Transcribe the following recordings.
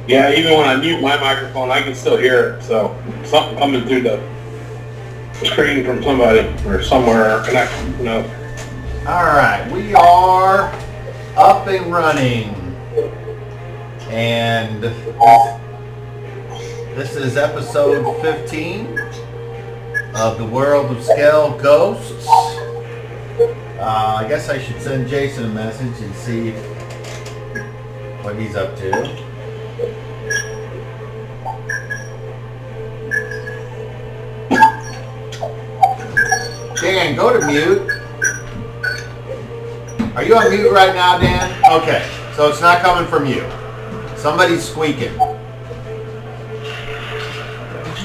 Yeah, even when I mute my microphone, I can still hear it. So something coming through the screen from somebody or somewhere or connection. You know. All right, we are up and running, and this is episode 15 of the World of Skell-Ghosts. I guess I should send Jason a message and see what he's up to. Dan, go to mute. Are you on mute right now, Dan? Okay, so it's not coming from you. Somebody's squeaking.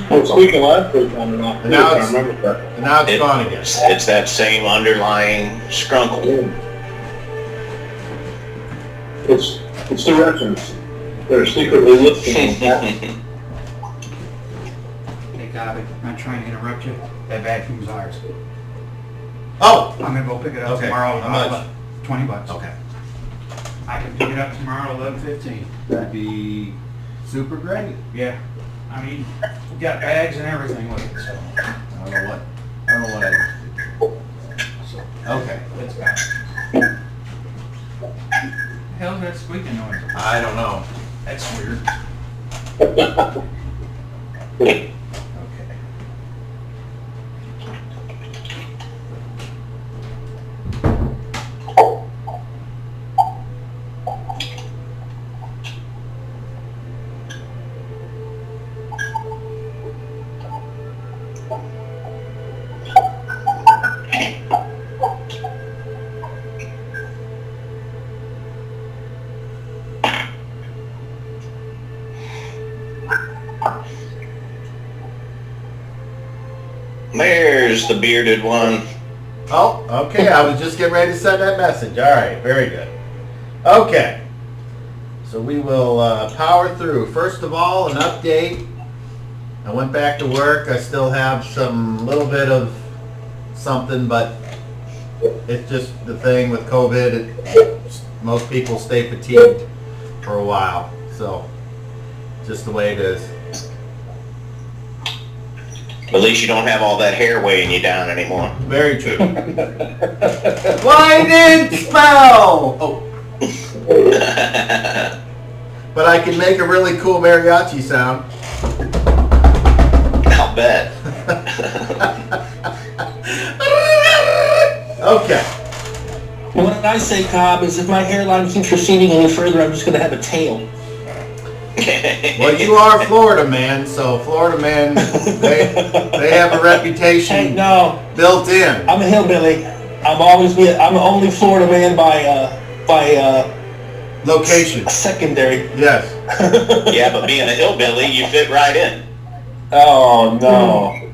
I was squeaking last week on Now it's gone again. It's that same underlying skrunkle. It's the Russians. They're secretly listening. Hey, Gabby, I'm not trying to interrupt you. That vacuum's ours. Oh! I'm going to go pick it up Okay. tomorrow. How much? $20. Okay. I can pick it up tomorrow at 11:15. That'd be super great. Yeah. I mean, we got bags and everything with it, so. I don't know what I so Okay. it's back. Hell's that squeaking noise? I don't know. That's weird. Okay. There's the bearded one. Oh, okay. I was just getting ready to send that message. All right. Very good. Okay. So we will power through. First of all, an update. I went back to work. I still have some little bit of something, but it's just the thing with COVID. Most people stay fatigued for a while. So just the way it is. At least you don't have all that hair weighing you down anymore. Very true. Why didn't smell? Oh. But I can make a really cool mariachi sound. I'll bet. Okay. What I say, Cobb, is if my hairline keeps receding any further, I'm just going to have a tail. Well, you are Florida man, so Florida men, they have a reputation Hey, no, built in. I'm a hillbilly. I'm only Florida man by Location. secondary. Yes. Yeah, but being a hillbilly, you fit right in. Oh, no.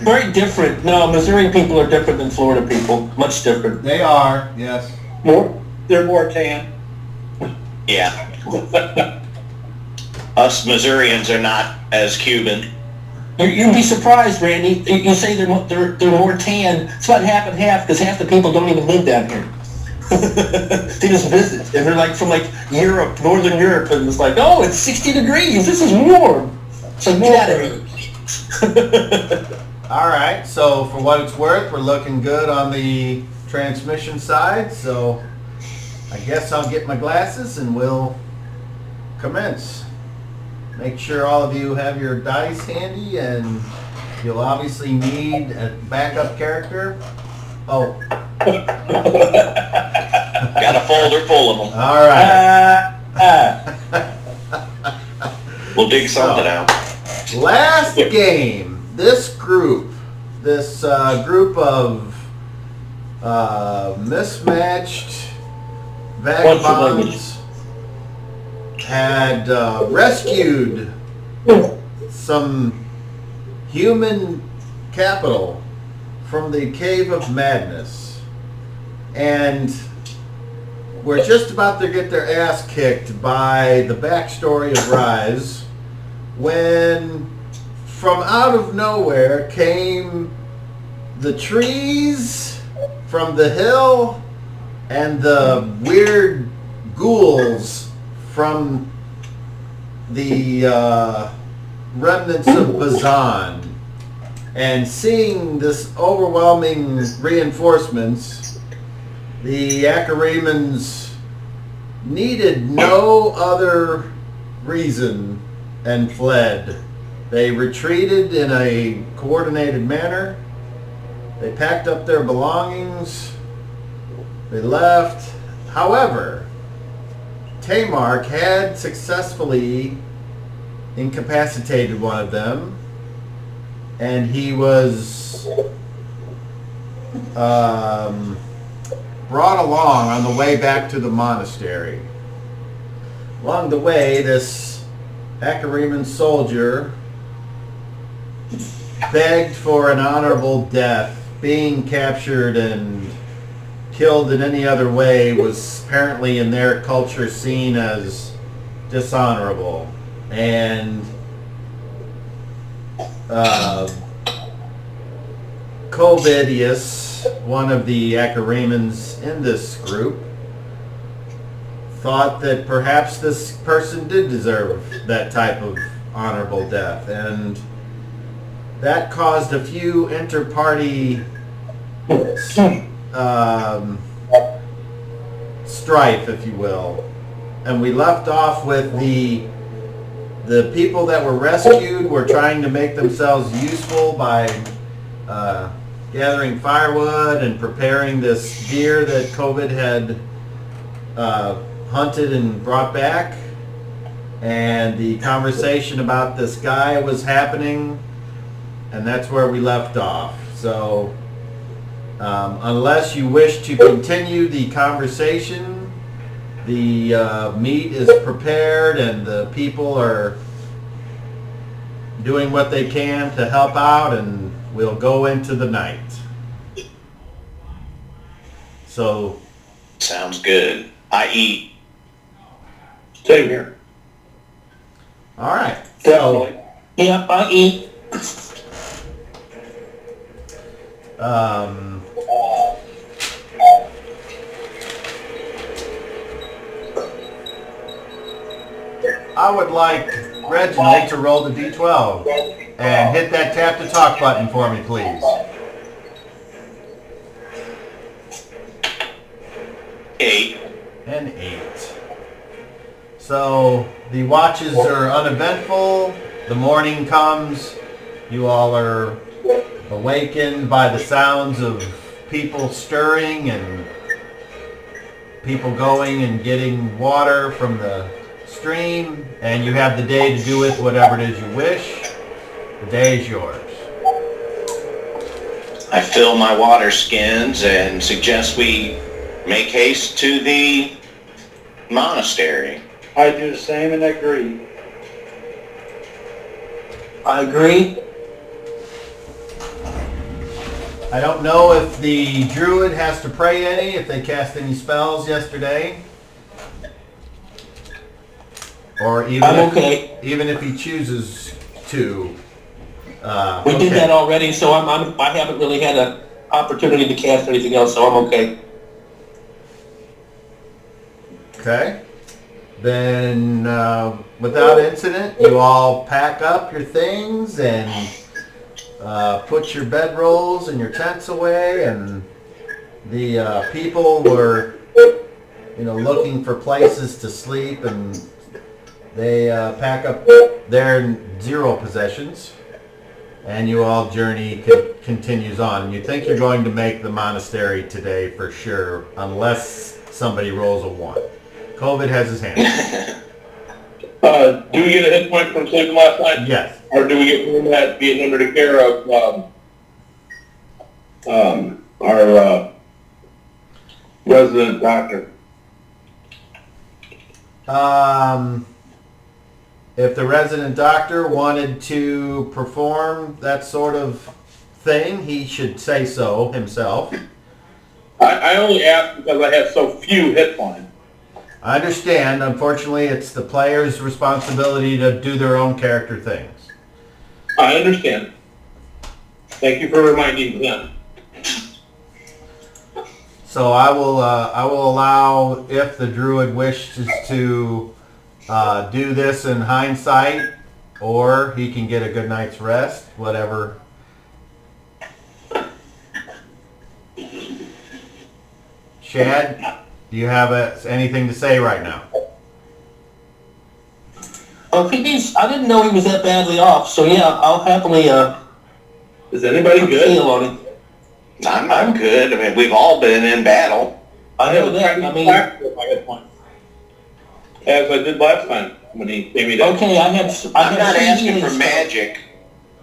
Very different. No, Missouri people are different than Florida people. Much different. They are, yes. They're more tan. Yeah. Us Missourians are not as Cuban. You'd be surprised, Randy. You say they're more tan. It's about half and half because half the people don't even live down here. They just visit, and they're like from Europe, Northern Europe, and it's like, oh, it's 60 degrees. This is warm. So get out of here. All right, so for what it's worth, we're looking good on the transmission side, so I guess I'll get my glasses and we'll commence. Make sure all of you have your dice handy, and you'll obviously need a backup character. Oh. Got a folder full of them. All right. We'll dig something out. Last game, this group of mismatched vagabonds had rescued some human capital from the Cave of Madness, and were just about to get their ass kicked by the backstory of Rise, when from out of nowhere came the trees from the hill and the weird ghouls from the remnants of Bazan and seeing this overwhelming reinforcements, the Achaemenians needed no other reason and fled. They retreated in a coordinated manner. They packed up their belongings. They left. However, Tamark had successfully incapacitated one of them, and he was brought along on the way back to the monastery. Along the way, this Achaemenid soldier begged for an honorable death. Being captured and killed in any other way was apparently in their culture seen as dishonorable. And Covidius, one of the Achaemenids in this group, thought that perhaps this person did deserve that type of honorable death, and that caused a few inter-party strife, if you will. And we left off with the people that were rescued were trying to make themselves useful by gathering firewood and preparing this deer that COVID had hunted and brought back. And the conversation about this guy was happening, and that's where we left off. So unless you wish to continue the conversation, the meat is prepared and the people are doing what they can to help out, and we'll go into the night. So Sounds good. I eat. Same here. all right. Definitely. Yeah, I eat. I would like Reginald to roll the D12 and hit that tap to talk button for me, please. 8. And 8. So the watches are uneventful. The morning comes. You all are awakened by the sounds of people stirring and people going and getting water from the stream, and you have the day to do with whatever it is you wish. The day is yours. I fill my water skins and suggest we make haste to the monastery. I do the same and agree. I agree. I don't know if the druid has to pray any, if they cast any spells yesterday. Or even I'm if, okay. even if he chooses to. We did okay. that already, so I haven't really had an opportunity to cast anything else, so I'm okay. Okay. Then, without incident, you all pack up your things and put your bedrolls and your tents away, and the people were, looking for places to sleep, and they pack up their 0 possessions, and you all journey continues on. And you think you're going to make the monastery today for sure, unless somebody rolls a 1. COVID has his hand. Do we get a hit point from sleeping last night? Yes. Or do we get from that being under the care of our resident doctor? If the resident doctor wanted to perform that sort of thing, he should say so himself. I only ask because I have so few hit points. I understand. Unfortunately, it's the player's responsibility to do their own character things. I understand. Thank you for reminding them. So I will allow, if the druid wishes to do this in hindsight, or he can get a good night's rest, whatever. Shad, do you have anything to say right now? I didn't know he was that badly off, so yeah, I'll happily Is anybody good? heal on him. I'm good. I mean, we've all been in battle. I know that. I mean, as I did last time when he gave me that. okay, I'm not three asking healing for spells. magic.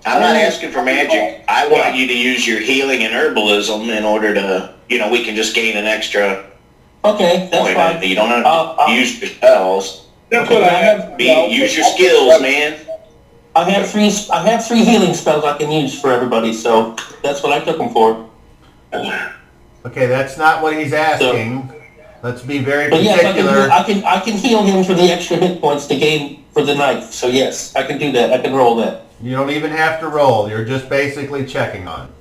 I'm not asking for magic. I want you to use your healing and herbalism in order to, we can just gain an extra Okay, that's point. fine. You don't have to use your spells. That's Okay, what I I have. Use your skills, man. I have three healing spells I can use for everybody, so that's what I took them for. Okay, that's not what he's asking. Let's be very But yes, particular. I can heal him for the extra hit points to gain for the night. So yes, I can do that. I can roll that. You don't even have to roll. You're just basically checking on.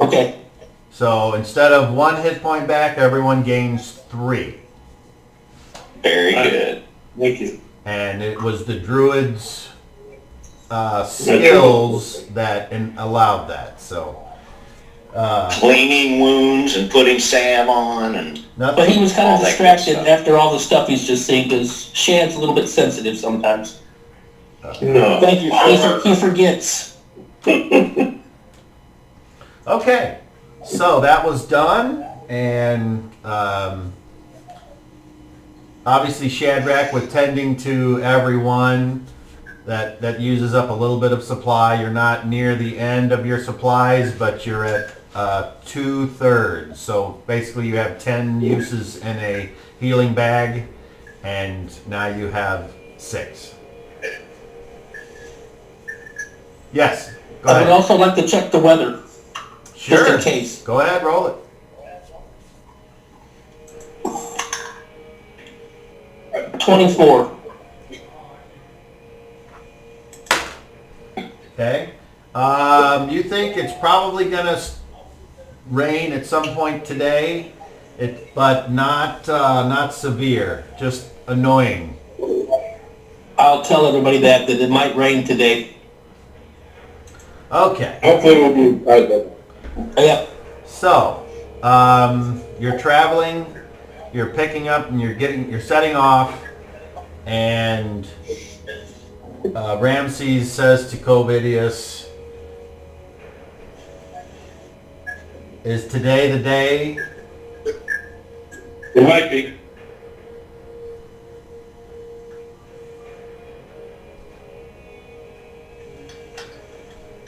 Okay. So instead of 1 hit point back, everyone gains 3. Very good. Thank you. And it was the druid's skills that allowed that. So Cleaning wounds and putting salve on and But nothing. he was kind All of that good distracted stuff. after all the stuff he's just seen because Shad's a little bit sensitive sometimes. No. Thank you. He forgets. Okay, so that was done, and obviously Shadrach with tending to everyone. That uses up a little bit of supply. You're not near the end of your supplies, but you're at 2/3. So basically you have 10 uses in a healing bag, and now you have 6. Yes, go I would ahead. also like to check the weather, Sure. just in case. Go ahead, roll it. – 24. Okay. You think it's probably going to rain at some point today, but not severe, just annoying. I'll tell everybody that it might rain today. Okay. Hopefully we'll be right there. Yeah. So, you're traveling, you're picking up, and you're setting off, and Ramses says to Covidius, "Is today the day?" It might be.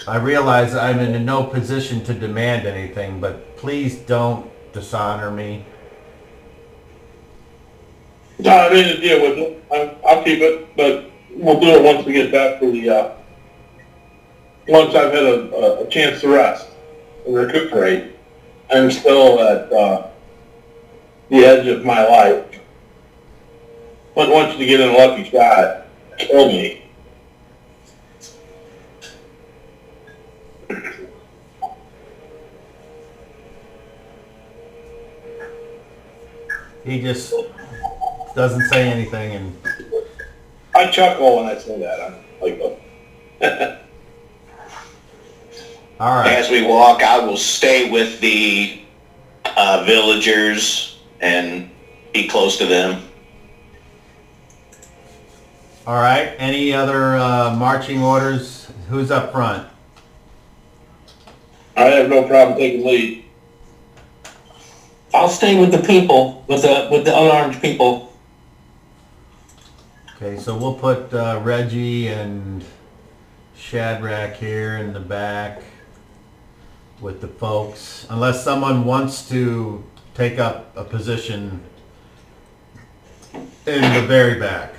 I realize I'm in no position to demand anything, but please don't dishonor me. No, I made a deal with it. I'll keep it, but we'll do it once we get back to the, once I've had a chance to rest and recuperate. I'm still at the edge of my life. But once you get in a lucky shot, kill me. He just doesn't say anything, and I chuckle when I say that. I'm like, all right. as we walk, I will stay with the villagers and be close to them. All right. Any other marching orders? Who's up front? I have no problem taking lead. I'll stay with the people, with the unarmed people. Okay, so we'll put Reggie and Shadrach here in the back with the folks, unless someone wants to take up a position in the very back.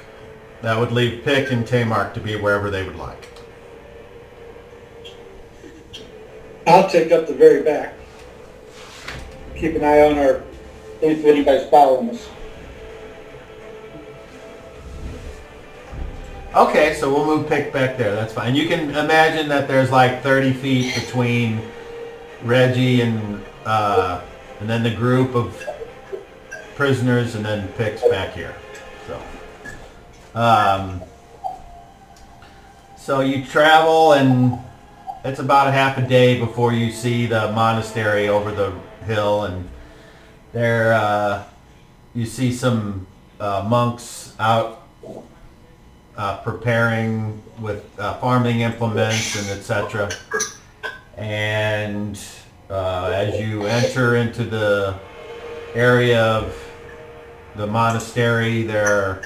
That would leave Pick and Tamark to be wherever they would like. I'll take up the very back. Keep an eye on our, if anybody's following us. Okay, so we'll move Pick back there. That's fine. You can imagine that there's like 30 feet between Reggie and then the group of prisoners, and then Pick's back here. So, So you travel, and it's about a half a day before you see the monastery over the hill, and there you see some monks out preparing with farming implements and etc. And as you enter into the area of the monastery, there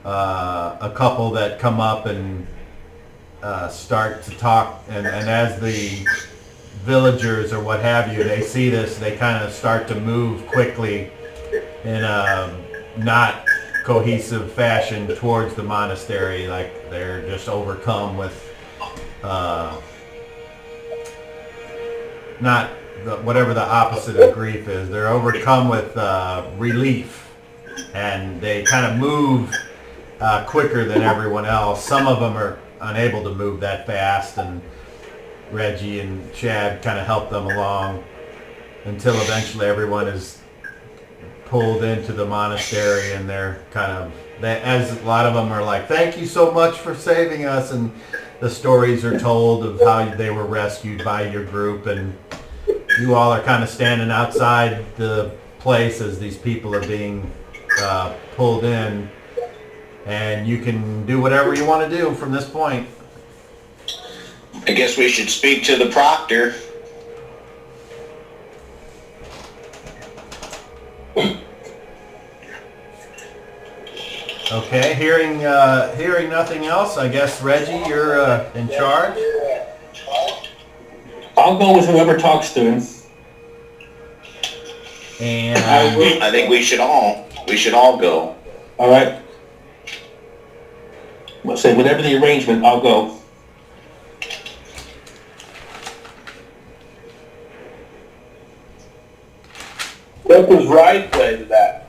are a couple that come up and start to talk, and as the villagers or what have you, they see this, they kind of start to move quickly in a not cohesive fashion towards the monastery, like they're just overcome with not whatever the opposite of grief is. They're overcome with relief, and they kind of move quicker than everyone else. Some of them are unable to move that fast, and Reggie and Chad kind of help them along until eventually everyone is pulled into the monastery, and they're kind of, as a lot of them are like, thank you so much for saving us, and the stories are told of how they were rescued by your group, and you all are kind of standing outside the place as these people are being pulled in, and you can do whatever you want to do from this point. I guess we should speak to the proctor. Okay, hearing nothing else, I guess, Reggie, you're in charge. I'll go with whoever talks to him. And I think we should all go. All right. We'll say whatever the arrangement, I'll go. What does Ride say to that?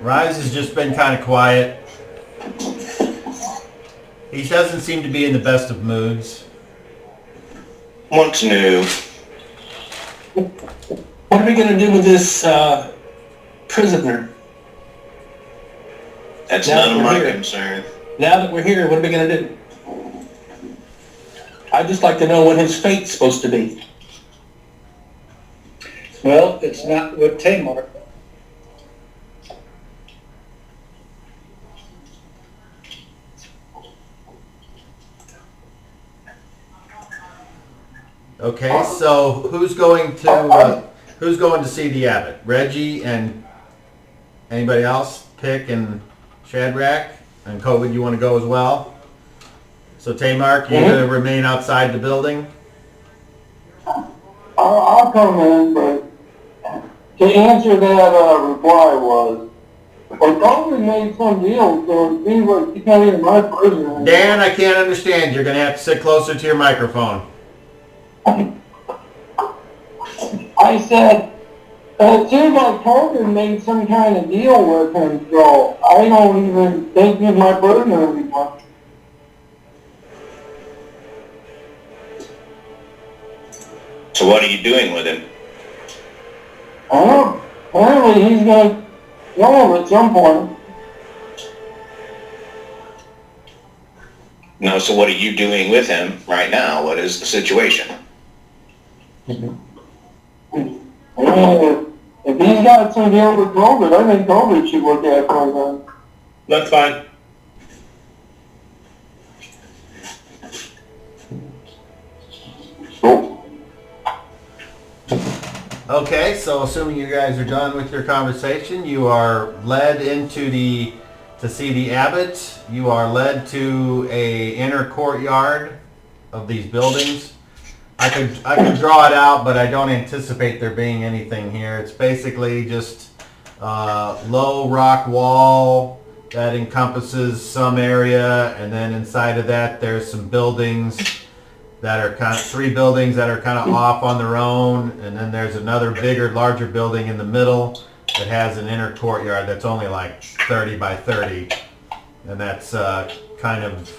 Rise has just been kind of quiet. He doesn't seem to be in the best of moods. What's new? What are we going to do with this prisoner? That's Now none of we're my here. concern. Now that we're here, what are we going to do? I'd just like to know what his fate's supposed to be. Well, it's not with Tamar. Okay, so who's going to see the abbot? Reggie and anybody else? Pick and Shadrach and COVID. You want to go as well? So Tamar, you're going to remain outside the building. I'll come in, but to answer that reply was, well, COVID made some deal, so it seems like you can't even my prisoner. Dan, I can't understand. You're going to have to sit closer to your microphone. I said, it seems like COVID made some kind of deal with him, so I don't even think he's my prisoner anymore. So what are you doing with him? I don't know. Apparently he's going to go at some point. No, so what are you doing with him right now? What is the situation? If he's got some deal with COVID, I think COVID should look after him. That's fine. Okay, so assuming you guys are done with your conversation, you are led to see the abbot. You are led to a inner courtyard of these buildings. I could draw it out, but I don't anticipate there being anything here. It's basically just low rock wall that encompasses some area, and then inside of that there's some buildings that are three buildings that are kind of off on their own, and then there's another bigger, larger building in the middle that has an inner courtyard that's only like 30 by 30, and that's kind of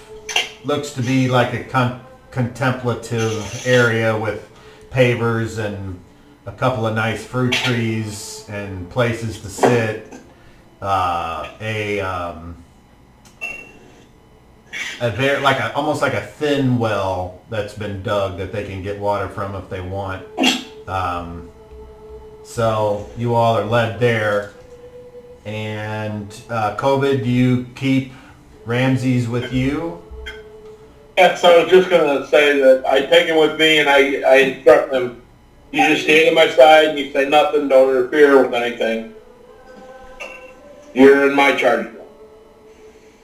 looks to be like a contemplative area with pavers and a couple of nice fruit trees and places to sit, almost like a thin well that's been dug that they can get water from if they want. So you all are led there. And COVID, do you keep Ramses with you? Yeah, so I was just going to say that I take him with me and I instruct him. You just stand at my side and you say nothing, don't interfere with anything. You're in my charge.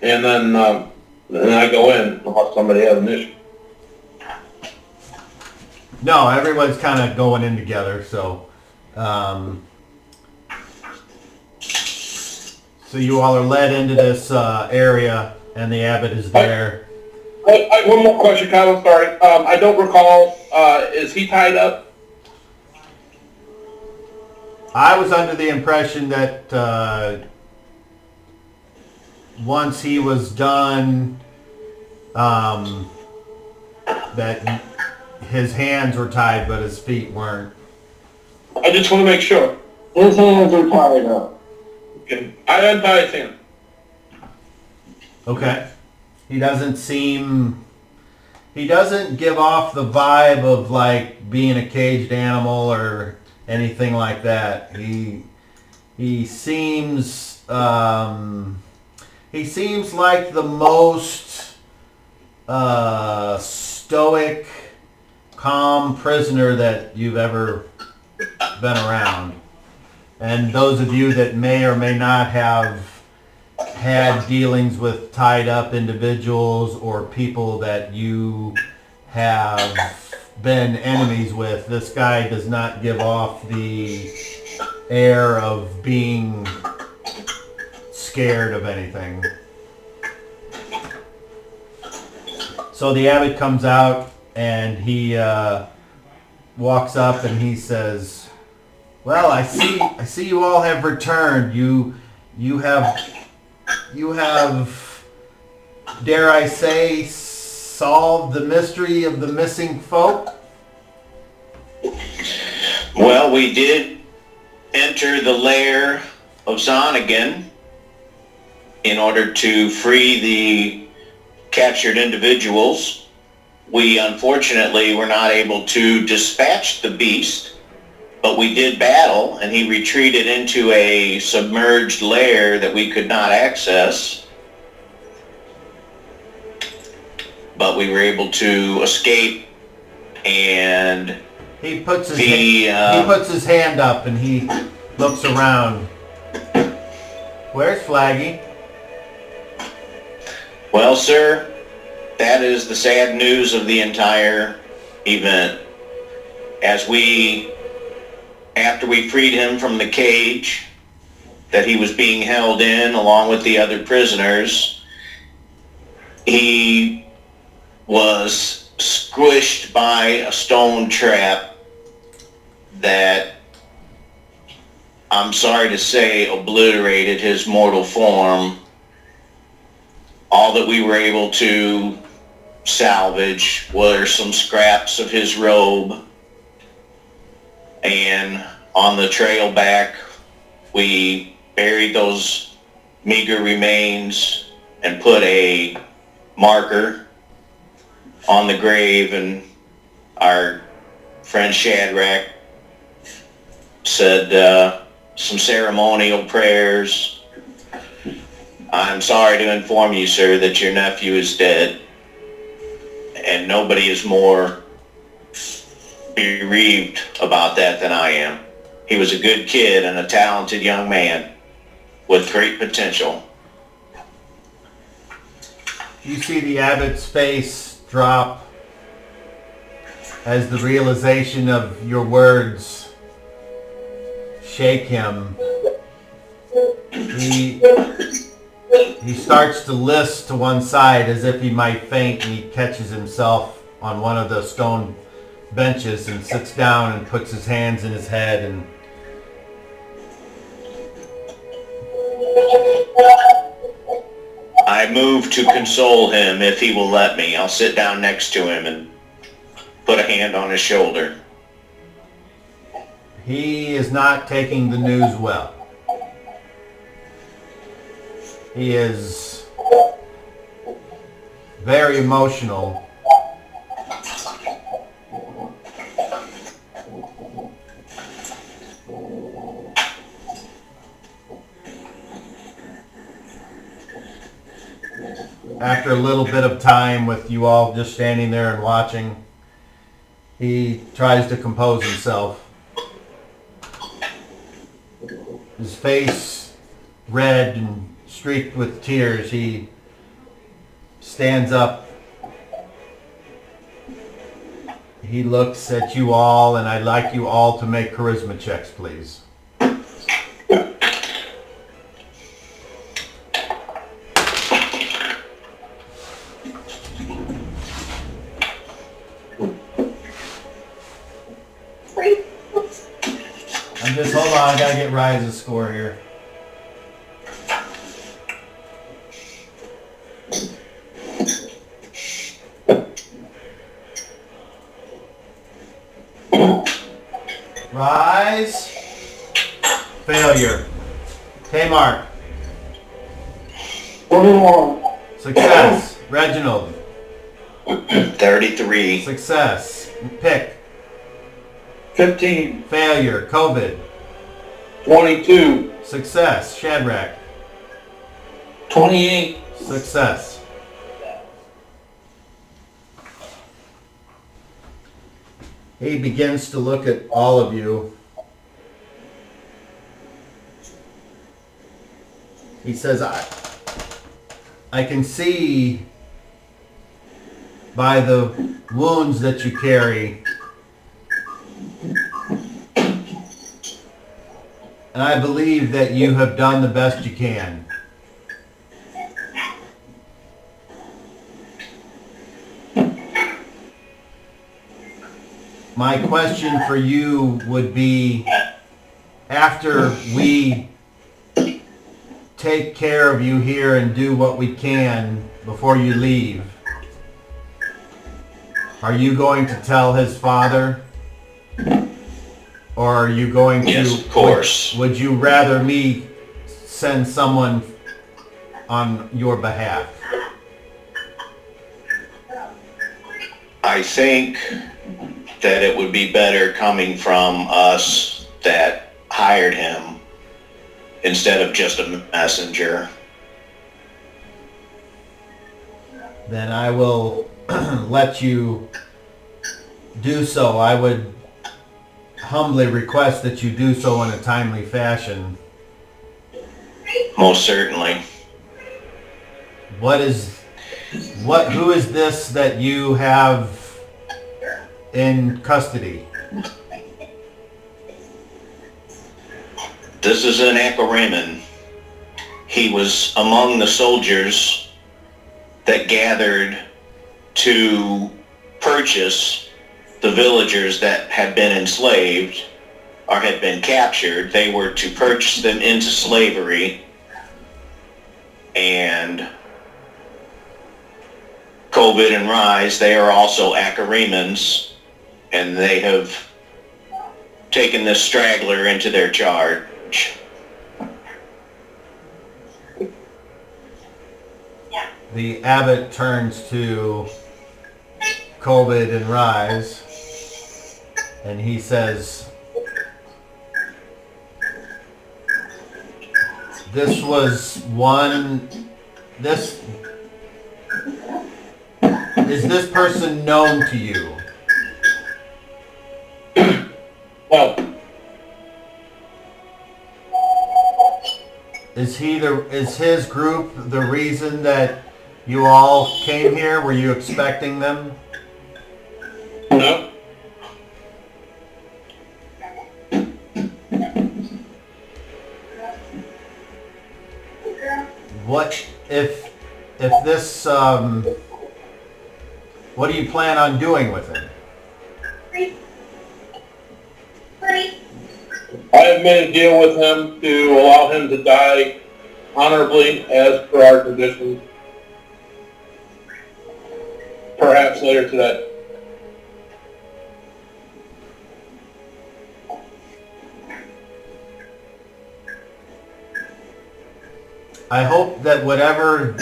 And then I go in unless somebody has an issue. No, everyone's kind of going in together, so so you all are led into this area, and the abbot is there. One more question, Kyle. I'm sorry. I don't recall. Is he tied up? I was under the impression that once he was done, that his hands were tied, but his feet weren't. I just want to make sure. His hands are tied up. Okay. I untie his hand. Okay. He doesn't give off the vibe of like being a caged animal or anything like that. He seems like the most stoic, calm prisoner that you've ever been around. And those of you that may or may not have had dealings with tied up individuals or people that you have been enemies with, this guy does not give off the air of being scared of anything. So the abbot comes out and he walks up and he says, "Well, I see you all have returned. You have, dare I say, solved the mystery of the missing folk?" Well, we did enter the lair of Zonnegan in order to free the captured individuals. We unfortunately were not able to dispatch the beast, but we did battle, and he retreated into a submerged lair that we could not access. But we were able to escape, and he puts his hand up and he looks around. Where's Flaggy? Well, sir, that is the sad news of the entire event. After we freed him from the cage that he was being held in along with the other prisoners, he was squished by a stone trap that, I'm sorry to say, obliterated his mortal form. All that we were able to salvage were some scraps of his robe, and on the trail back we buried those meager remains and put a marker on the grave, and our friend Shadrach said some ceremonial prayers. I'm sorry to inform you, sir, that your nephew is dead, and nobody is more bereaved about that than I am. He was a good kid and a talented young man with great potential. You see the abbot's face drop as the realization of your words shake him. He starts to list to one side as if he might faint, and he catches himself on one of the stone benches and sits down and puts his hands in his head. And I move to console him if he will let me. I'll sit down next to him and put a hand on his shoulder. He is not taking the news well. He is very emotional. After a little bit of time with you all just standing there and watching, he tries to compose himself. His face red and streaked with tears, he stands up. He looks at you all, and I'd like you all to make charisma checks, please. Hold on, I gotta get Rise's score here. Rise. Failure. Tamar. 21. Success. Reginald. 33. Success. Pick. 15. Failure. COVID. 22. Success. Shadrach. 28. Success. He begins to look at all of you. He says, I can see by the wounds that you carry, and I believe that you have done the best you can. My question for you would be, after we take care of you here and do what we can before you leave, are you going to tell his father? Or are you going to... Yes, of course. Would you rather me send someone on your behalf? I think that it would be better coming from us that hired him instead of just a messenger. Then I will let you do so. I would humbly request that you do so in a timely fashion. Most certainly. Who is this that you have in custody? This is an Akareman. He was among the soldiers that gathered to purchase the villagers that had been enslaved or had been captured. They were to purchase them into slavery, and COVID and Rise, they are also Akaremans, and they have taken this straggler into their charge. The abbot turns to COVID and Rise, and he says, is this person known to you? No. Is his group the reason that you all came here? Were you expecting them? No. What if this what do you plan on doing with him? I have made a deal with him to allow him to die honorably as per our tradition. Perhaps later today. I hope that whatever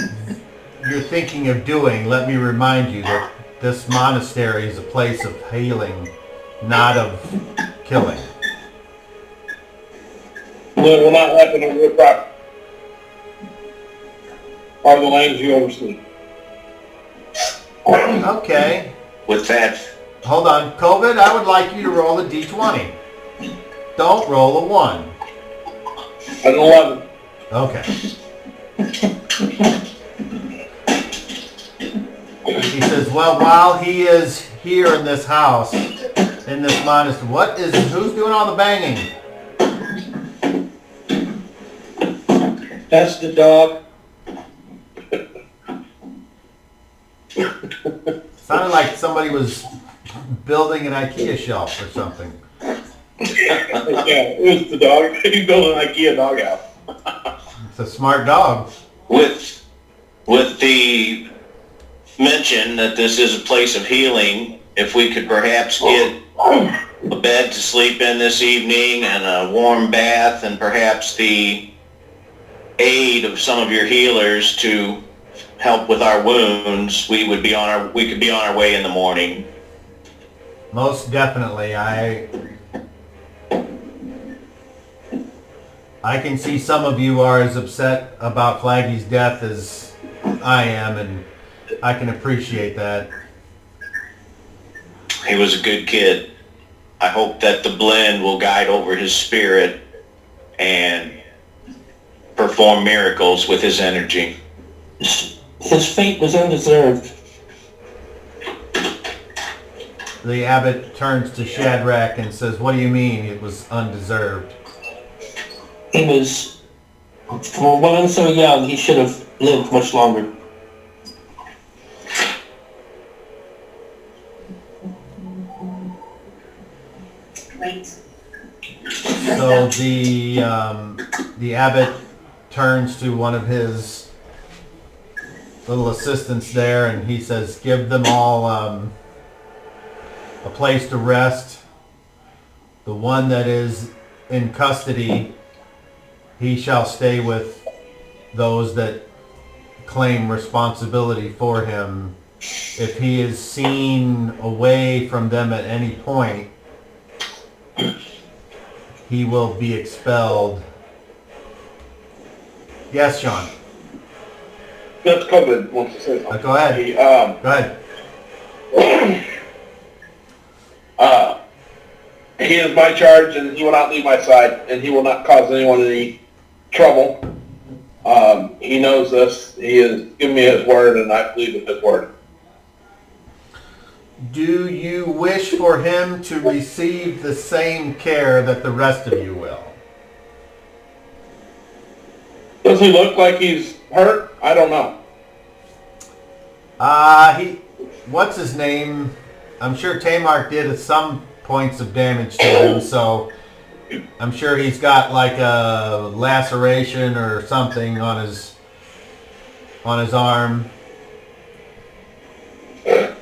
you're thinking of doing, let me remind you that this monastery is a place of healing, not of killing. That will not happen on your property. Or the lands you oversee. Okay. With that, Hold on. COVID, I would like you to roll a d20. Don't roll a 1. An 11. Okay. He says, well, while he is here in this house, in this monastery, who's doing all the banging? That's the dog. Sounded like somebody was building an IKEA shelf or something. Yeah, it was the dog. He built an IKEA doghouse. It's a smart dog. with the mention that this is a place of healing, if we could perhaps get a bed to sleep in this evening and a warm bath and perhaps the aid of some of your healers to help with our wounds, we could be on our way in the morning. Most definitely. I can see some of you are as upset about Flaggy's death as I am, and I can appreciate that. He was a good kid. I hope that the blend will guide over his spirit and perform miracles with his energy. His fate was undeserved. The abbot turns to Shadrach and says, what do you mean it was undeserved? He was, for one so young, he should have lived much longer. So the abbot turns to one of his little assistants there and he says, give them all a place to rest. The one that is in custody, he shall stay with those that claim responsibility for him. If he is seen away from them at any point, he will be expelled. Yes, Sean. That's COVID wants to say something. Go ahead. Go ahead. He is my charge, and he will not leave my side, and he will not cause anyone any trouble. He knows this. He has given me his word, and I believe in his word. Do you wish for him to receive the same care that the rest of you will? Does he look like he's hurt? I don't know. What's his name? I'm sure Tamar did some points of damage to him, so I'm sure he's got like a laceration or something on his arm.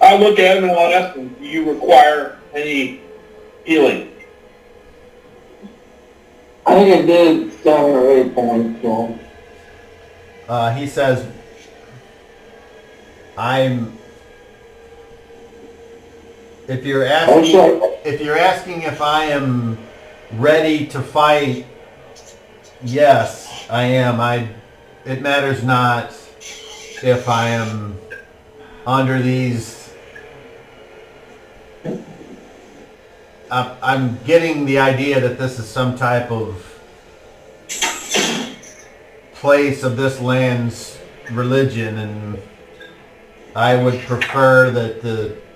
I'll look at him and I'll ask him, do you require any healing? I think it did 7 or 8 points, so. He says, if you're asking if I am ready to fight, yes, I am. It matters not if I am under these. I'm getting the idea that this is some type of place of this land's religion, and I would prefer that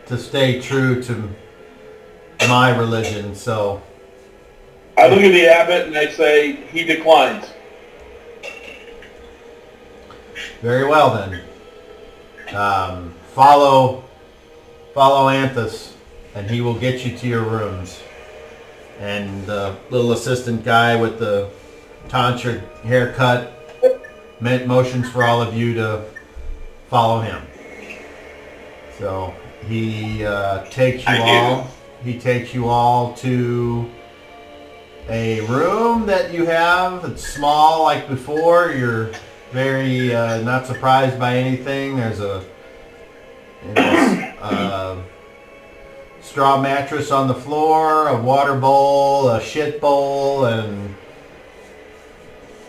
to stay true to my religion. So I look at the abbot and I say he declines. Very well then. Follow Anthus, and he will get you to your rooms. And the little assistant guy with the tonsured haircut motions for all of you to follow him. So he takes you all to a room that you have. It's small like before. very not surprised by anything. There's a straw mattress on the floor, a water bowl, a shit bowl, and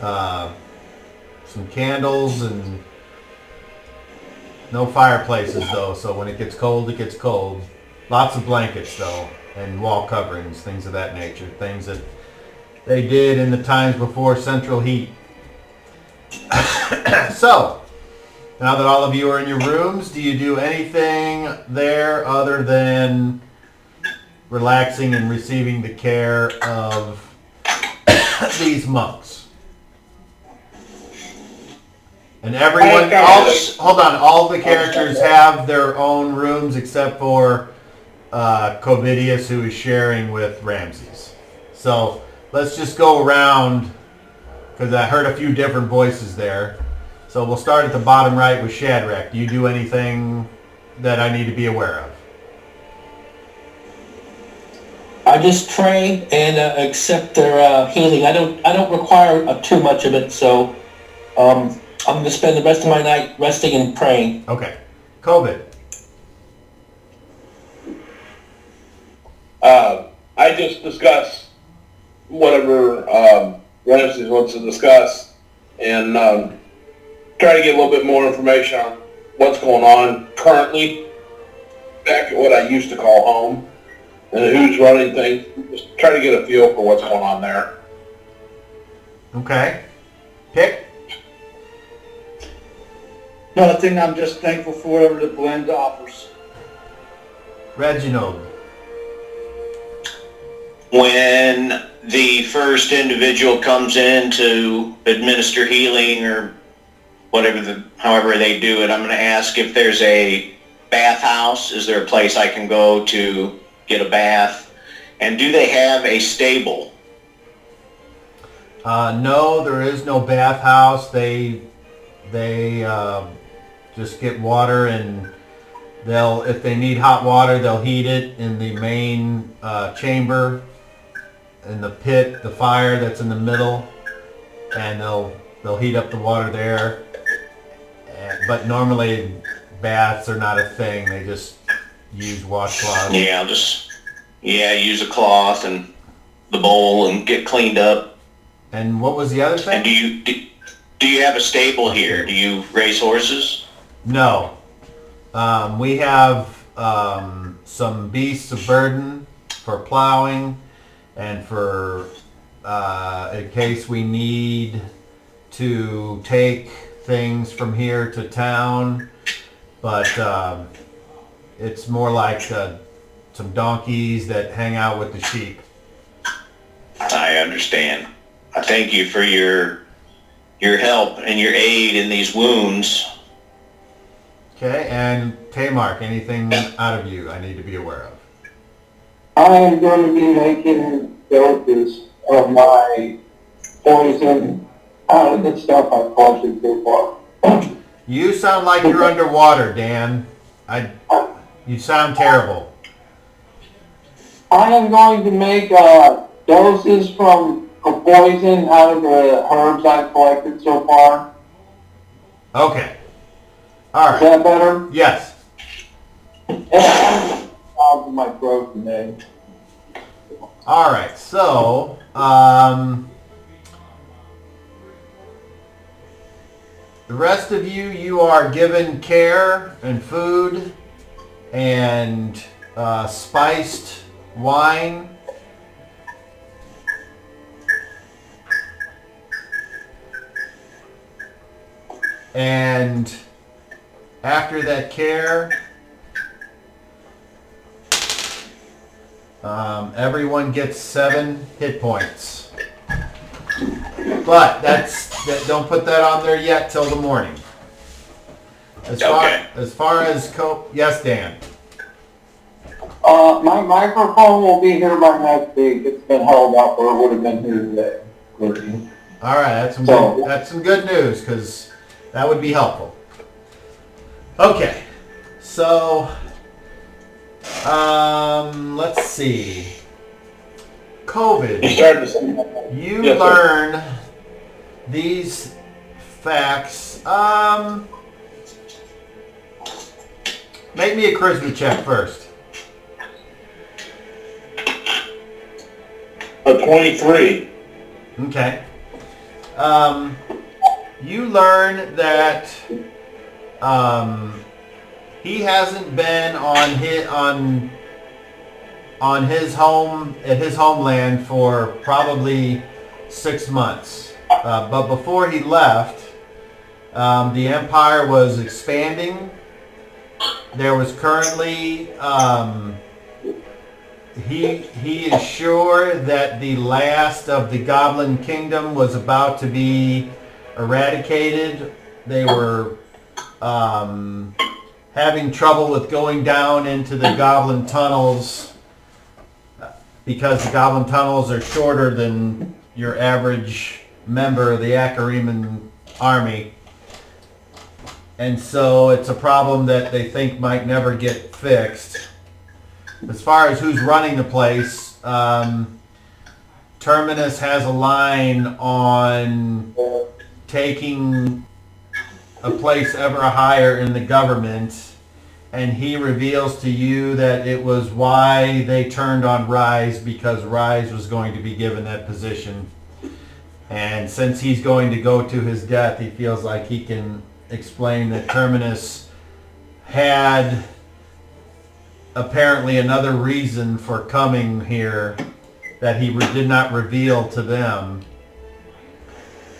some candles, and no fireplaces though, so when it gets cold, it gets cold. Lots of blankets though, and wall coverings, things of that nature, things that they did in the times before central heat. So, now that all of you are in your rooms, do you do anything there other than relaxing and receiving the care of these monks? And everyone, all the characters have their own rooms except for Covidius, who is sharing with Ramses. So let's just go around, because I heard a few different voices there. So we'll start at the bottom right with Shadrach. Do you do anything that I need to be aware of? I just pray and accept their healing. I don't require too much of it, so I'm going to spend the rest of my night resting and praying. Okay. COVID. I just discuss whatever Ramses wants to discuss, and try to get a little bit more information on what's going on currently back at what I used to call home, and who's running things. Just try to get a feel for what's going on there. Okay. Pick. Nothing, I'm just thankful for whatever the blend offers. Reginald. When the first individual comes in to administer healing or whatever, however they do it, I'm going to ask if there's a bathhouse. Is there a place I can go to get a bath? And do they have a stable? No, there is no bathhouse. They just get water, and if they need hot water, they'll heat it in the main chamber, in the pit, the fire that's in the middle, and they'll heat up the water there. But normally baths are not a thing. They just use washcloths. Yeah, use a cloth and the bowl and get cleaned up. And what was the other thing? And do you have a stable here? Do you raise horses? No. We have some beasts of burden for plowing, and for in case we need to take things from here to town, but it's more like some donkeys that hang out with the sheep. I understand. I thank you for your help and your aid in these wounds. Okay, and Tamark, anything out of you I need to be aware of? I am going to be making doses of my poison out of the stuff I've collected so far. You sound like you're underwater, Dan. You sound terrible. I am going to make doses from a poison out of the herbs I've collected so far. Okay. All right. Is that better? Yes. Yeah, I'm in my throat today. All right. So, the rest of you are given care and food and spiced wine. And after that care, everyone gets 7 hit points. But don't put that on there yet till the morning. As far as yes, Dan. My microphone will be here by next week. It's been held up, or it would have been here today. All right, that's some good news, because that would be helpful. Okay, so let's see. COVID. You learn these facts. Make me a charisma check first. A 23. Okay. You learn that he hasn't been on his homeland for probably 6 months. But before he left, the empire was expanding. There was currently he is sure that the last of the Goblin Kingdom was about to be eradicated. They were having trouble with going down into the Goblin tunnels because the Goblin tunnels are shorter than your average member of the Akariman army. And so it's a problem that they think might never get fixed. As far as who's running the place, Terminus has a line on taking a place ever higher in the government, and he reveals to you that it was why they turned on Rise, because Rise was going to be given that position. And since he's going to go to his death, he feels like he can explain that Terminus had apparently another reason for coming here that he did not reveal to them.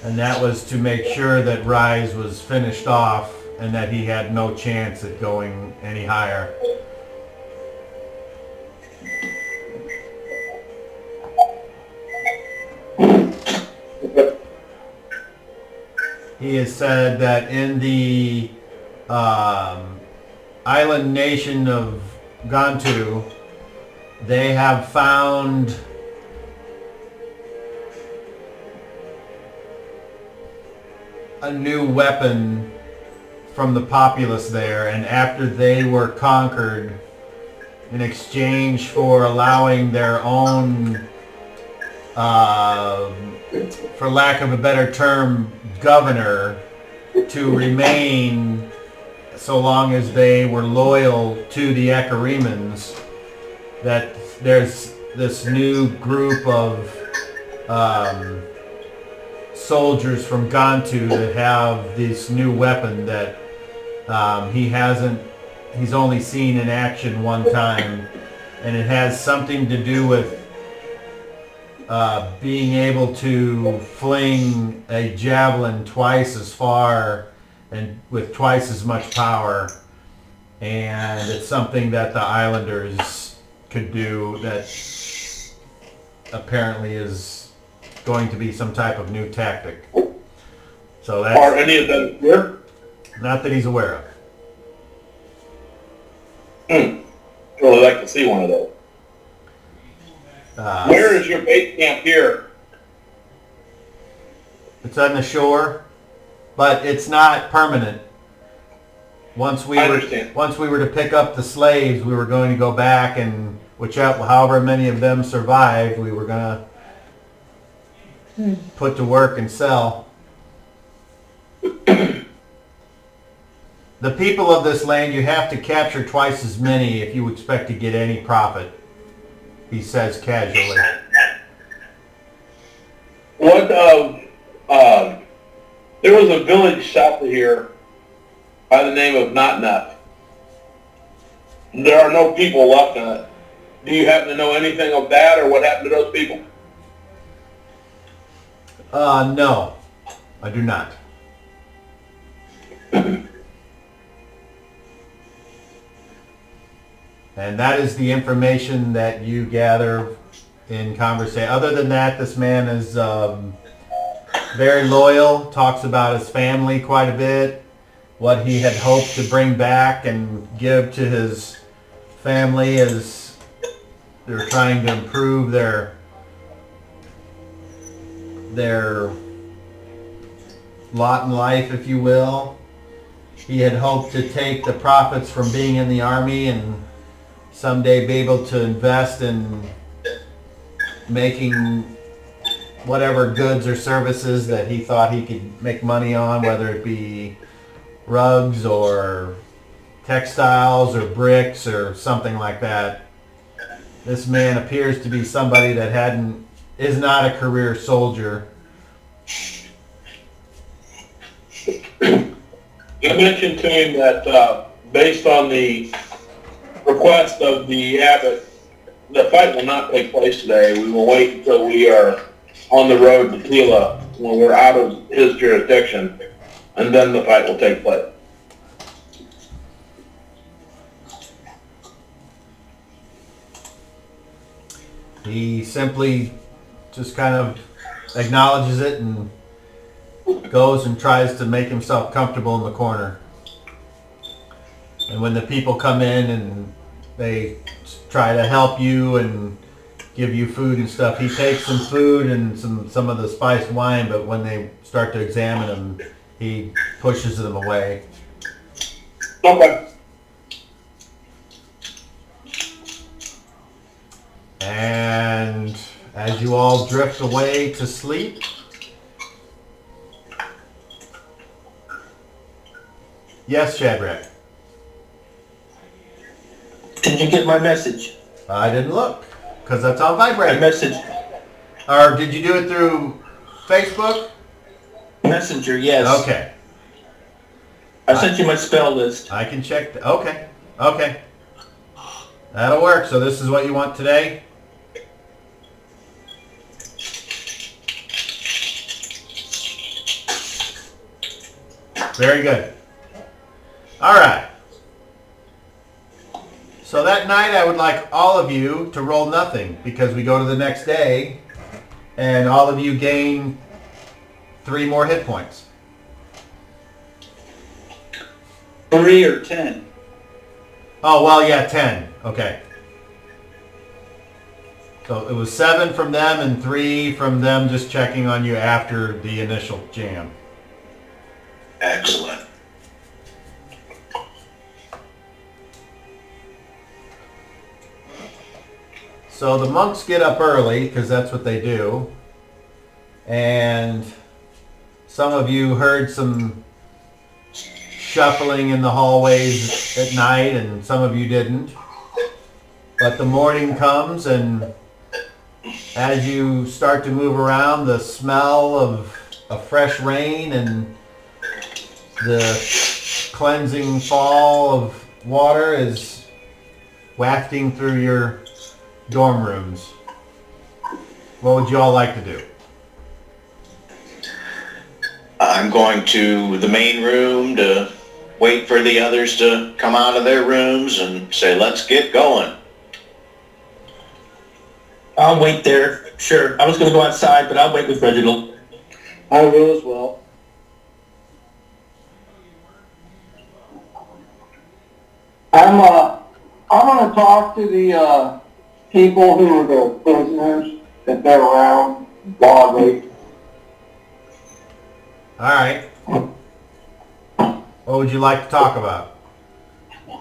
And that was to make sure that Rise was finished off and that he had no chance at going any higher. He has said that in the island nation of Gantu, they have found a new weapon from the populace there, and after they were conquered, in exchange for allowing their own, for lack of a better term, governor to remain so long as they were loyal to the Akarimans, that there's this new group of soldiers from Gantu that have this new weapon that he's only seen in action one time, and it has something to do with being able to fling a javelin twice as far and with twice as much power, and it's something that the Islanders could do that apparently is going to be some type of new tactic. So that's, Are any of them here? not that he's aware of. Really like to see one of those. Where is your base camp here? It's on the shore, but it's not permanent. Once we I were understand. to pick up the slaves, we were going to go back, and however many of them survived, we were going to put to work and sell. The people of this land, you have to capture twice as many if you expect to get any profit, he says casually. What, there was a village south of here by the name of Not Enough. There are no people left in it. Do you happen to know anything of that, or what happened to those people? No, I do not. And that is the information that you gather in conversation. Other than that, this man is very loyal, talks about his family quite a bit, what he had hoped to bring back and give to his family as they're trying to improve their lot in life, if you will. He had hoped to take the profits from being in the army and someday be able to invest in making whatever goods or services that he thought he could make money on, whether it be rugs or textiles or bricks or something like that. This man appears to be somebody that is not a career soldier. You mentioned to him that based on the request of the abbot, the fight will not take place today. We will wait until we are on the road to Tila when we're out of his jurisdiction, and then the fight will take place. He simply just kind of acknowledges it and goes and tries to make himself comfortable in the corner. And when the people come in and they try to help you and give you food and stuff, he takes some food and some of the spiced wine, but when they start to examine him, he pushes them away. Okay. And as you all drift away to sleep, yes, Shadrach. Did you get my message? I didn't look because that's on vibrate. My message. Or did you do it through Facebook? Messenger, yes. Okay. I sent you my spell list. I can check. Okay. Okay. That'll work. So this is what you want today? Very good. All right. So that night I would like all of you to roll nothing because we go to the next day and all of you gain 3 more hit points. 3 or 10. Oh, well, yeah, 10. Okay. So it was 7 from them and 3 from them just checking on you after the initial jam. Excellent. So the monks get up early because that's what they do. And some of you heard some shuffling in the hallways at night and some of you didn't. But the morning comes and as you start to move around, the smell of a fresh rain and the cleansing fall of water is wafting through your dorm rooms. What would you all like to do? I'm going to the main room to wait for the others to come out of their rooms and say, let's get going. I'll wait there. Sure. I was going to go outside, but I'll wait with Reginald. I will as well. I'm gonna talk to the people who are the prisoners that they're around while I wait. All right. What would you like to talk about?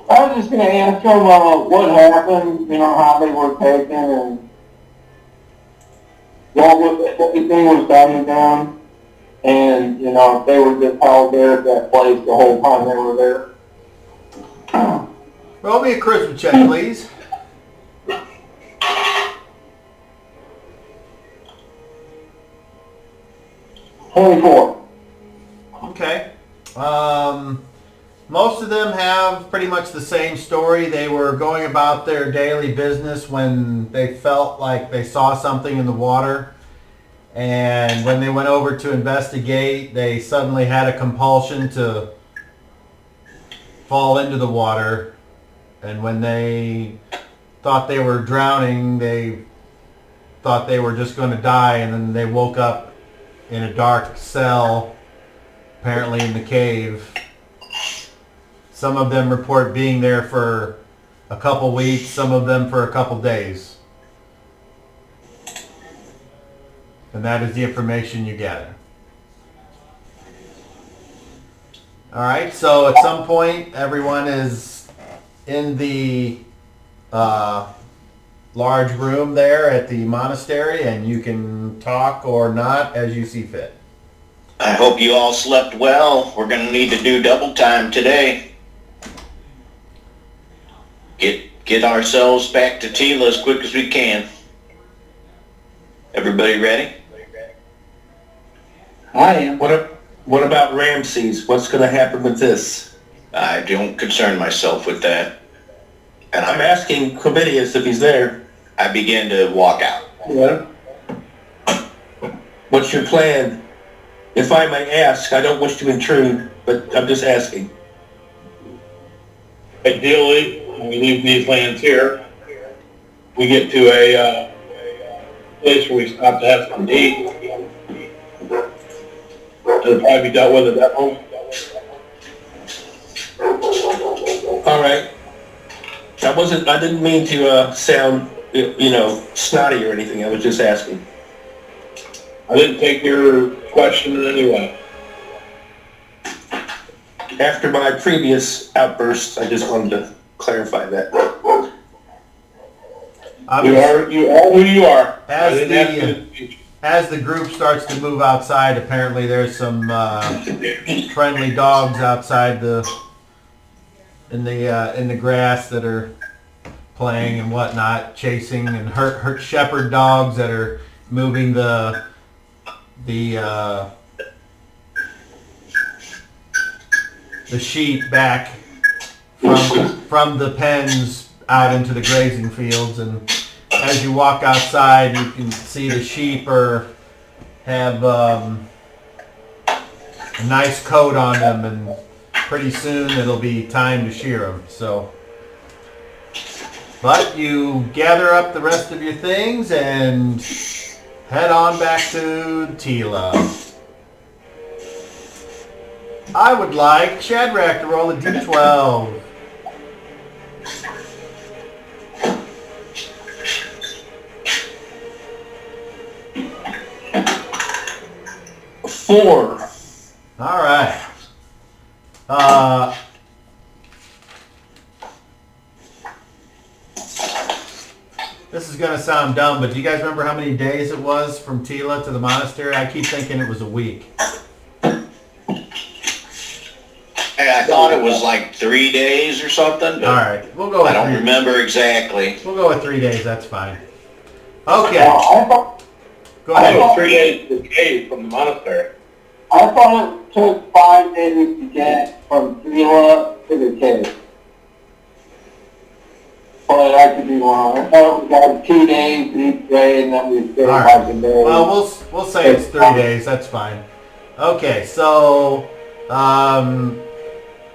I was just gonna ask them what happened, how they were taken and what everything was done to them, and if they were just held there at that place the whole time they were there. Roll me a charisma check, please. 24. Okay. Most of them have pretty much the same story. They were going about their daily business when they felt like they saw something in the water. And when they went over to investigate, they suddenly had a compulsion to fall into the water. And when they thought they were drowning, they thought they were just going to die. And then they woke up in a dark cell, apparently in the cave. Some of them report being there for a couple weeks, some of them for a couple days. And that is the information you gather. All right, so at some point, everyone is in the large room there at the monastery, and you can talk or not as you see fit. I hope you all slept well. We're going to need to do double time today. Get ourselves back to Tila as quick as we can. Everybody ready? I am. What about Ramses? What's going to happen with this? I don't concern myself with that. And I'm asking Covidius if he's there. I begin to walk out. Yeah. What's your plan? If I may ask, I don't wish to intrude, but I'm just asking. Ideally, when we leave these lands here, we get to a place where we stop to have some to eat. It'll probably be dealt with at that moment. All right. I didn't mean to sound, snotty or anything. I was just asking. I didn't take your question in any way. After my previous outbursts, I just wanted to clarify that. You are who you are. I didn't ask you to speak. As the group starts to move outside, apparently there's some friendly dogs outside in the grass that are playing and whatnot, chasing, and hurt shepherd dogs that are moving the sheep back from the pens out into the grazing fields. And as you walk outside, you can see the sheep have a nice coat on them, and pretty soon it'll be time to shear them. So, but you gather up the rest of your things and head on back to Tila. I would like Shadrach to roll a d12. Four. All right. This is going to sound dumb, but do you guys remember how many days it was from Tila to the monastery? I keep thinking it was a week. I thought it was like 3 days or something, but All right, we'll go with I don't 3. remember exactly. We'll go with 3 days. That's fine. Okay. I thought Go It ahead. was 3 days to the cave from the monastery. it took 5 days to get from Tila to the cave. But I could be wrong. I thought it was like 2 days each day, and then we stayed All like right. a day. Well, we'll say it's 3 days. That's fine. Okay, so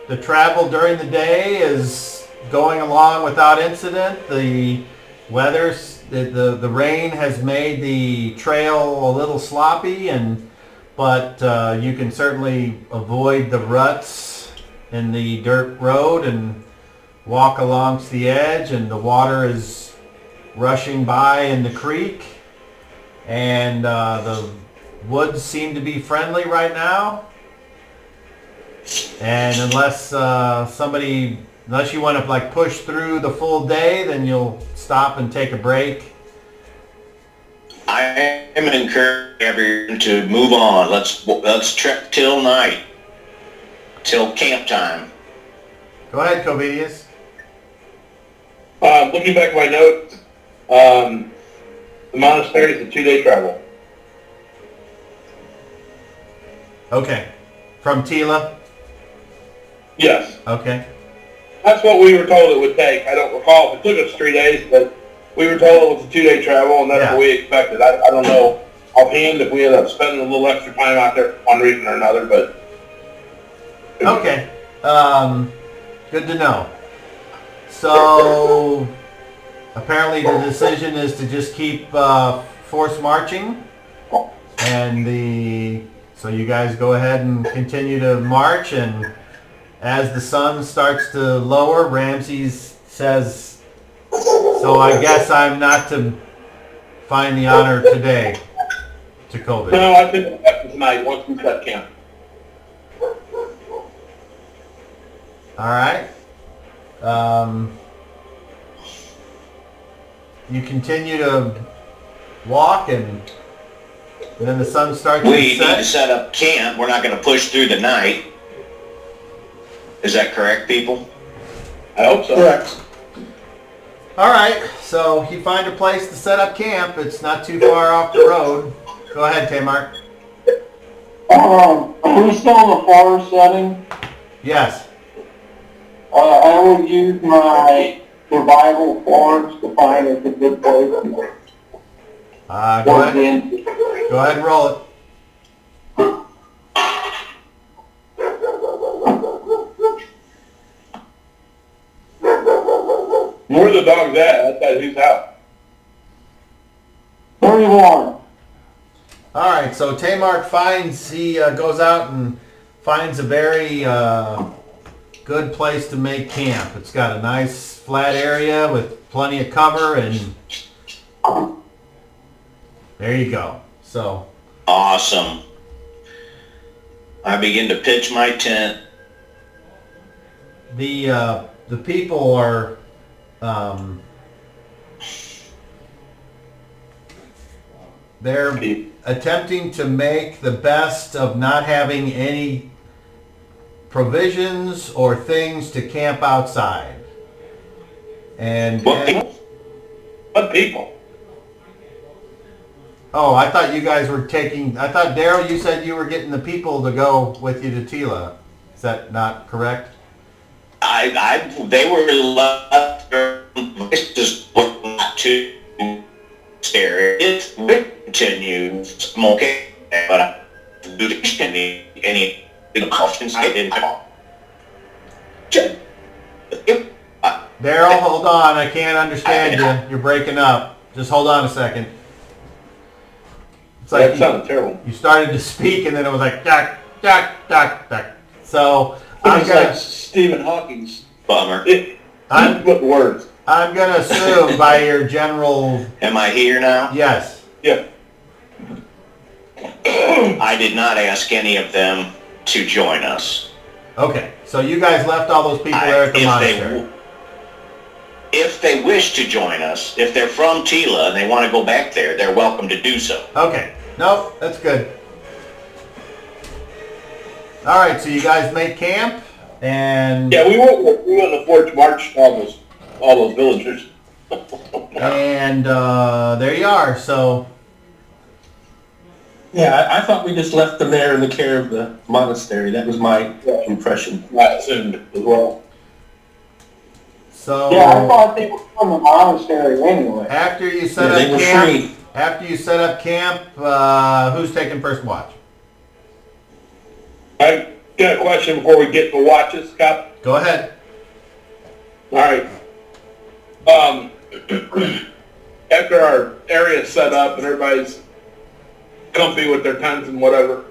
the travel during the day is going along without incident. The weather, the rain has made the trail a little sloppy, but you can certainly avoid the ruts in the dirt road and walk along the edge, and the water is rushing by in the creek, and the woods seem to be friendly right now. And unless unless you want to like push through the full day, then you'll stop and take a break. I am encouraging everyone to move on. Let's trek till night, till camp time. Go ahead, Covidius. Looking back at my notes, the monastery is a 2-day travel. Okay. From Tila? Yes. Okay. That's what we were told it would take. I don't recall if it took us 3 days, but we were told it was a 2-day travel, and that's Yeah. what we expected. I don't know offhand if we ended up spending a little extra time out there for one reason or another, but... Okay. Good to know. So, apparently the decision is to just keep force marching, and so you guys go ahead and continue to march, and as the sun starts to lower, Ramses says, "So I guess I'm not to find the honor today," to COVID. No, I think it'll happen tonight once we set camp. All right. you continue to walk, and then the sun starts We to need to set. set up camp. We're not going to push through the night. Is that correct, people? I hope so. Correct. All right, so you find a place to set up camp. It's not too far off the road. Go ahead, Tamar. Are we still in the forest setting? Yes. I will use my survival force to find us a good place to Go work ahead. in. Go ahead and roll it. Where the dog's at his house. 31. All right, so Tamar goes out and finds a very good place to make camp. It's got a nice flat area with plenty of cover, and there you go. So Awesome. I begin to pitch my tent. the people are they're attempting to make the best of not having any provisions or things to camp outside. And What people? What people? oh, I thought you guys were I thought, Daryl, you said you were getting the people to go with you to Tila. Is that not correct? They were left just not to stare. It continue smoking, but I didn't any questions I didn't. Daryl, hold on. I can't understand you. You're breaking up. Just hold on a second. It's like That sounded terrible. you started to speak, and then it was like, duck, duck, duck, duck. So It's like Stephen Hawking's. Bummer. What words? I'm going to assume by your general, Am I here now? yes. Yeah. I did not ask any of them to join us. Okay, so you guys left all those people there at the monastery. If they wish to join us, if they're from Tila and they want to go back there, they're welcome to do so. Okay, no, that's good. All right, so you guys make camp, and Yeah, we wouldn't have forged march all those villagers. and there you are. So Yeah, I thought we just left them there in the care of the monastery. That was my impression. I assumed as well. so Yeah, I thought they were from the monastery anyway. after you set Yeah, they up were camp, free. after you set up camp, who's taking first watch? I got a question before we get to watches, Scott. Go ahead. All right. After our area's set up and everybody's comfy with their tents and whatever,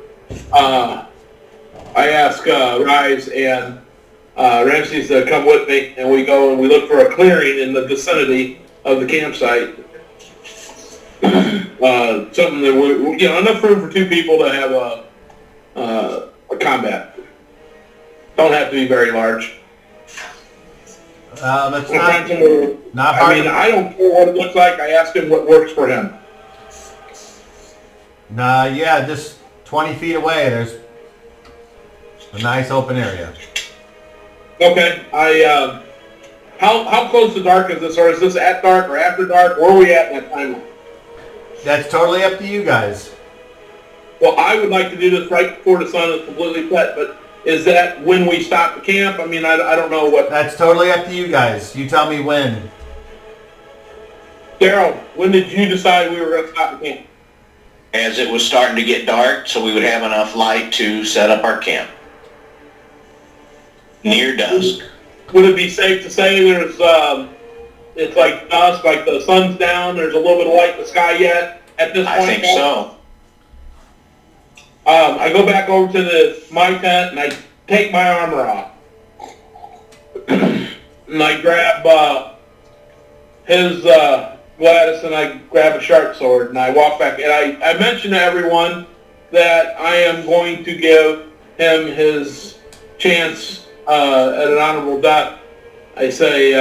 I ask Rise and Ramses to come with me, and we go and we look for a clearing in the vicinity of the campsite. Something that we enough room for two people to have a combat. Don't have to be very large. That's We'll find not somewhere- not I hard. mean, I don't care what it looks like. I ask him what works for him. Nah, yeah, just 20 feet away. There's a nice open area. Okay. How close to dark is this, or is this at dark or after dark? Where are we at in that timeline? That's totally up to you guys. Well, I would like to do this right before the sun is completely set, but is that when we stop the camp? I mean, I don't know what. That's totally up to you guys. You tell me when. Daryl, when did you decide we were going to stop the camp? As it was starting to get dark, so we would have enough light to set up our camp. Near dusk. Would it be safe to say there's, it's like dusk, like the sun's down, there's a little bit of light in the sky yet at this point? I think so. I go back over to my tent and I take my armor off. And I grab his Gladys and I grab a sharp sword and I walk back. And I mention to everyone that I am going to give him his chance at an honorable death. I say,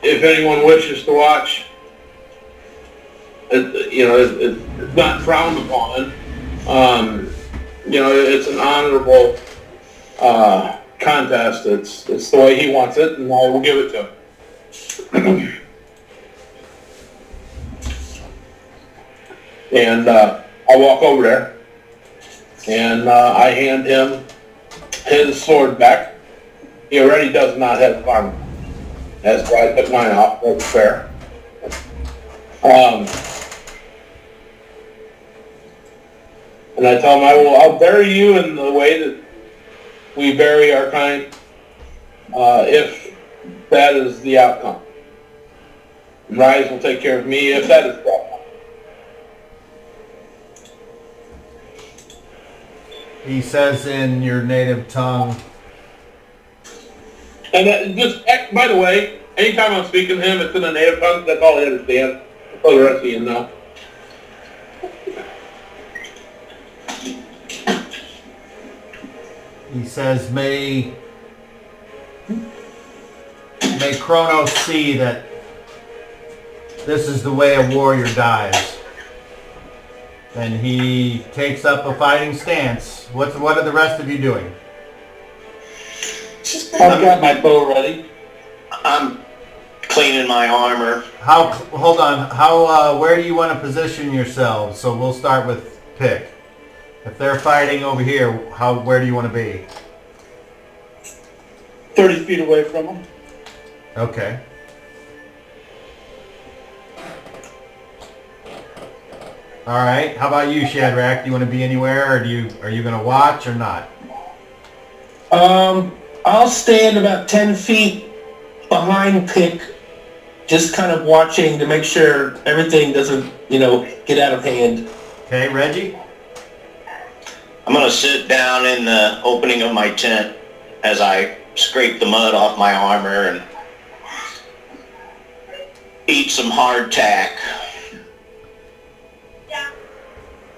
if anyone wishes to watch, it's not frowned upon. It's an honorable contest. It's the way he wants it, and I will give it to him. And I walk over there, and I hand him his sword back. He already does not have armor. That's why I took mine off. That's fair. And I tell him I'll bury you in the way that we bury our kind, if that is the outcome. And Rise will take care of me if that is the outcome. He says in your native tongue. And by the way, anytime I'm speaking to him, it's in a native tongue. That's all he understands. That's all the rest of you know. He says, may Kronos see that this is the way a warrior dies. And he takes up a fighting stance. What are the rest of you doing? I've got my bow ready. I'm cleaning my armor. Hold on. Where do you want to position yourselves? So we'll start with pick. If they're fighting over here, where do you want to be? 30 feet away from them. Okay. All right. How about you, Shadrach? Do you want to be anywhere, or are you going to watch or not? I'll stand about 10 feet behind Pick, just kind of watching to make sure everything doesn't, get out of hand. Okay, Reggie? I'm going to sit down in the opening of my tent as I scrape the mud off my armor and eat some hardtack.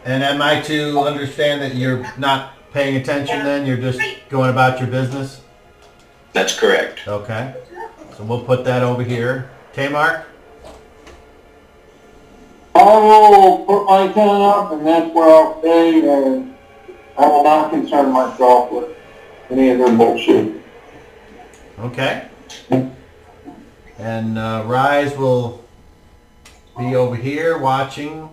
And am I to understand that you're not paying attention then? You're just going about your business? That's correct. Okay. So we'll put that over here. Tamar? I will put my tent up, and that's where I'll stay, and I will not concern myself with any of their bullshit. Okay. And Rise will be over here watching.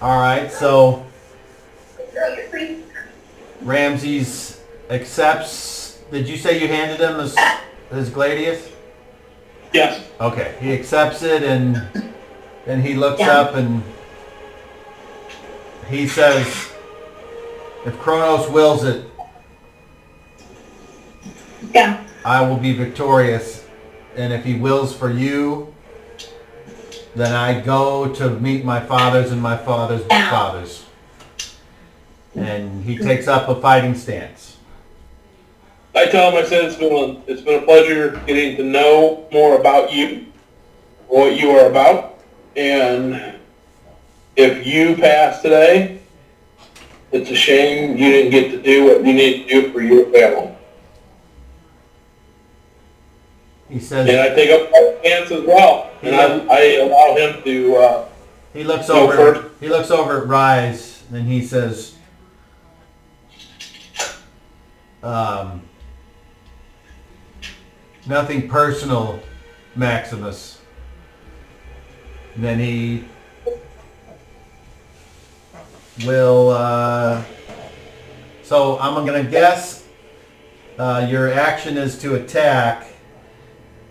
All right, so Ramses accepts. Did you say you handed him his gladius? Yes. Okay, he accepts it, and then he looks up and he says, if Kronos wills it, I will be victorious. And if he wills for you, then I go to meet my fathers and my fathers' fathers. And he takes up a fighting stance. I tell him, I said, it's been a pleasure getting to know more about you, what you are about, and if you pass today, it's a shame you didn't get to do what you need to do for your family. He says, and I take up my stance as well, and I allow him to. He looks go over. first. He looks over at Rise, and he says, "Nothing personal, Maximus." And then he will. So I'm going to guess your action is to attack.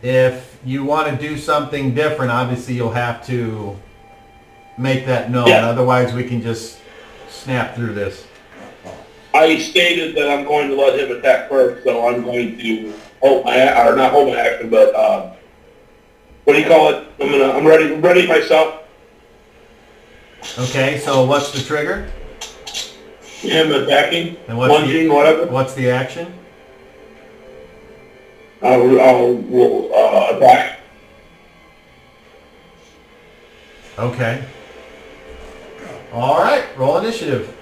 If you want to do something different, obviously you'll have to make that known. Yeah. Otherwise, we can just snap through this. I stated that I'm going to let him attack first, so I'm going to hold not hold my action, but what do you call it? I'm ready myself. Okay, so what's the trigger? Him attacking, And what's lunging, whatever. What's the action? We'll attack. Okay. All right, roll initiative.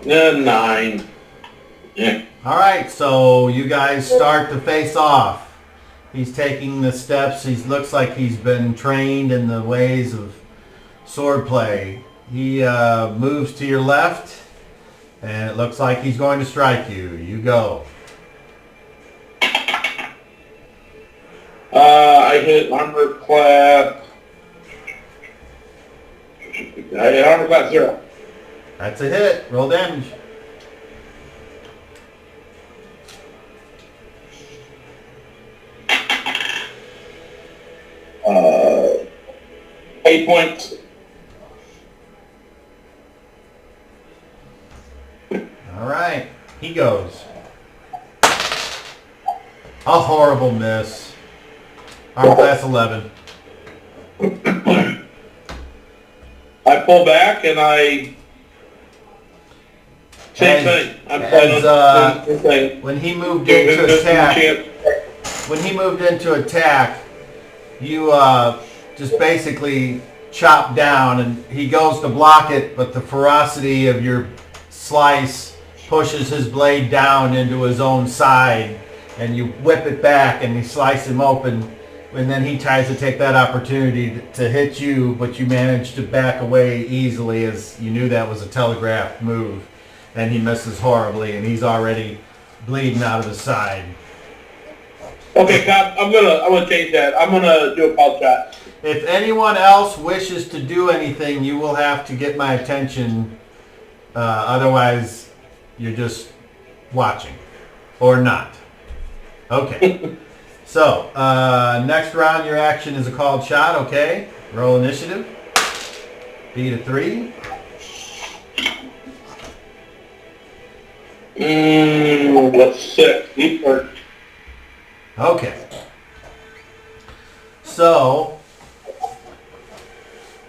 9. Yeah. All right, so you guys start to face off. He's taking the steps. He looks like he's been trained in the ways of swordplay. He moves to your left, and it looks like he's going to strike you. You go. I hit armor class. I hit armor class 0. That's a hit. Roll damage. 8 points. All right, he goes. A horrible miss. Armor class 11. I pull back and I... Same thing. I'm when he moved into attack, you just basically chop down, and he goes to block it, but the ferocity of your slice pushes his blade down into his own side, and you whip it back and you slice him open, and then he tries to take that opportunity to hit you, but you manage to back away easily as you knew that was a telegraphed move, and he misses horribly, and he's already bleeding out of the side. Okay, Cop, I'm gonna change that. I'm gonna do a pulse shot. If anyone else wishes to do anything, you will have to get my attention. Otherwise, you're just watching. Or not. Okay. So, next round, your action is a called shot, okay? Roll initiative. Beat a 3. That's 6. Deep hurt. Okay. So,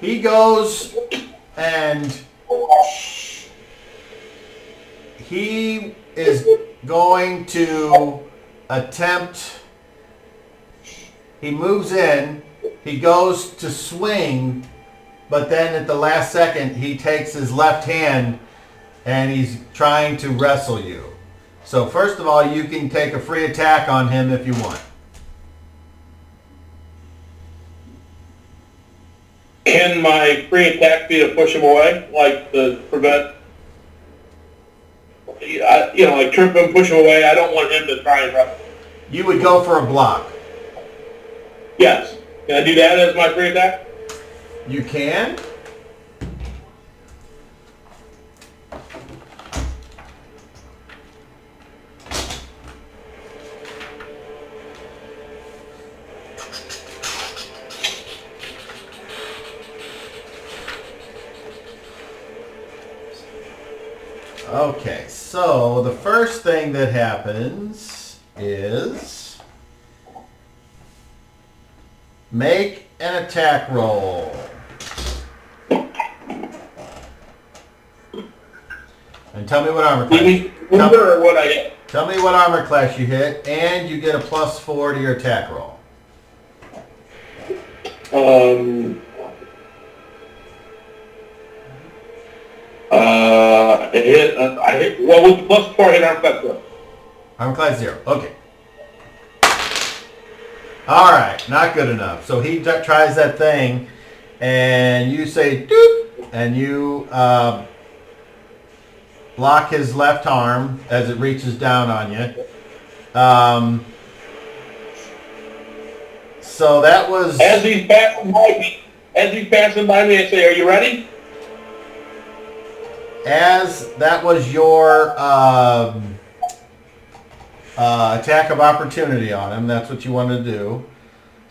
he goes and he is going to attempt, he moves in, he goes to swing, but then at the last second he takes his left hand and he's trying to wrestle you. So first of all, you can take a free attack on him if you want. Can my free attack be to push him away, like to prevent, like trip him, push him away? I don't want him to try and wrestle. You would go for a block. Yes. Can I do that as my free attack? You can. Okay, so the first thing that happens is make an attack roll. And tell me what armor class. Tell me what armor class you hit, and you get a +4 to your attack roll. I hit, well, with +4, I hit armor class 0. Armor class 0, okay. Alright, not good enough. So he tries that thing, and you say, doop, and you block his left arm as it reaches down on you. So that was... As he's passing by me, I say, are you ready? As that was your attack of opportunity on him, that's what you want to do.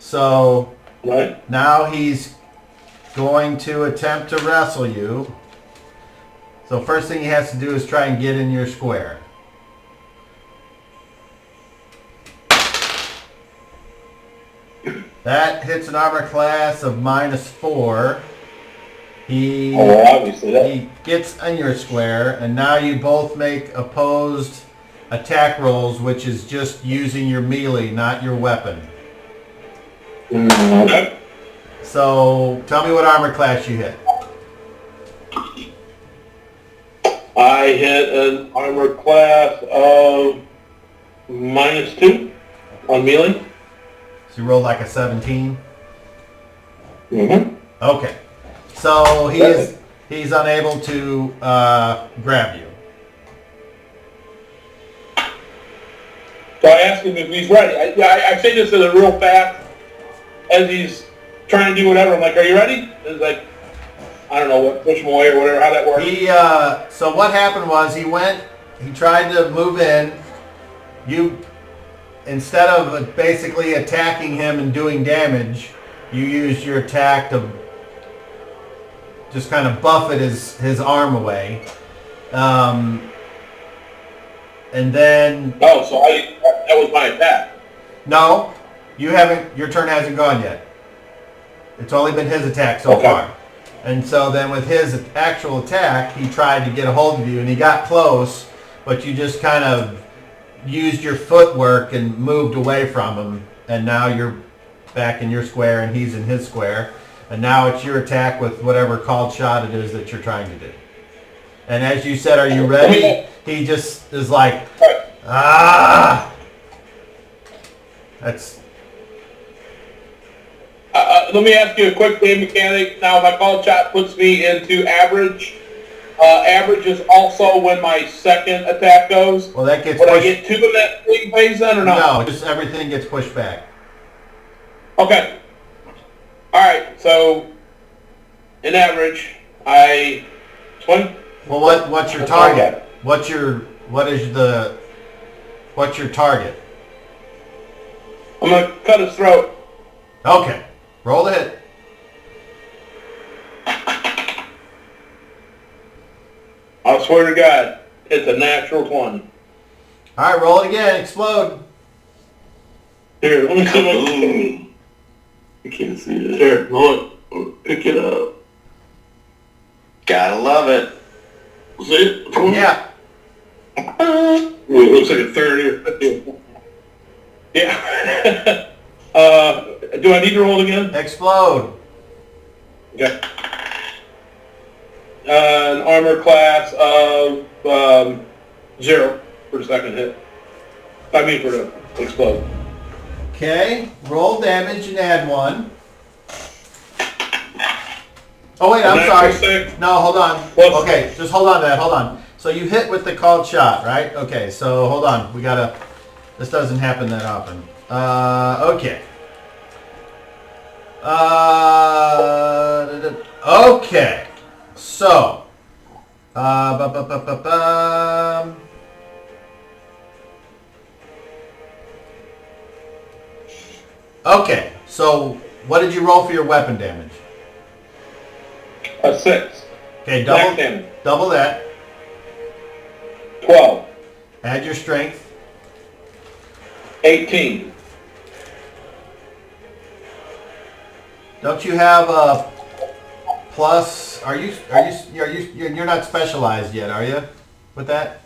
So right. Now he's going to attempt to wrestle you. So first thing he has to do is try and get in your square. That hits an armor class of -4. He gets in your square, and now you both make opposed attack rolls, which is just using your melee, not your weapon. Okay. So tell me what armor class you hit. I hit an armor class of -2 on melee. So you rolled like a 17? Mm-hmm. Okay. So he's unable to grab you. So I asked him if he's ready. I say this in a real fast, as he's trying to do whatever. I'm like, "Are you ready?" He's like, I don't know what, push him away or whatever, how that works. So what happened was he tried to move in. You, instead of basically attacking him and doing damage, you used your attack to just kind of buffet his arm away. And then... Oh, so that was my attack. No, your turn hasn't gone yet. It's only been his attack so far. And so then with his actual attack, he tried to get a hold of you, and he got close, but you just kind of used your footwork and moved away from him, and now you're back in your square and he's in his square, and now it's your attack with whatever called shot it is that you're trying to do. And as you said, are you ready? He just is like, ah! That's... Let me ask you a quick game mechanic. Now, my call shot puts me into average. Average is also when my second attack goes. Well, that gets Would pushed... I get 2 in that swing phase then or not? No, just everything gets pushed back. Okay. All right. So, in average, I swing. Well, what's your target? What's your target? I'm gonna cut his throat. Okay. Roll the hit. I swear to God, it's a natural 20. All right, roll it again. Explode. Here, let me see I can't see it. Here, look. Pick it up. Gotta love it. See it? Yeah. It looks like a third here. Yeah. Do I need to roll again? Explode. Okay. An armor class of 0 for the second hit. I mean for the explode. Okay. Roll damage and add 1. Oh wait, I'm sorry. 6. No, hold on. What's- Okay, just hold on to that. Hold on. So you hit with the called shot, right? Okay, so hold on. We gotta... This doesn't happen that often. Okay. Okay. So. Okay. So, what did you roll for your weapon damage? A 6. Okay, Black damage. double that. 12. Add your strength. 18. Don't you have a plus? You're not specialized yet, are you? With that?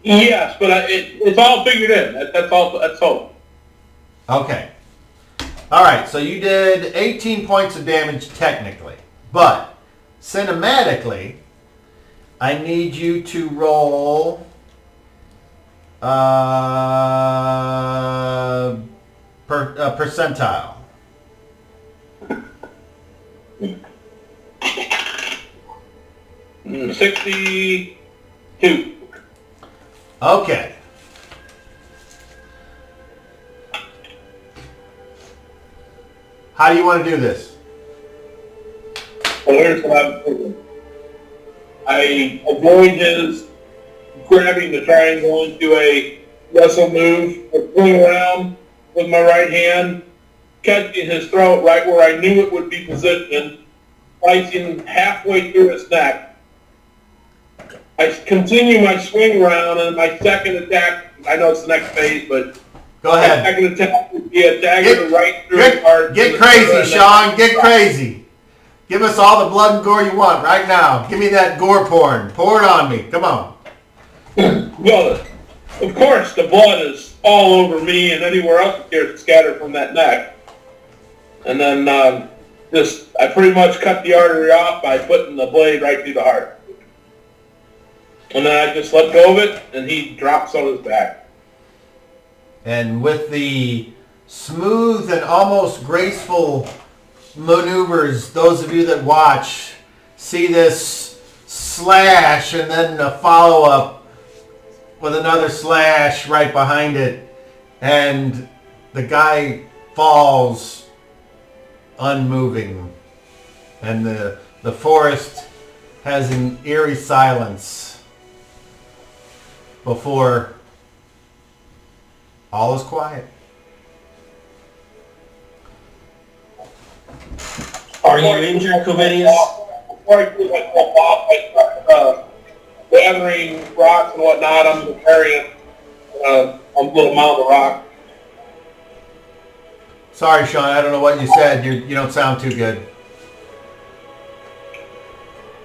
Yes, but it's all figured in. That's all. Okay. All right. So you did 18 points of damage technically, but cinematically, I need you to roll percentile. 62. Okay. How do you want to do this? Well, here's what I'm thinking. I avoid his grabbing the triangle into a wrestle move, or swing around with my right hand, catching his throat right where I knew it would be positioned, slicing halfway through his neck. I continue my swing round, and my second attack, I know it's the next phase, but Go ahead. my second attack would be a dagger right through his heart. Get crazy, Sean. Get crazy. Give us all the blood and gore you want right now. Give me that gore porn. Pour it on me. Come on. Well, of course, the blood is all over me and anywhere else that cares to scatter from that neck. And then I pretty much cut the artery off by putting the blade right through the heart. And then I just let go of it, and he drops on his back. And with the smooth and almost graceful maneuvers, those of you that watch see this slash and then a follow-up with another slash right behind it, and the guy falls unmoving, and the forest has an eerie silence before all is quiet. Are you injured, Covidius? Before I clean myself off, I start gathering rocks and whatnot. I'm carrying a little mound of rock. Sorry, Sean, I don't know what you said. You don't sound too good.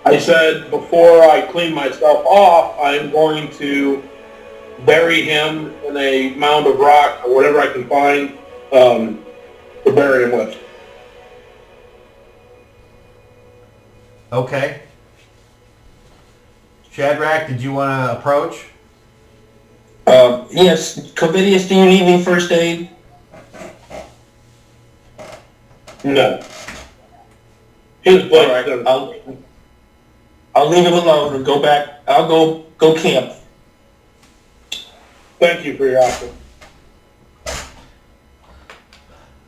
I said before I clean myself off, I'm going to bury him in a mound of rock or whatever I can find to bury him with. Okay. Shadrach, did you want to approach? Yes. Covidius, do you need any first aid? No. His blood. All right, I'll leave him alone and go back. I'll go camp. Thank you for your offer.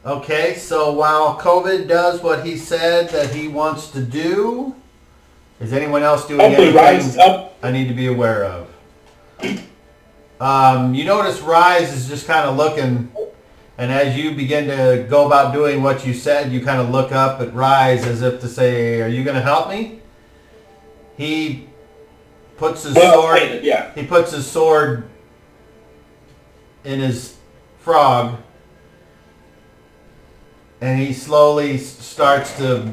Okay, so while COVID does what he said that he wants to do, is anyone else doing Hopefully Rise anything up. I need to be aware of? You notice Rise is just kind of looking, and as you begin to go about doing what you said, you kind of look up at Rise as if to say, "Are you going to help me?" He puts his sword. Yeah. He puts his sword in his frog, and he slowly starts to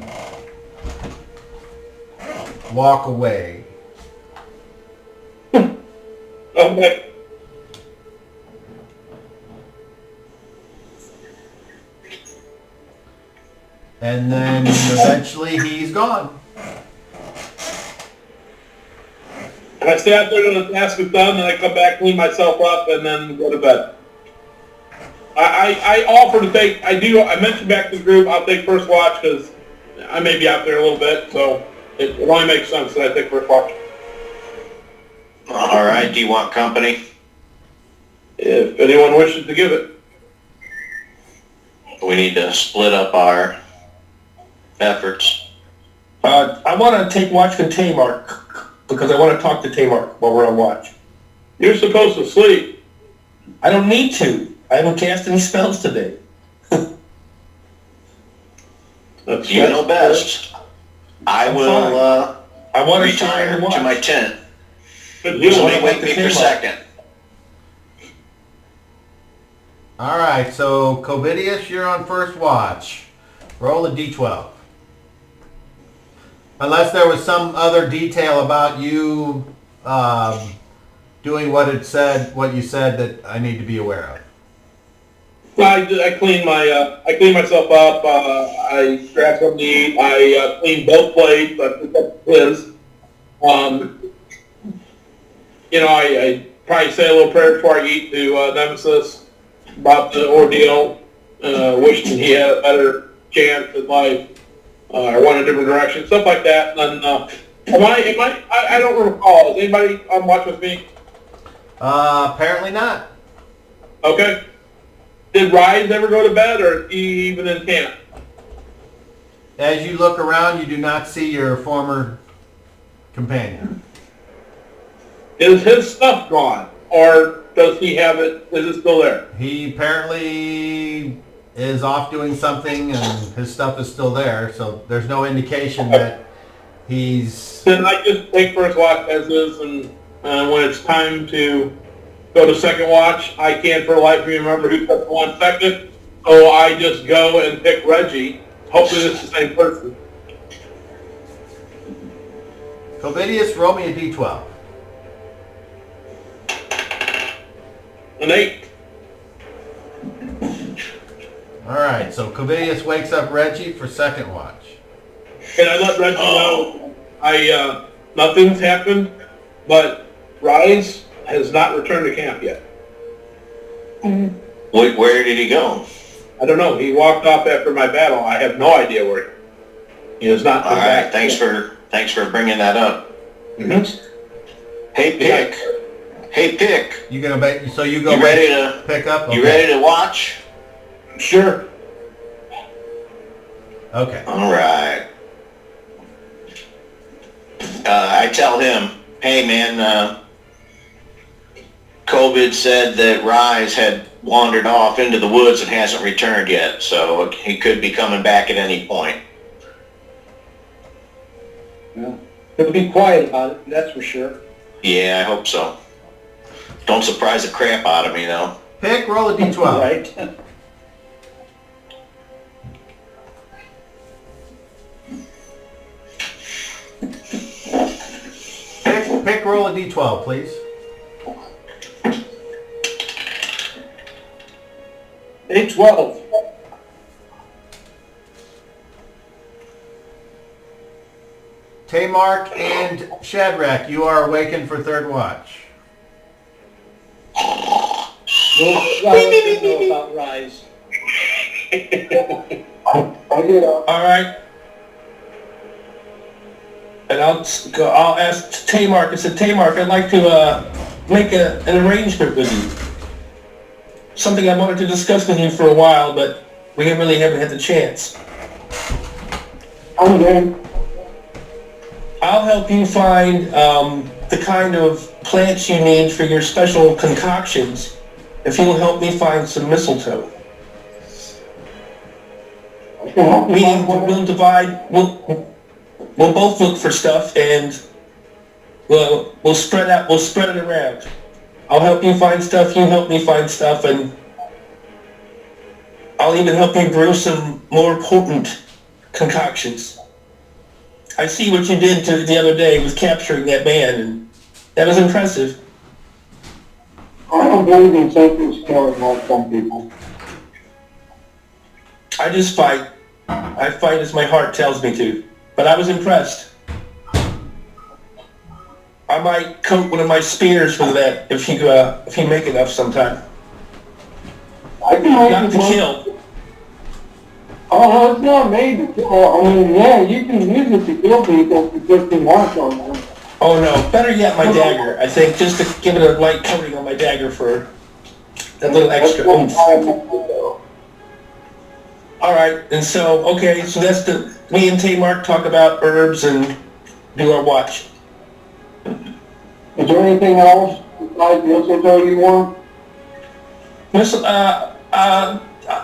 walk away. Okay. And then eventually he's gone. And I stay out there till the task is done, and I come back, clean myself up, and then go to bed. I offer to take, I mentioned back to the group, I'll take first watch, because I may be out there a little bit, so it only makes sense that I take first watch. All right, do you want company? If anyone wishes to give it. We need to split up our efforts. I want to take watch with Tamar because I want to talk to Tamar while we're on watch. You're supposed to sleep. I don't need to. I haven't cast any spells today. You know best. I will I want to retire to my tent. Good deal. Somebody wake me for a second. All right, so Covidius, you're on first watch. Roll a d12. Unless there was some other detail about you doing what you said that I need to be aware of. I clean myself up. I grab something to eat. I clean both plates. I pick up his. I probably say a little prayer before I eat to Nemesis about the ordeal, wishing he had a better chance in life, or went a different direction, stuff like that. And I don't recall. Is anybody on watch with me? Apparently not. Okay. Did Rise ever go to bed, or is he even in camp? As you look around, you do not see your former companion. Is his stuff gone, or does he have it? Is it still there? He apparently is off doing something, and his stuff is still there, so there's no indication that he's... Then I just take first watch as is, and when it's time to go to second watch, I can't for the life of me remember who took one second, so I just go and pick Reggie. Hopefully it's the same person. Covidius, roll me a d12. An 8. All right, so Covidius wakes up Reggie for second watch. And I let Reggie know nothing's happened, but Rise has not returned to camp yet. Where did he go? I don't know. He walked off after my battle. I have no idea where he has not All come right, back. thanks for bringing that up. Mhm. Hey, Pick. Hey, Pick. You gonna so you go You ready to pick up? You Okay. ready to watch? Sure. Okay. All right. I tell him, hey man, COVID said that Rise had wandered off into the woods and hasn't returned yet, so he could be coming back at any point. He'll be quiet about it, that's for sure. Yeah, I hope so. Don't surprise the crap out of me, though. Pick, roll a d12. Right? Pick, roll a d12, please. Day 12. Tamark and Shadrach, you are awakened for third watch. Well, I don't know about Rise. All right. And I'll ask Tamark. I said, Tamark, I'd like to make an arrangement with you. Something I wanted to discuss with you for a while, but we really haven't had the chance. Okay. I'll help you find the kind of plants you need for your special concoctions if you'll help me find some mistletoe. Meaning we'll divide, we'll both look for stuff and we'll spread it around. I'll help you find stuff, you help me find stuff, and I'll even help you brew some more potent concoctions. I see what you did the other day with capturing that man, and that was impressive. I don't believe in sacred skills like some people. I just fight. I fight as my heart tells me to. But I was impressed. I might coat one of my spears with that if you make enough sometime. I can make Not it to work. kill. Oh, it's not made to kill. I mean, yeah, you can use it to kill people for 15 marks on them. Oh no, better yet my dagger. I think just to give it a light coating on my dagger for that little extra oomph. Alright, and so, okay, so that's me and Tamark talk about herbs and do our watch. Is there anything else besides mistletoe you want?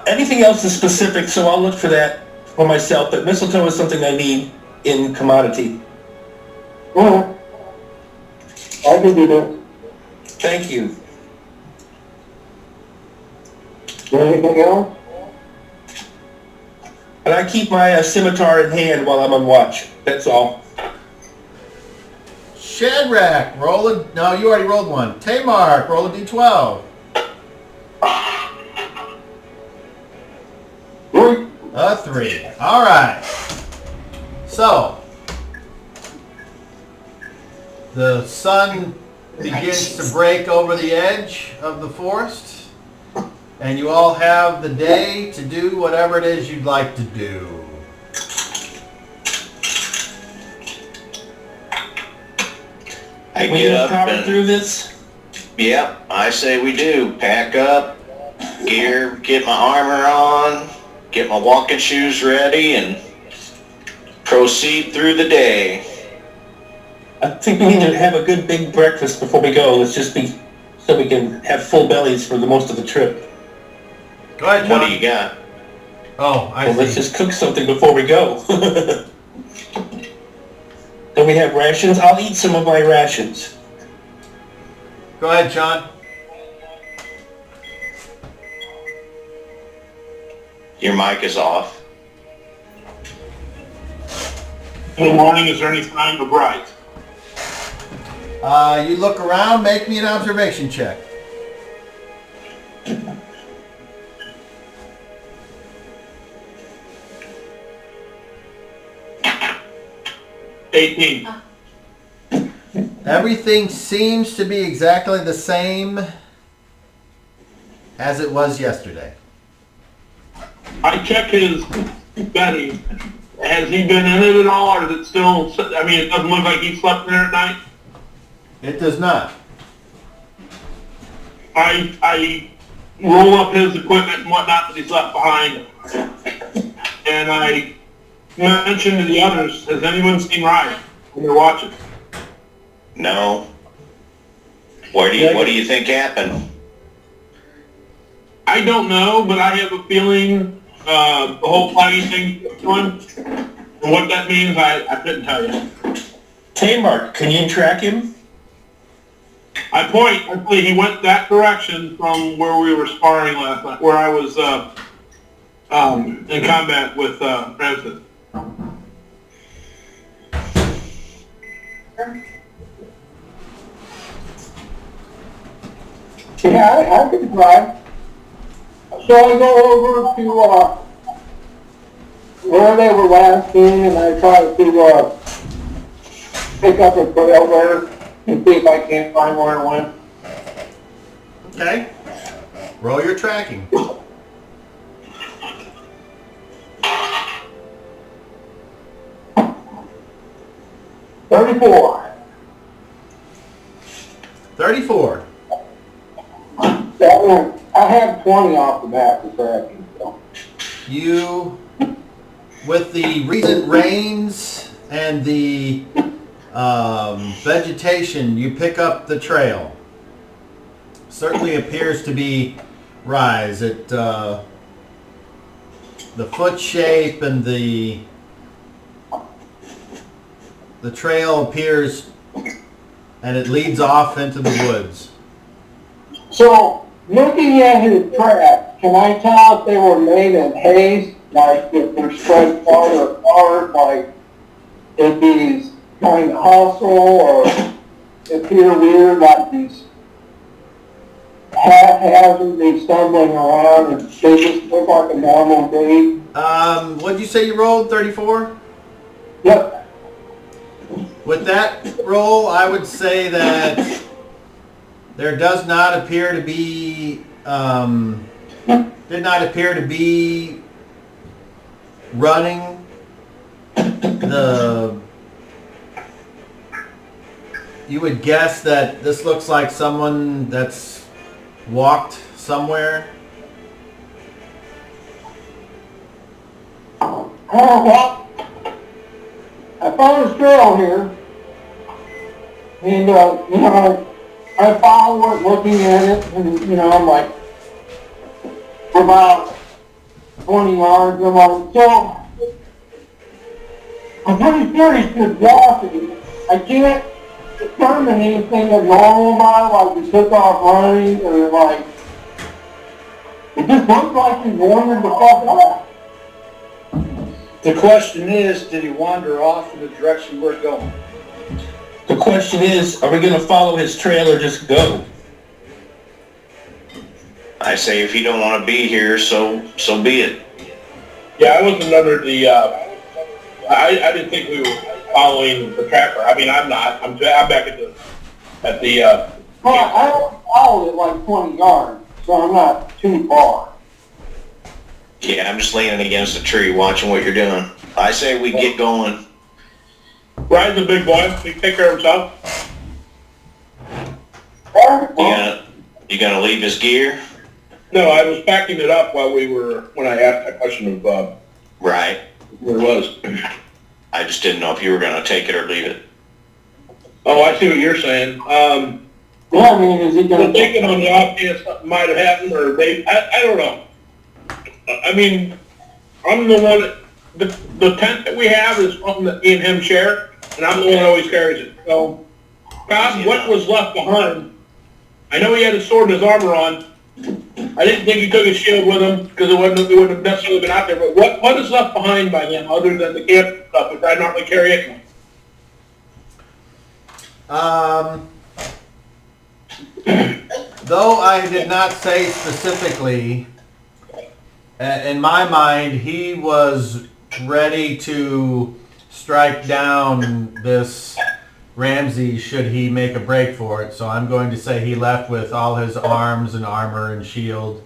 Anything else is specific, so I'll look for that for myself, but mistletoe is something I need in commodity. Alright. I can do that. Thank you. Is there anything else? And I keep my scimitar in hand while I'm on watch. That's all. Shadrach, roll a... No, you already rolled one. Tamark, roll a d12. 3. A 3. All right. So, the sun begins to break over the edge of the forest, and you all have the day to do whatever it is you'd like to do. I We get gonna up power and, through this? yep, I say we do. Pack up, gear, get my armor on, get my walking shoes ready, and proceed through the day. I think we need to have a good big breakfast before we go. Let's just be so we can have full bellies for the most of the trip. Go ahead, John. What do you got? Oh, I Well, let's see. just cook something before we go. Don't we have rations? I'll eat some of my rations. Go ahead, John. Your mic is off. Good morning. Is there any sign of bright? You look around, make me an observation check. $18. Everything seems to be exactly the same as it was yesterday. I checked his bedding. Has he been in it at all, or is it still, I mean, it doesn't look like he slept there at night? It does not. I roll up his equipment and whatnot that he's left behind. And I mentioned to the others, has anyone seen Ryan when they're watching? No. What do you think happened? I don't know, but I have a feeling the whole Flaggy thing is going. And what that means, I couldn't tell you. K-Mark, can you track him? I believe he went that direction from where we were sparring last night, where I was in combat with Francis. Yeah, I can try. So I go over to where they were last in, and I try to pick up a trail there and see if I can't find where it went. Okay. Roll your tracking. 34. 34. I have 20 off the bat for tracking. So. You, with the recent rains and the vegetation, you pick up the trail. Certainly appears to be rise. It the foot shape and the trail appears, and it leads off into the woods. So, looking at his tracks, can I tell if they were made in haste, like if they're spread farther apart, like if he's trying to hustle, or appear weird, like he's haphazardly stumbling around, and they just look like a normal day? What'd you say you rolled? 34? Yep. With that roll, I would say that there does not appear to be, did not appear to be running. You would guess that this looks like someone that's walked somewhere. Well, I found his trail here, and, I follow it, looking at it, and, I'm like, about 20 yards, I'm like, so, I'm pretty sure he's just walking. I can't determine anything abnormal about it, like he took off running, or like, it just looks like he wandered the fuck off. The question is, did he wander off in the direction we're going? The question is, are we going to follow his trail or just go? I say if you don't want to be here, so be it. Yeah, I wasn't under the, I didn't think we were following the trapper. I mean, I'm not. I'm back at the Well, I followed it like 20 yards, so I'm not too far. Yeah, I'm just leaning against a tree watching what you're doing. I say we get going. Ryan's a big boy. He can take care of himself. You gonna leave his gear? No, I was packing it up when I asked that question of Right. where it was. I just didn't know if you were gonna take it or leave it. Oh, I see what you're saying. Yeah, I mean, is he I'm gonna thinking on the off chance something might have happened, or I don't know. I mean, I'm the one the tent that we have is something that me and him share, and I'm the one that always carries it. So, Bob, what was left behind? I know he had his sword and his armor on. I didn't think he took his shield with him because it wouldn't have necessarily been out there. But what is left behind by him other than the camp stuff, which I normally carry it? Though I did not say specifically, in my mind, he was ready to strike down this Ramsey should he make a break for it. So I'm going to say he left with all his arms and armor and shield,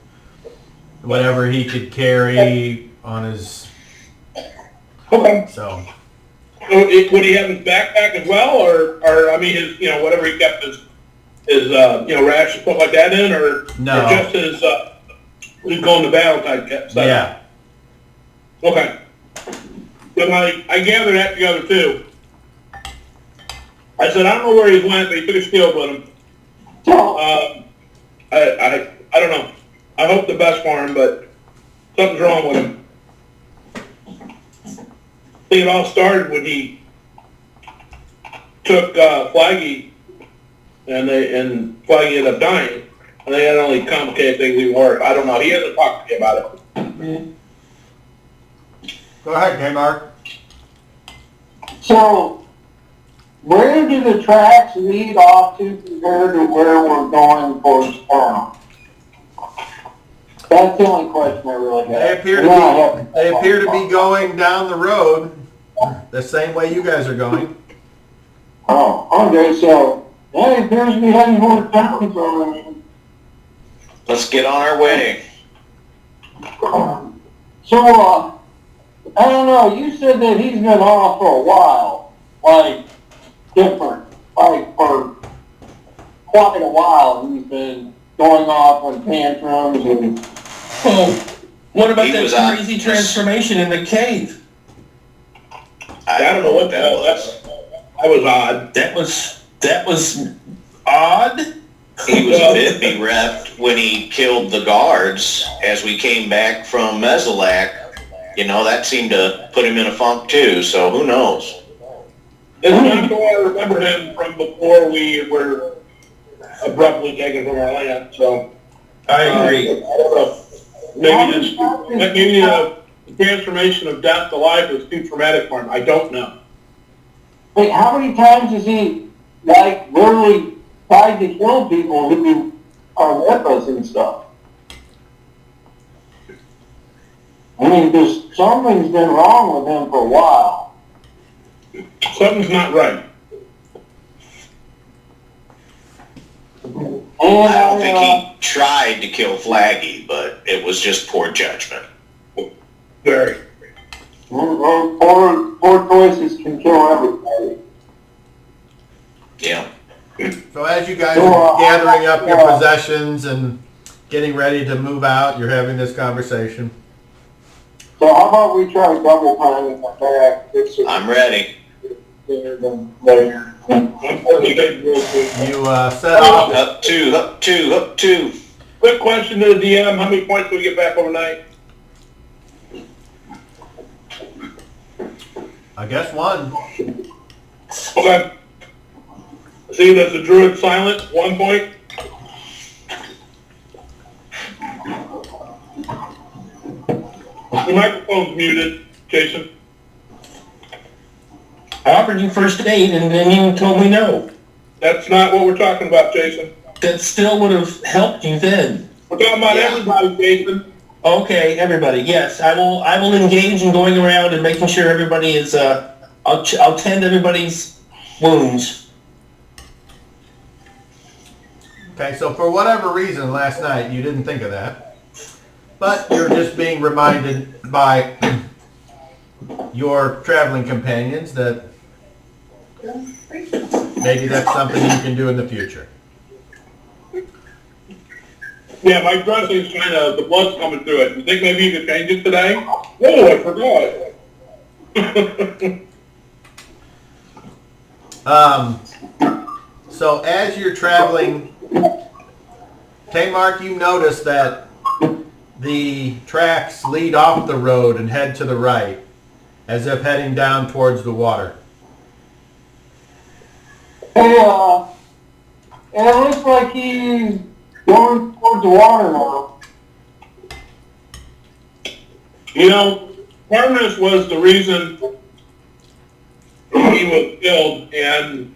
whatever he could carry on his. Okay. So. Would he have his backpack as well, or I mean, his, whatever he kept his rash and stuff like that in, or No. or just his he's going to battle type stuff? Yeah. Okay. But I gathered that together too. I said I don't know where he went, but he took his shield with him. I don't know. I hope the best for him, but something's wrong with him. I think it all started when he took Flaggy, and Flaggy ended up dying, and they had only complicated things even worse. I don't know. He hasn't talked to me about it. Go ahead, Kmart. So, where do the tracks lead off to compared to where we're going for spawn? That's the only question I really have. They appear to be going down the road the same way you guys are going. Oh, okay, so that appears to be heading toward town already. Let's get on our way. So, I don't know, you said that he's been off for a while, like, different, like, for quite a while, he's been going off on tantrums and... Oh, what about He that was out. crazy transformation in the cave? I don't know what the hell that was odd. That was odd. He was a bit bereft when he killed the guards as we came back from Mezzalac. That seemed to put him in a funk too, so who knows? It's not the way I remember him from before we were abruptly taken from our land, so... I agree. I don't know. Maybe the transformation of death to life was too traumatic for him. I don't know. Wait, how many times has he, like, literally tried to kill people who are with us and stuff? I mean, something's been wrong with him for a while. Something's not right. I don't think he tried to kill Flaggy, but it was just poor judgment. Very. Poor choices can kill everybody. Yeah. So as you guys are gathering up your possessions and getting ready to move out, you're having this conversation. So how about we try double timing the back? I'm ready. Later. You set off. Up two. Quick question to the DM. How many points do we get back overnight? I guess one. Okay. See, that's a druid silent. 1 point. The microphone's muted, Jason. I offered you first aid, and then you told me no. That's not what we're talking about, Jason. That still would have helped you then. We're talking about everybody, Jason. Okay, everybody. Yes, I will engage in going around and making sure everybody is. I'll tend everybody's wounds. Okay, so for whatever reason last night you didn't think of that, but you're just being reminded by your traveling companions that maybe that's something you can do in the future. Yeah, my dressing's kind of, the blood's coming through it. You think maybe you could change it today? Oh, I forgot. So as you're traveling, Kmark, you notice that the tracks lead off the road and head to the right, as if heading down towards the water. Hey, it looks like he's going towards the water now. Parnas was the reason he was killed, and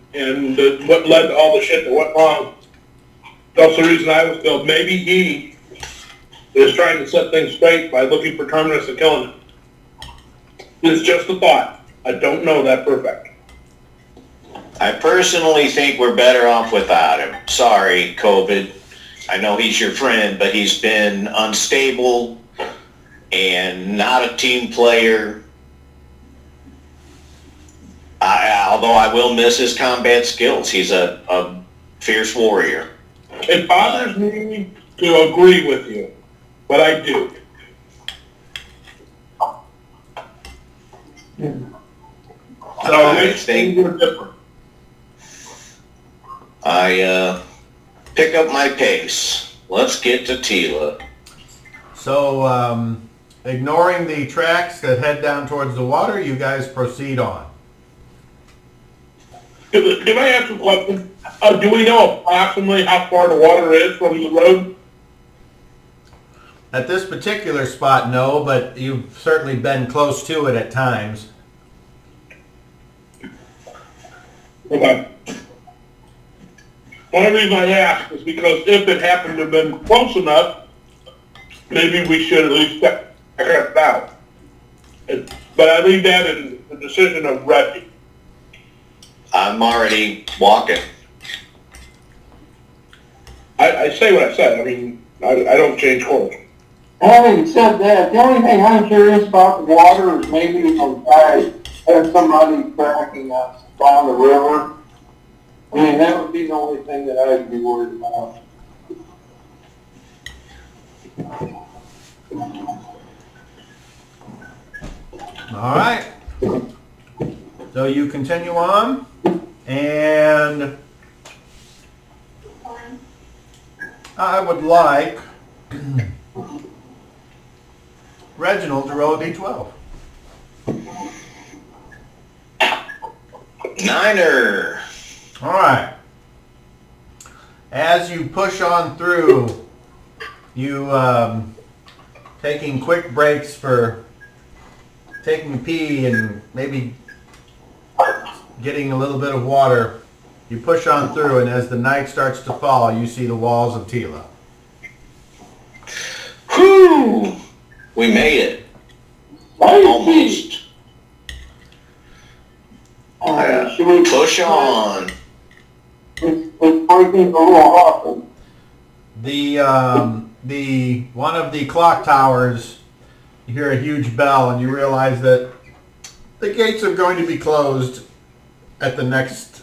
what led to all the shit that went wrong. That's the reason I was killed. Maybe he is trying to set things straight by looking for Terminus and killing him. It's just a thought. I don't know that perfect. I personally think we're better off without him. Sorry, COVID. I know he's your friend, but he's been unstable and not a team player. Although I will miss his combat skills. He's a fierce warrior. It bothers me to agree with you, but I do. So I think we're different. I pick up my pace. Let's get to Tila. So, ignoring the tracks that head down towards the water, you guys proceed on. Can I ask a question? Do we know approximately how far the water is from the road? At this particular spot, no, but you've certainly been close to it at times. Okay. One reason I ask is because if it happened to have been close enough, maybe we should at least check it out. But I leave that in the decision of Reggie. I'm already walking. I say what I said. I mean, I don't change course. Having said that, the only thing I'm curious about the water is maybe if I had somebody tracking us down the river. I mean, that would be the only thing that I'd be worried about. All right. So you continue on, and I would like Reginald to roll a d12. Niner. All right. As you push on through, you taking quick breaks for taking a pee and maybe getting a little bit of water. You push on through, and as the night starts to fall, you see the walls of Tila. Whew! We made it. Almost. Should we Push on. It's breaking a little often. The one of the clock towers, you hear a huge bell, and you realize that the gates are going to be closed at the next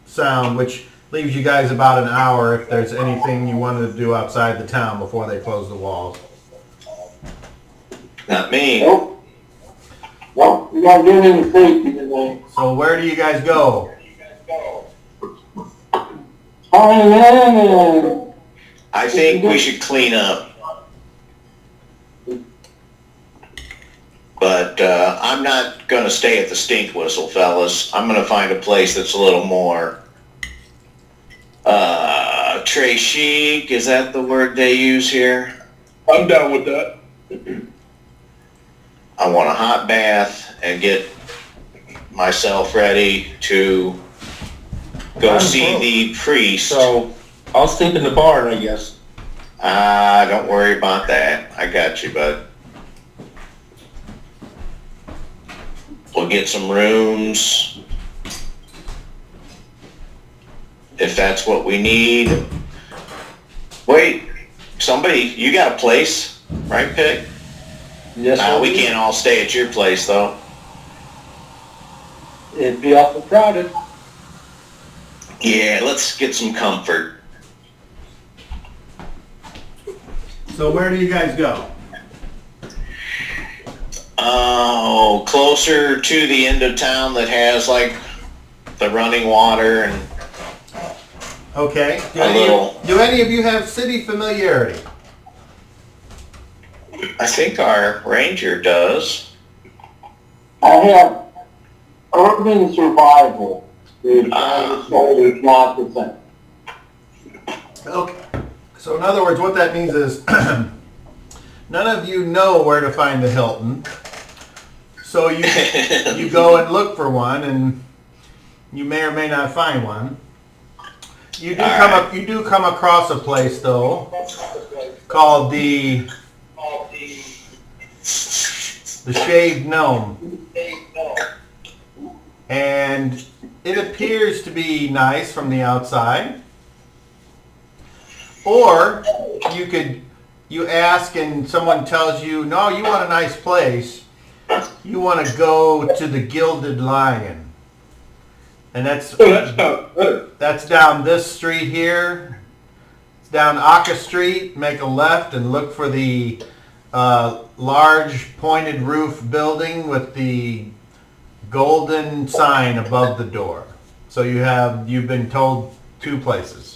sound, which leaves you guys about an hour if there's anything you wanted to do outside the town before they close the walls. Not me. Nope. Nope, we gotta get in the safety today. So where do you guys go? I think we should clean up. But I'm not going to stay at the Stink Whistle, fellas. I'm going to find a place that's a little more très chic. Is that the word they use here? I'm down with that. I want a hot bath and get myself ready to go see the priest. So I'll sleep in the barn, I guess. Don't worry about that. I got you, bud. We'll get some rooms if that's what we need. Wait, somebody, you got a place, right, Pig? Yes, We can't all stay at your place, though. It'd be awful crowded. Yeah, let's get some comfort. So where do you guys go? Oh, closer to the end of town that has, like, the running water and Okay. Do little. do any of you have city familiarity? I think our ranger does. I have urban survival. It's not the same. Okay. So in other words, what that means is none of you know where to find the Hilton. So you go and look for one, and you may or may not find one. You do come across a place though called the Shaved Gnome, and it appears to be nice from the outside. Or you ask and someone tells you, no, you want a nice place. You want to go to the Gilded Lion. And that's down this street here. It's down Aka Street. Make a left and look for the large pointed roof building with the golden sign above the door. So you've been told 2 places.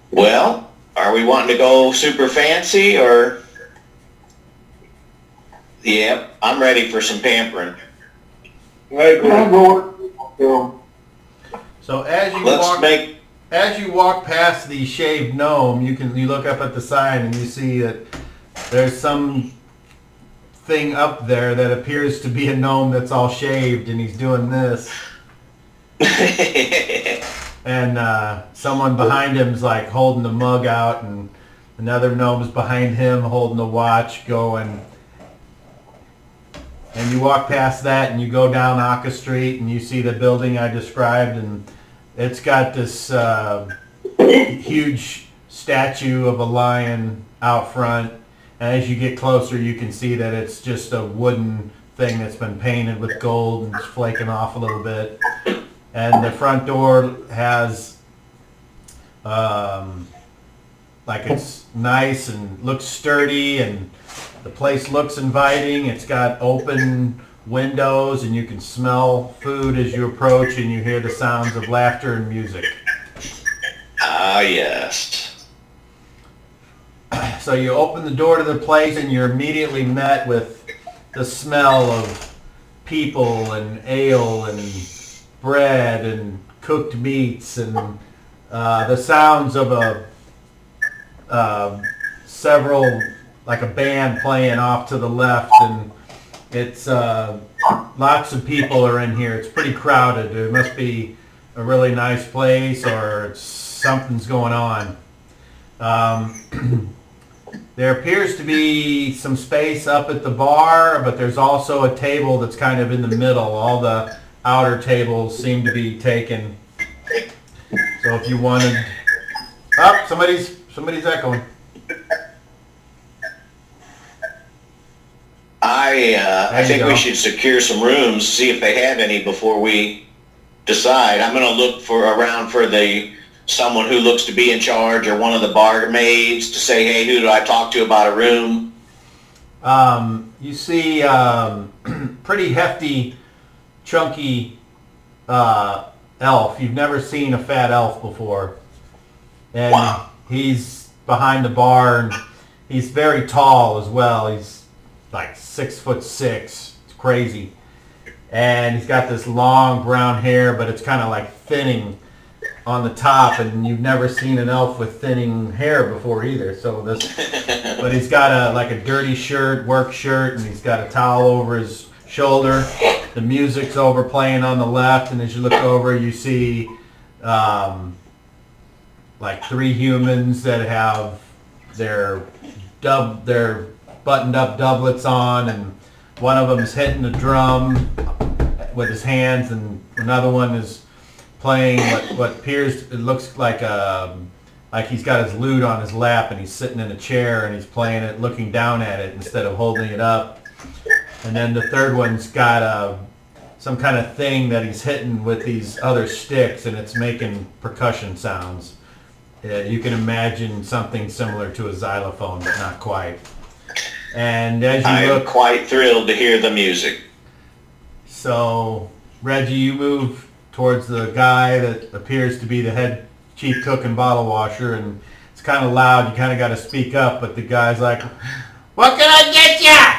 Well, are we wanting to go super fancy or? Yeah, I'm ready for some pampering. So as you walk past the shaved gnome, you look up at the sign and you see that there's some thing up there that appears to be a gnome that's all shaved, and he's doing this. And someone behind him's like holding the mug out, and another gnome's behind him holding the watch going. And you walk past that and you go down Aka Street and you see the building I described, and it's got this huge statue of a lion out front. And as you get closer, you can see that it's just a wooden thing that's been painted with gold and it's flaking off a little bit. And the front door has, like, it's nice and looks sturdy, and the place looks inviting. It's got open windows and you can smell food as you approach, and you hear the sounds of laughter and music. Ah, yes. So you open the door to the place and you're immediately met with the smell of people and ale and bread and cooked meats, and the sounds of several, like a band playing off to the left, and it's lots of people are in here. It's pretty crowded. It must be a really nice place, or something's going on. There appears to be some space up at the bar, but there's also a table that's kind of in the middle. All the outer tables seem to be taken. So if you wanted... Oh, somebody's echoing. I think we should secure some rooms, see if they have any before we decide. I'm going to look around for someone who looks to be in charge, or one of the barmaids, to say, hey, who do I talk to about a room? You see pretty hefty, chunky elf. You've never seen a fat elf before. And wow. He's behind the bar, and he's very tall as well. He's like 6'6". It's crazy. And he's got this long brown hair, but it's kind of like thinning on the top, and you've never seen an elf with thinning hair before either. So but he's got a dirty shirt, work shirt, and he's got a towel over his shoulder. The music's over playing on the left, and as you look over, you see like 3 humans that have their buttoned up doublets on, and one of them is hitting the drum with his hands, and another one is playing what appears, it looks like he's got his lute on his lap, and he's sitting in a chair and he's playing it looking down at it instead of holding it up. And then the third one's got some kind of thing that he's hitting with these other sticks, and it's making percussion sounds. You can imagine something similar to a xylophone, but not quite. And as you look, I'm quite thrilled to hear the music. So, Reggie, you move towards the guy that appears to be the head chief cook and bottle washer, and it's kind of loud. You kind of got to speak up, but the guy's like, "What can I get ya?"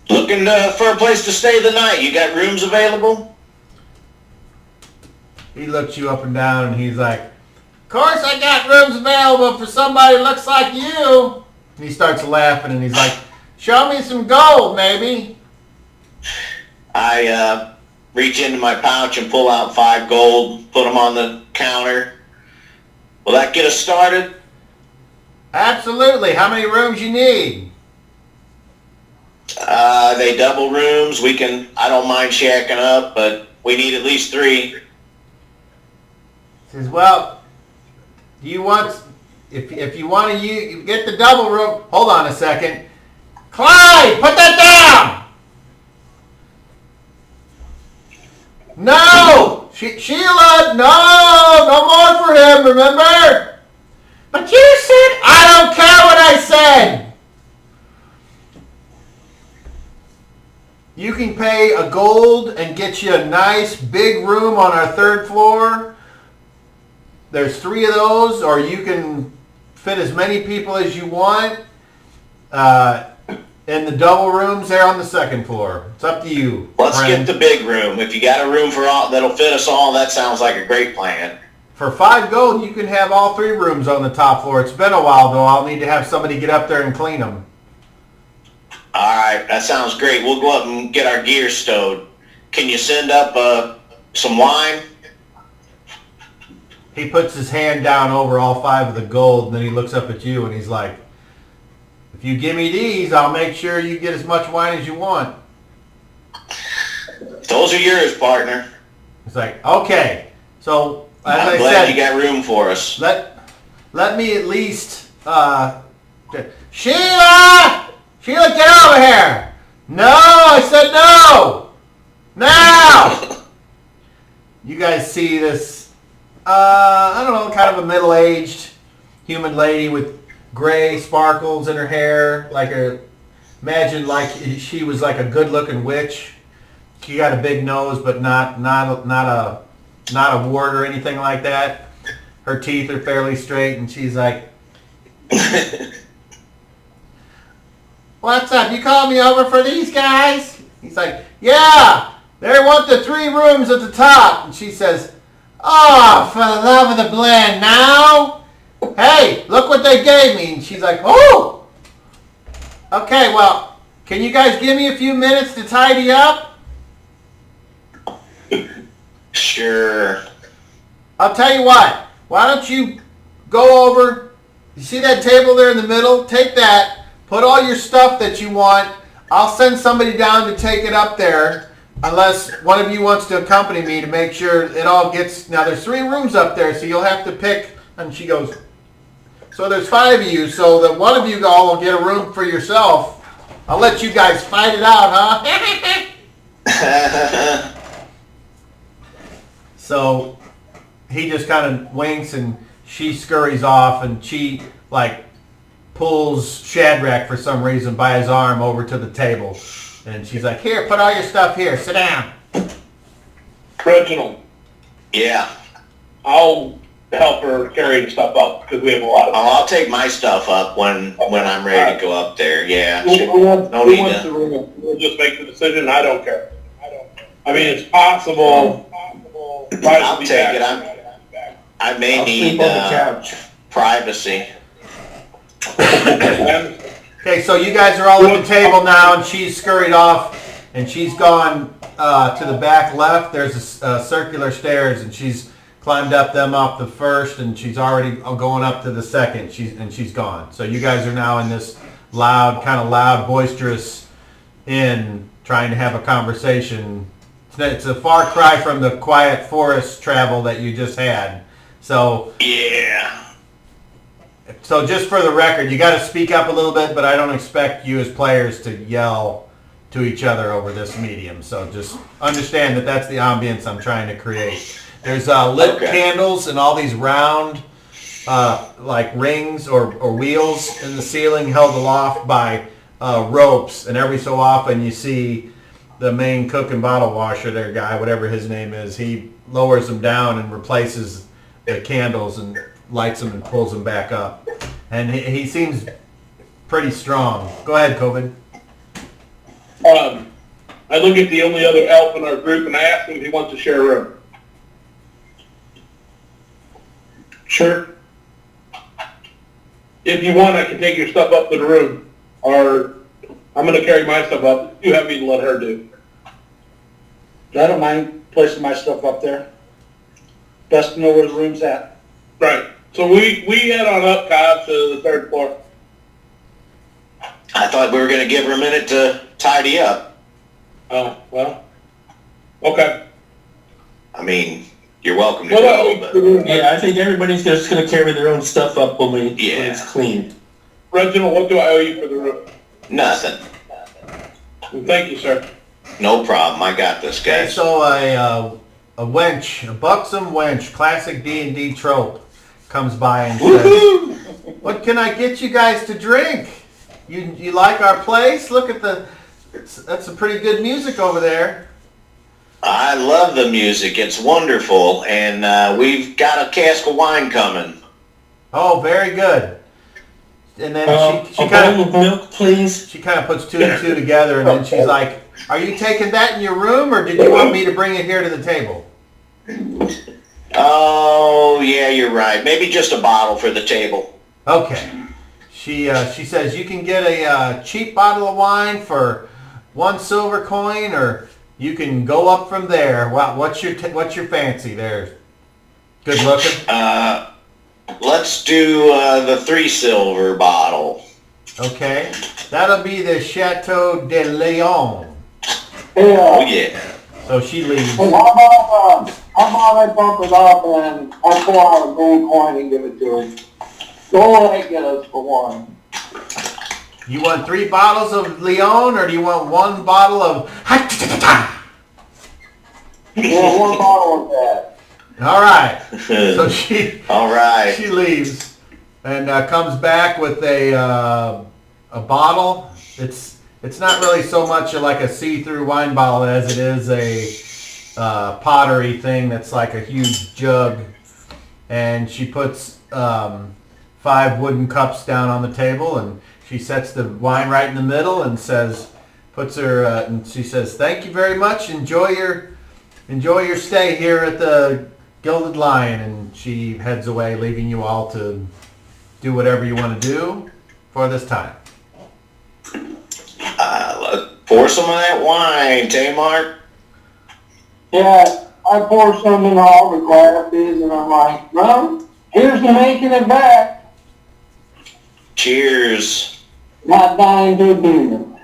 Looking for a place to stay the night. You got rooms available? He looks you up and down, and he's like, "Of course I got rooms available for somebody that looks like you." And he starts laughing, and he's like, "Show me some gold, maybe." I reach into my pouch and pull out 5 gold, put them on the counter. Will that get us started? Absolutely. How many rooms you need? They double rooms. I don't mind shacking up, but we need at least 3. Says, well, do you want, if you want to you get the double room, hold on a second. Clyde, put that down! No! Sheila, no more for him, remember? But you said, I don't care what I said! You can pay a gold and get you a nice big room on our 3rd floor. There's 3 of those, or you can fit as many people as you want in the double rooms there on the 2nd floor. It's up to you. Let's friend. get the big room. If you got a room for all that'll fit us all, that sounds like a great plan. For 5 gold, you can have all 3 rooms on the top floor. It's been a while, though. I'll need to have somebody get up there and clean them. All right, that sounds great. We'll go up and get our gear stowed. Can you send up some wine? He puts his hand down over all 5 of the gold, and then he looks up at you, and he's like, if you give me these, I'll make sure you get as much wine as you want. Those are yours, partner. It's like, okay. So, as I'm I glad said, you got room for us. let me at least, Sheila! Sheila, get over here! No, I said no! Now! You guys see this, I don't know, kind of a middle-aged human lady with gray sparkles in her hair, imagine like she was like a good-looking witch. She got a big nose, but not a wart or anything like that. Her teeth are fairly straight, and she's like, what's up? You called me over for these guys? He's like, yeah, they want the 3 rooms at the top. And she says, oh, for the love of the blend, now? Hey, look what they gave me. And she's like, oh! Okay, well, can you guys give me a few minutes to tidy up? Sure. I'll tell you what. Why don't you go over, you see that table there in the middle? Take that. Put all your stuff that you want. I'll send somebody down to take it up there, unless one of you wants to accompany me to make sure it all gets... Now, there's 3 rooms up there, so you'll have to pick... And she goes, so there's 5 of you, so that one of you all will get a room for yourself. I'll let you guys fight it out, huh? So he just kind of winks, and she scurries off, and she, pulls Shadrach for some reason by his arm over to the table. And she's like, here, put all your stuff here. Sit down. Reginald, Yeah. I'll help her carry the stuff up because we have a lot of. I'll take my stuff up when I'm ready to go up there. Yeah. No need to. We'll just make the decision. I don't care. I mean, it's possible. I'll take it. I may need privacy. Okay, so you guys are all at the table now, and she's scurried off, and she's gone to the back left. There's a circular stairs, and she's climbed up them off the first, and she's already going up to the second. She's gone. So you guys are now in this loud, boisterous inn, trying to have a conversation. It's a far cry from the quiet forest travel that you just had. So yeah. So just for the record, you got to speak up a little bit, but I don't expect you as players to yell to each other over this medium. So just understand that that's the ambience I'm trying to create. There's lit candles and all these round rings or wheels in the ceiling held aloft by ropes, and every so often you see the main cook and bottle washer there guy, whatever his name is, he lowers them down and replaces the candles and lights them and pulls them back up. And he seems pretty strong. Go ahead, Coben. I look at the only other elf in our group and I ask him if he wants to share a room. Sure. If you want, I can take your stuff up to the room. Or I'm going to carry my stuff up. You have me to let her do. I don't mind placing my stuff up there. Best to know where the room's at. Right. So we head on up, Kyle, to the 3rd floor. I thought we were going to give her a minute to tidy up. Oh, well, okay. I mean, you're welcome to Well, go, but Yeah, I think everybody's just gonna carry their own stuff up when it's clean. Reginald, what do I owe you for the roof? nothing. Well, thank you, sir. No problem. I got this, Okay, guys. so a wench, a buxom wench, classic D&D trope, comes by and says, "What can I get you guys to drink? You like our place? Look at that's some pretty good music over there." I love the music. It's wonderful. And we've got a cask of wine coming. Oh, very good. And then she a kind bowl of milk, please. She kind of puts two and two together, and then she's like, "Are you taking that in your room, or did you want me to bring it here to the table?" Oh, yeah, you're right. Maybe just a bottle for the table. Okay. She says you can get a cheap bottle of wine for 1 silver coin, or you can go up from there. Wow, what's your fancy there? Good looking. Let's do the 3 silver bottle. Okay, that'll be the Chateau de Leon. Hey, Oh, yeah. So she leaves. how about I bump it up and I pull out a gold coin and give it to him? Go ahead, get us for one. You want 3 bottles of Leon, or do you want 1 bottle of? Yeah, 1 bottle of that. All right. So she. All right. She leaves and comes back with a bottle. It's not really so much like a see-through wine bottle as it is a pottery thing that's like a huge jug. And she puts 5 wooden cups down on the table, and she sets the wine right in the middle and and she says, "Thank you very much. Enjoy your stay here at the Gilded Lion," and she heads away, leaving you all to do whatever you want to do for this time. Let's pour some of that wine, Tamar. Yeah, I pour some in all the glasses and I'm like, well, here's to making it back. Cheers. Not dying to a demon.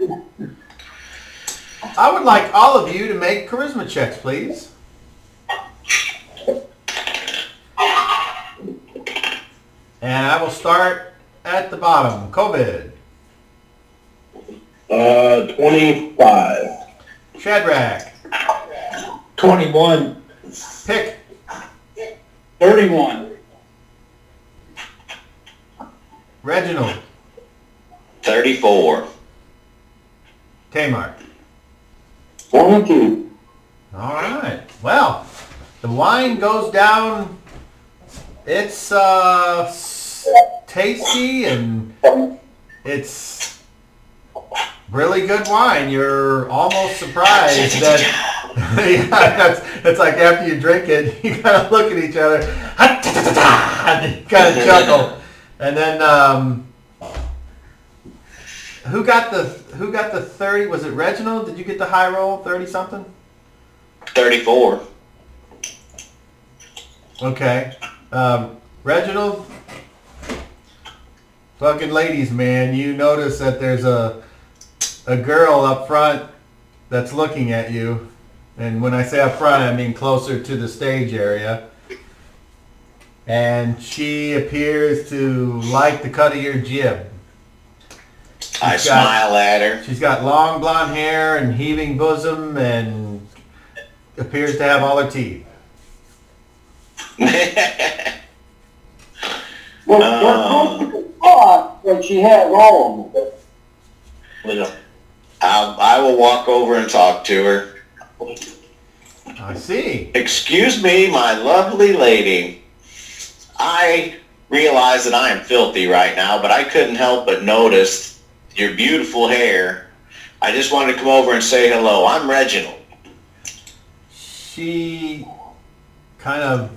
I would like all of you to make charisma checks, please. And I will start at the bottom. COVID. 25. Shadrach. 21. Pick. 31. Reginald. 34. Tamar. 22. All right. Well, the wine goes down. It's tasty, and it's really good wine. You're almost surprised that yeah, it's like after you drink it, you kind of look at each other and you kind of chuckle. And then who got the 30? Was it Reginald? Did you get the high roll? 30 something? 34. Okay. Reginald, fucking ladies, man, you notice that there's a girl up front that's looking at you. And when I say up front, I mean closer to the stage area. And she appears to like the cut of your jib. I smile at her. She's got long blonde hair and heaving bosom and appears to have all her teeth. But she had all of them. I will walk over and talk to her. I see. Excuse me, my lovely lady. I realize that I am filthy right now, but I couldn't help but notice your beautiful hair. I just wanted to come over and say hello. I'm Reginald. She kind of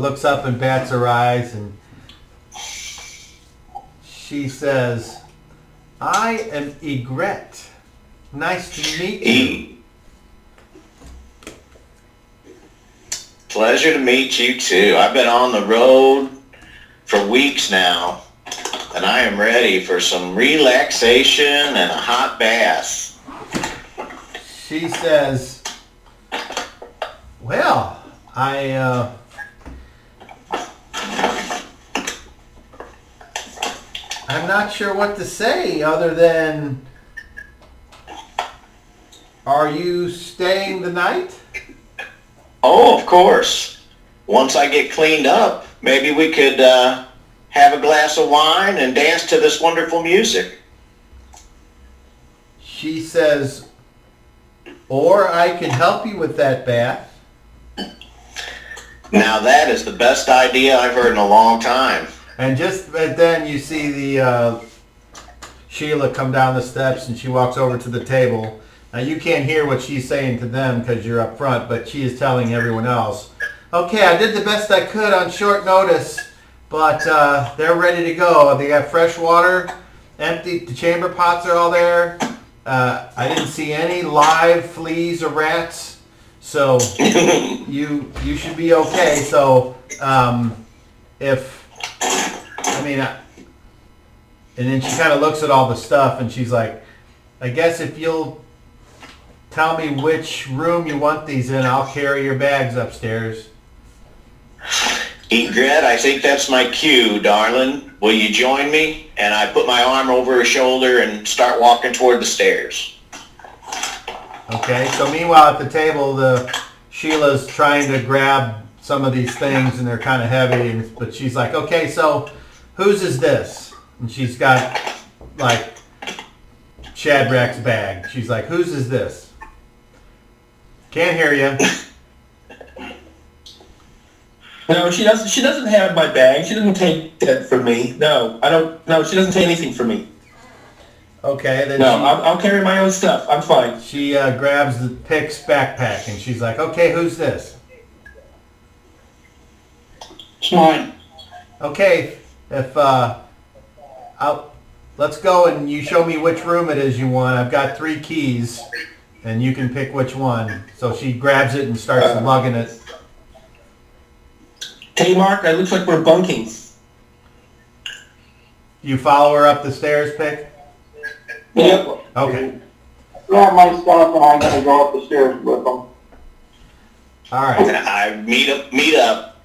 looks up and bats her eyes, and she says, "I am Egret. Nice to meet you." Pleasure to meet you too. I've been on the road for weeks now. and I am ready for some relaxation and a hot bath. She says, well, I'm not sure what to say other than, are you staying the night? Oh, of course. Once I get cleaned up, maybe we could have a glass of wine and dance to this wonderful music. She says, or I can help you with that bath. Now that is the best idea I've heard in a long time. And just then you see the Sheila come down the steps and she walks over to the table. Now you can't hear what she's saying to them because you're up front, but she is telling everyone else, okay, I did the best I could on short notice, but they're ready to go. They got fresh water, empty, the chamber pots are all there. I didn't see any live fleas or rats, so you should be okay. So and then she kind of looks at all the stuff and she's like, I guess if you'll tell me which room you want these in, I'll carry your bags upstairs. Egret, I think that's my cue, darling. Will you join me? And I put my arm over her shoulder and start walking toward the stairs. Okay, so meanwhile at the table, Sheila's trying to grab some of these things and they're kind of heavy, but she's like, okay, so whose is this? And she's got like Shadrach's bag. She's like, whose is this? Can't hear you. No, she doesn't. She doesn't have my bag. She doesn't take that from me. No, I don't. No, she doesn't take anything from me. Okay, then no, I'll carry my own stuff. I'm fine. She grabs the Pick's backpack and she's like, okay, who's this? It's mine. Okay, if let's go and you show me which room it is you want. I've got 3 keys and you can pick which one. So she grabs it and starts lugging it. Hey, Mark, it looks like we're bunking. You follow her up the stairs, Pick? Yep. Okay. Grab my stuff and I'm gonna go up the stairs with them. All right. I meet up,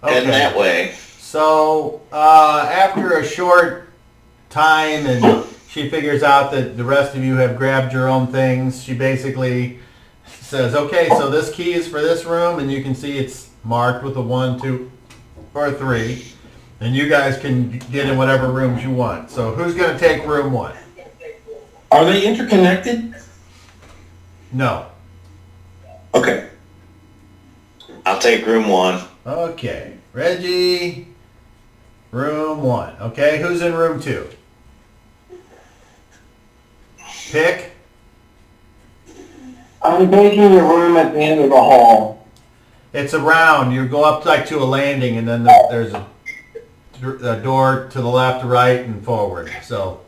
heading that way. So after a short time and she figures out that the rest of you have grabbed your own things, she basically says, okay, so this key is for this room, and you can see it's marked with a 1, 2, or 3, and you guys can get in whatever rooms you want. So who's going to take room 1? Are they interconnected? No. Okay. I'll take room 1. Okay. Reggie, room 1. Okay, who's in room 2? Pick. I'm taking the room at the end of the hall. It's around. You go up like to a landing, and then there's a door to the left, right, and forward. So,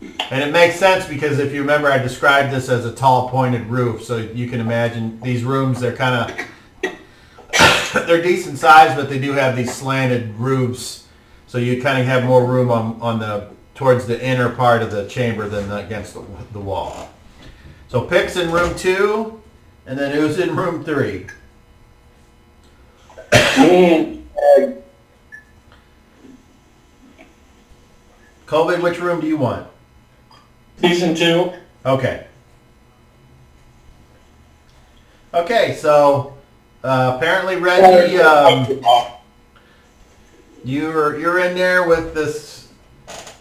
and it makes sense because if you remember, I described this as a tall, pointed roof. So you can imagine these rooms. They're kind of they're decent size, but they do have these slanted roofs. So you kind of have more room on the towards the inner part of the chamber than against the wall. So Pick's in room 2, and then who's in room 3? Colvin, which room do you want? He's in 2. Okay. Okay, so apparently Reggie, you're in there with this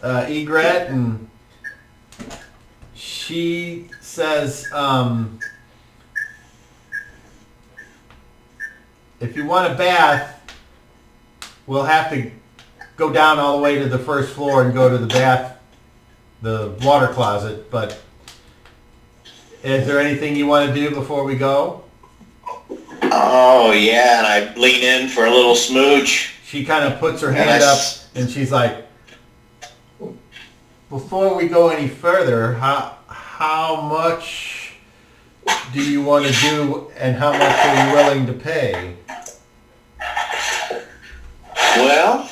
Egret, and she says, if you want a bath, we'll have to go down all the way to the first floor and go to the water closet, but is there anything you want to do before we go? Oh, yeah, and I lean in for a little smooch. She kind of puts her hand up and she's like, before we go any further, how much do you want to do and how much are you willing to pay? Well,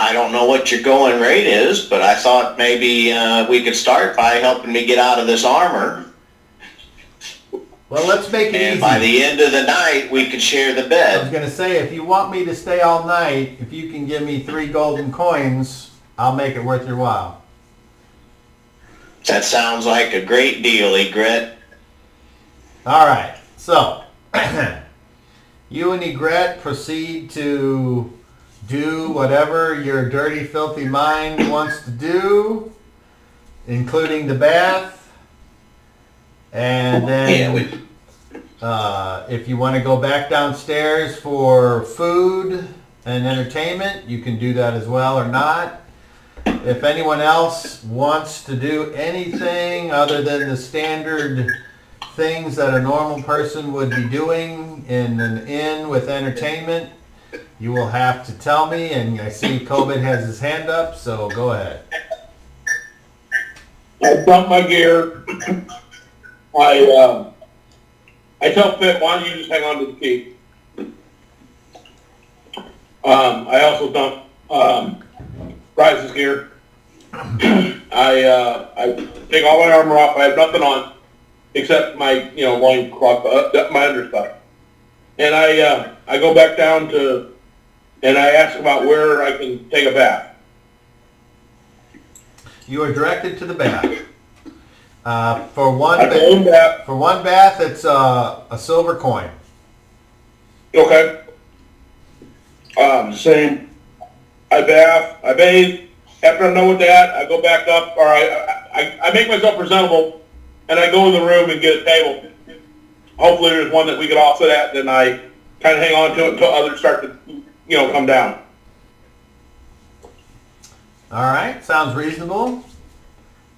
I don't know what your going rate is, but I thought maybe we could start by helping me get out of this armor. Well, let's make it And easy. by the end of the night, we could share the I was bed. going to say, if you want me to stay all night, if you can give me 3 golden coins, I'll make it worth your while. That sounds like a great deal, Egret. All right, so you and Egret proceed to do whatever your dirty, filthy mind wants to do, including the bath. And then if you want to go back downstairs for food and entertainment, you can do that as well or not. If anyone else wants to do anything other than the standard things that a normal person would be doing in an inn with entertainment, you will have to tell me. And I see Coben has his hand up, so go ahead. I dump my gear. I tell Fit, why don't you just hang on to the key? I also dump Rise's gear. I take all my armor off. I have nothing on except my loincloth, my understuff. And I go back down to, and I ask about where I can take a bath. You are directed to the bath. For one bath, it's a silver coin. Okay. Same. I bathe. After I'm done with that, I go back up, or I make myself presentable, and I go in the room and get a table. Hopefully there's one that we can all sit at, and then I kind of hang on to it until others start to, come down. All right, sounds reasonable.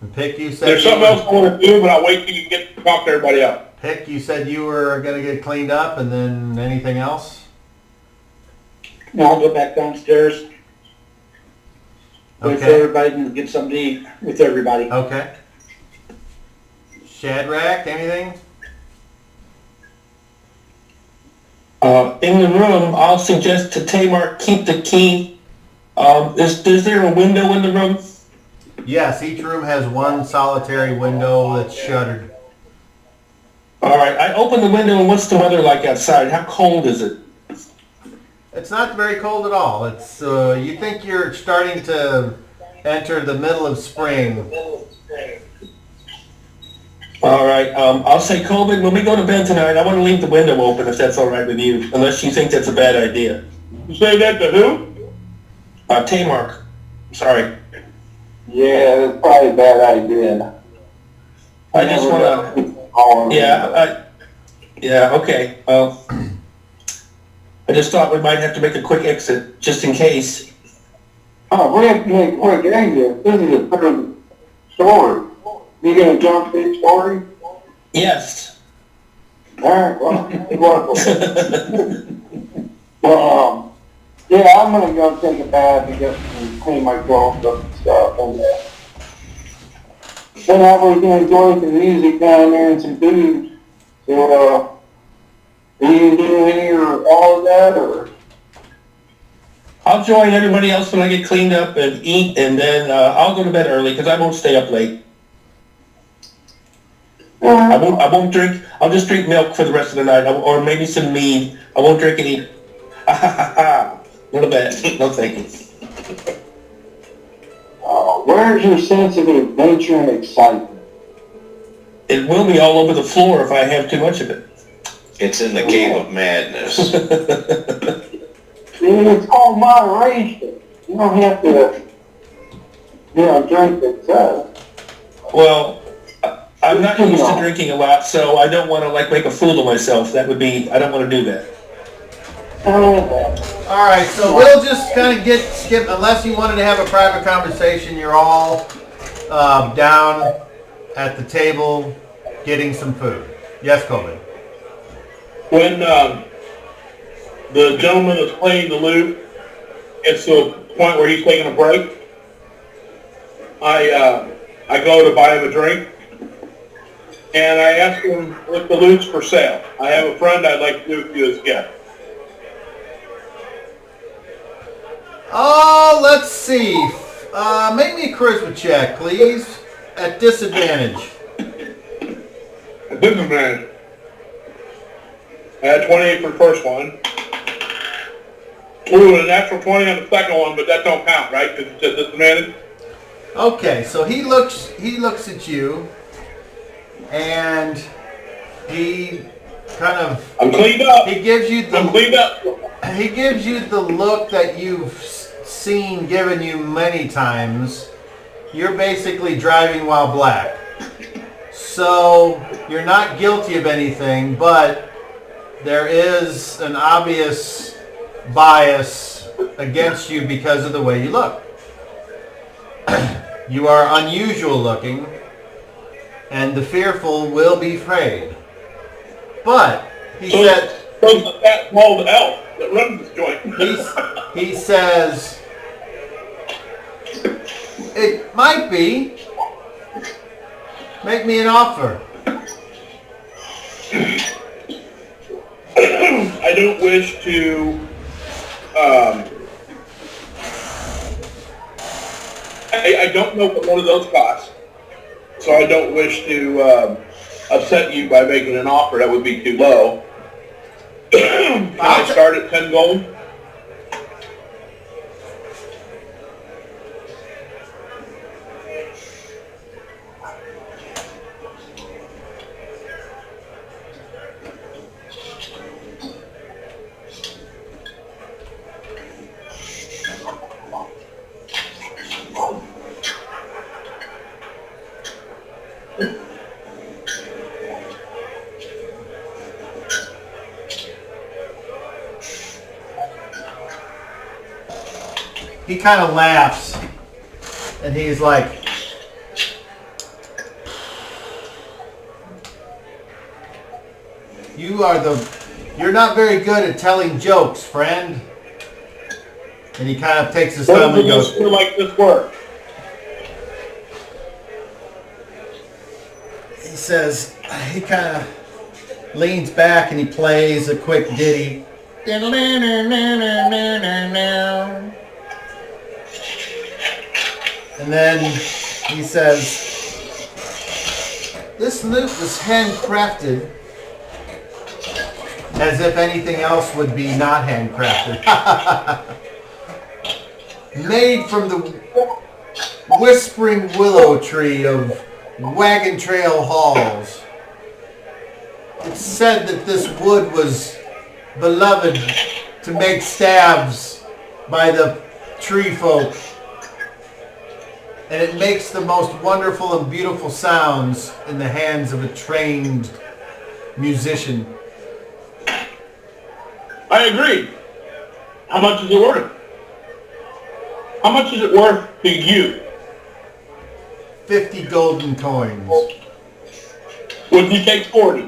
And Pick, you said There's something else I want to do, but I'll wait till you get to talk to everybody else. Pick, you said you were going to get cleaned up, and then anything else? No, I'll go back downstairs. Wait for Okay. everybody and get something to eat with everybody. Okay. Shadrach, anything? In the room, I'll suggest to Tamar keep the key. Is there a window in the room? Yes, each room has one solitary window that's shuttered. All right, I open the window, and what's the weather like outside? How cold is it? It's not very cold at all. It's you think you're starting to enter the middle of spring. All right, I'll say, Coben, when we go to bed tonight, I want to leave the window open if that's all right with you, unless you think that's a bad idea. You say that to who? Tamar. Sorry. Yeah, that's probably a bad idea. I just want to... Yeah, okay. Well, I just thought we might have to make a quick exit, just in case. Oh, we have to make a quick exit. This is a third story. You gonna jump each story? Yes. Alright, well, well, yeah, I'm gonna go take a bath and get some, clean my clothes up and stuff, and then I was gonna enjoy some music down there and some food. So, are you doing any or all of that, or? I'll join everybody else when I get cleaned up and eat, and then I'll go to bed early because I won't stay up late. I won't drink. I'll just drink milk for the rest of the night, or maybe some mead. I won't drink any. Not a bad. No thank you. Where's your sense of adventure and excitement? It will be all over the floor if I have too much of it. It's in the cave of madness. It's called moderation. You don't have to, drink excess. Well, I'm not used to drinking a lot, so I don't want to make a fool of myself. I don't want to do that. All right, so we'll just kind of skip, unless you wanted to have a private conversation, you're all down at the table getting some food. Yes, Coben. When the gentleman that's playing the lute gets to a point where he's taking a break, I go to buy him a drink, and I ask him if the lute's for sale. I have a friend I'd like to do with you as a gift. Oh, let's see. Make me a charisma check, please. At disadvantage. Disadvantage. I had 28 for the first one. Ooh, a natural 20 on the second one, but that don't count, right? Because it's just disadvantage. Okay, so he looks at you, and he kind of. I'm cleaned up. He gives you I'm cleaned up. He gives you the look that you've seen given you many times. You're basically driving while black. So you're not guilty of anything, but there is an obvious bias against you because of the way you look. You are unusual looking, and the fearful will be afraid. But he said, that small elf that runs this joint. he says, it might be. Make me an offer. I don't wish to. I don't know what one of those costs, so I don't wish to upset you by making an offer that would be too low. Can I start at 10 gold? He kind of laughs, and he's like, you're not very good at telling jokes, friend. And he kind of takes his thumb and goes, "Feel like this work." He says, he kind of leans back and he plays a quick ditty. And then he says, this loop was handcrafted, as if anything else would be not handcrafted. Made from the whispering willow tree of Wagon Trail Halls. It's said that this wood was beloved to make stabs by the tree folk. And it makes the most wonderful and beautiful sounds in the hands of a trained musician. I agree. How much is it worth? How much is it worth to you? 50 golden coins. Would you take 40?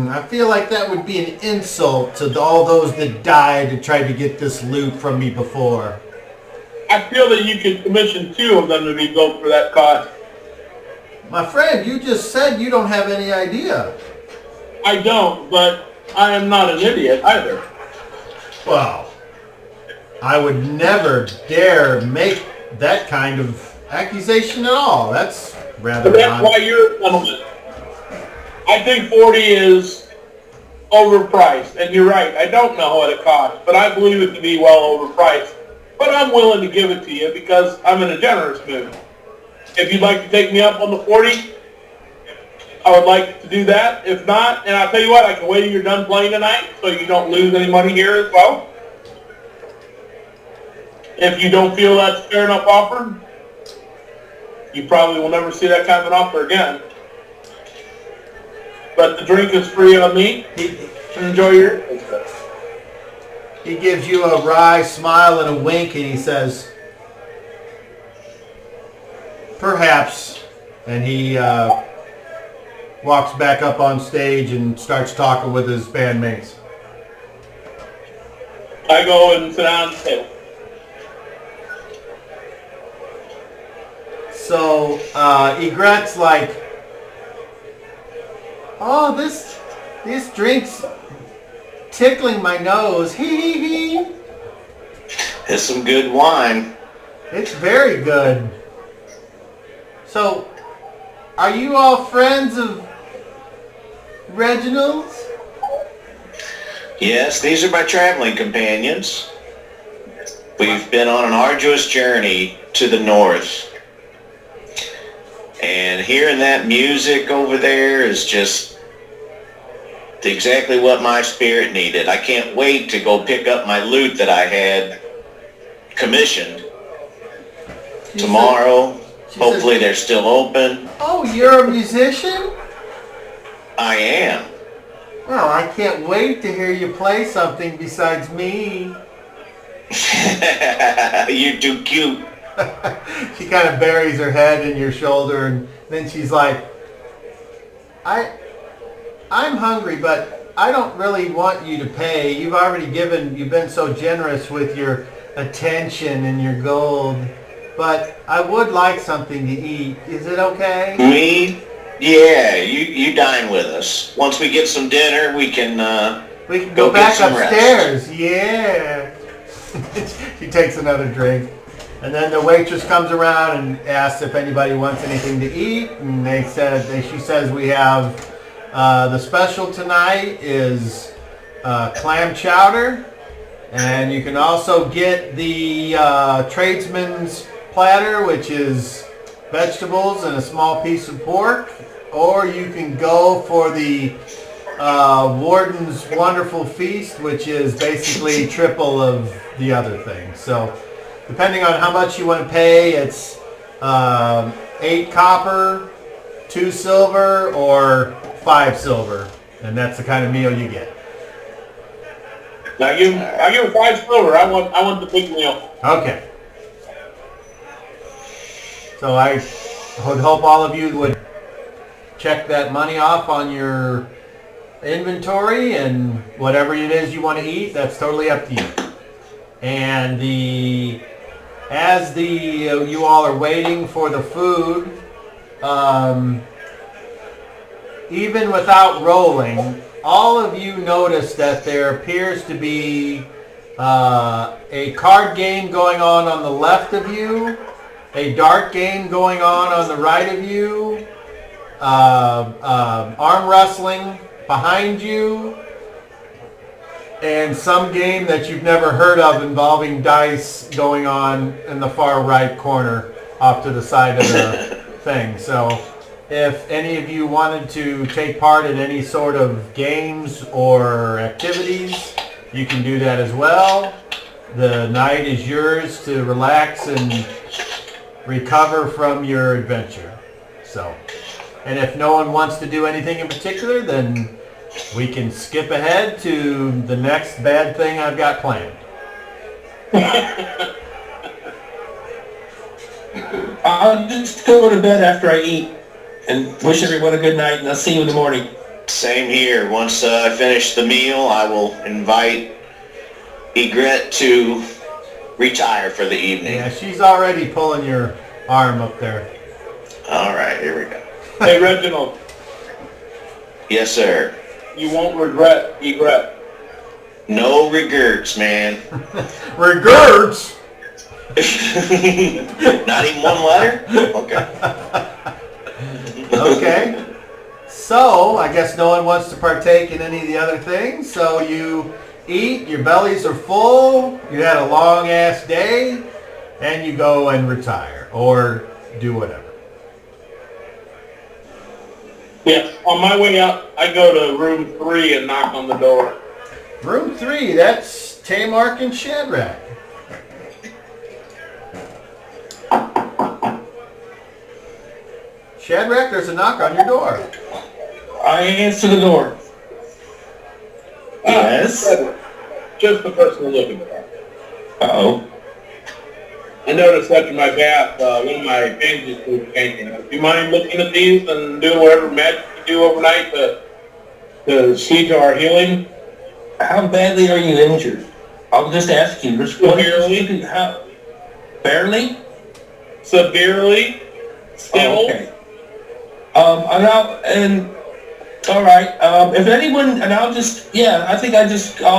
I feel like that would be an insult to all those that died to try to get this loot from me before. I feel that you could commission 2 of them to be built for that cost. My friend, you just said you don't have any idea. I don't, but I am not an idiot either. Well, I would never dare make that kind of accusation at all. That's rather But that's why you're a gentleman. I think 40 is overpriced, and you're right. I don't know what it costs, but I believe it to be well overpriced. But I'm willing to give it to you because I'm in a generous mood. If you'd like to take me up on the 40, I would like to do that. If not, and I'll tell you what, I can wait till you're done playing tonight so you don't lose any money here as well. If you don't feel that's a fair enough offer, you probably will never see that kind of an offer again. But the drink is free on me. Enjoy your... He gives you a wry smile and a wink, and he says, perhaps. And he walks back up on stage and starts talking with his bandmates. I go and sit down at the table. So Egret's like, oh, this drink's tickling my nose. Hee hee hee. It's some good wine. It's very good. So, are you all friends of Reginald's? Yes, these are my traveling companions. We've been on an arduous journey to the north. And hearing that music over there is just exactly what my spirit needed. I can't wait to go pick up my loot that I had commissioned tomorrow. Hopefully they're still open. Oh, you're a musician? I am. Well, I can't wait to hear you play something besides me. You're too cute. She kind of buries her head in your shoulder, and then she's like, I'm hungry, but I don't really want you to pay. You've been so generous with your attention and your gold, but I would like something to eat. Is it okay? Me? Yeah, you dine with us. Once we get some dinner, we can go back get some upstairs. Yeah. She takes another drink. And then the waitress comes around and asks if anybody wants anything to eat. And she says we have the special tonight is clam chowder. And you can also get the tradesman's platter, which is vegetables and a small piece of pork. Or you can go for the warden's wonderful feast, which is basically triple of the other thing. So depending on how much you want to pay, it's 8 copper, 2 silver, or 5 silver. And that's the kind of meal you get. I give her 5 silver. I want the big meal. Okay. So I would hope all of you would check that money off on your inventory, and whatever it is you want to eat, that's totally up to you. And as you all are waiting for the food, even without rolling, all of you notice that there appears to be a card game going on the left of you, a dart game going on the right of you, arm wrestling behind you, and some game that you've never heard of involving dice going on in the far right corner off to the side of the thing. So if any of you wanted to take part in any sort of games or activities, you can do that as well. The night is yours to relax and recover from your adventure. So, and if no one wants to do anything in particular, then we can skip ahead to the next bad thing I've got planned. I'll just go to bed after I eat and wish everyone a good night, and I'll see you in the morning. Same here. Once I finish the meal, I will invite Egret to retire for the evening. Yeah, she's already pulling your arm up there. All right, here we go. Hey, Reginald, Yes, sir. you won't regret Egret. No regrets, man. Regards! Not even one letter? Okay. Okay. So, I guess no one wants to partake in any of the other things. So you eat, your bellies are full, you had a long ass day, and you go and retire. Or do whatever. Yes, on my way out, I go to room 3 and knock on the door. Room 3, that's Tamark and Shadrach. Shadrach, there's a knock on your door. I answer the door. Yes? Just the person looking for. Uh-oh. I noticed after my bath, one of my bandages was changing. Do you mind looking at these and doing whatever magic you do overnight to see to our healing? How badly are you injured? I'll just ask you. Severely. How? Barely? Severely. Still. Oh, okay. All right. If anyone, and I'll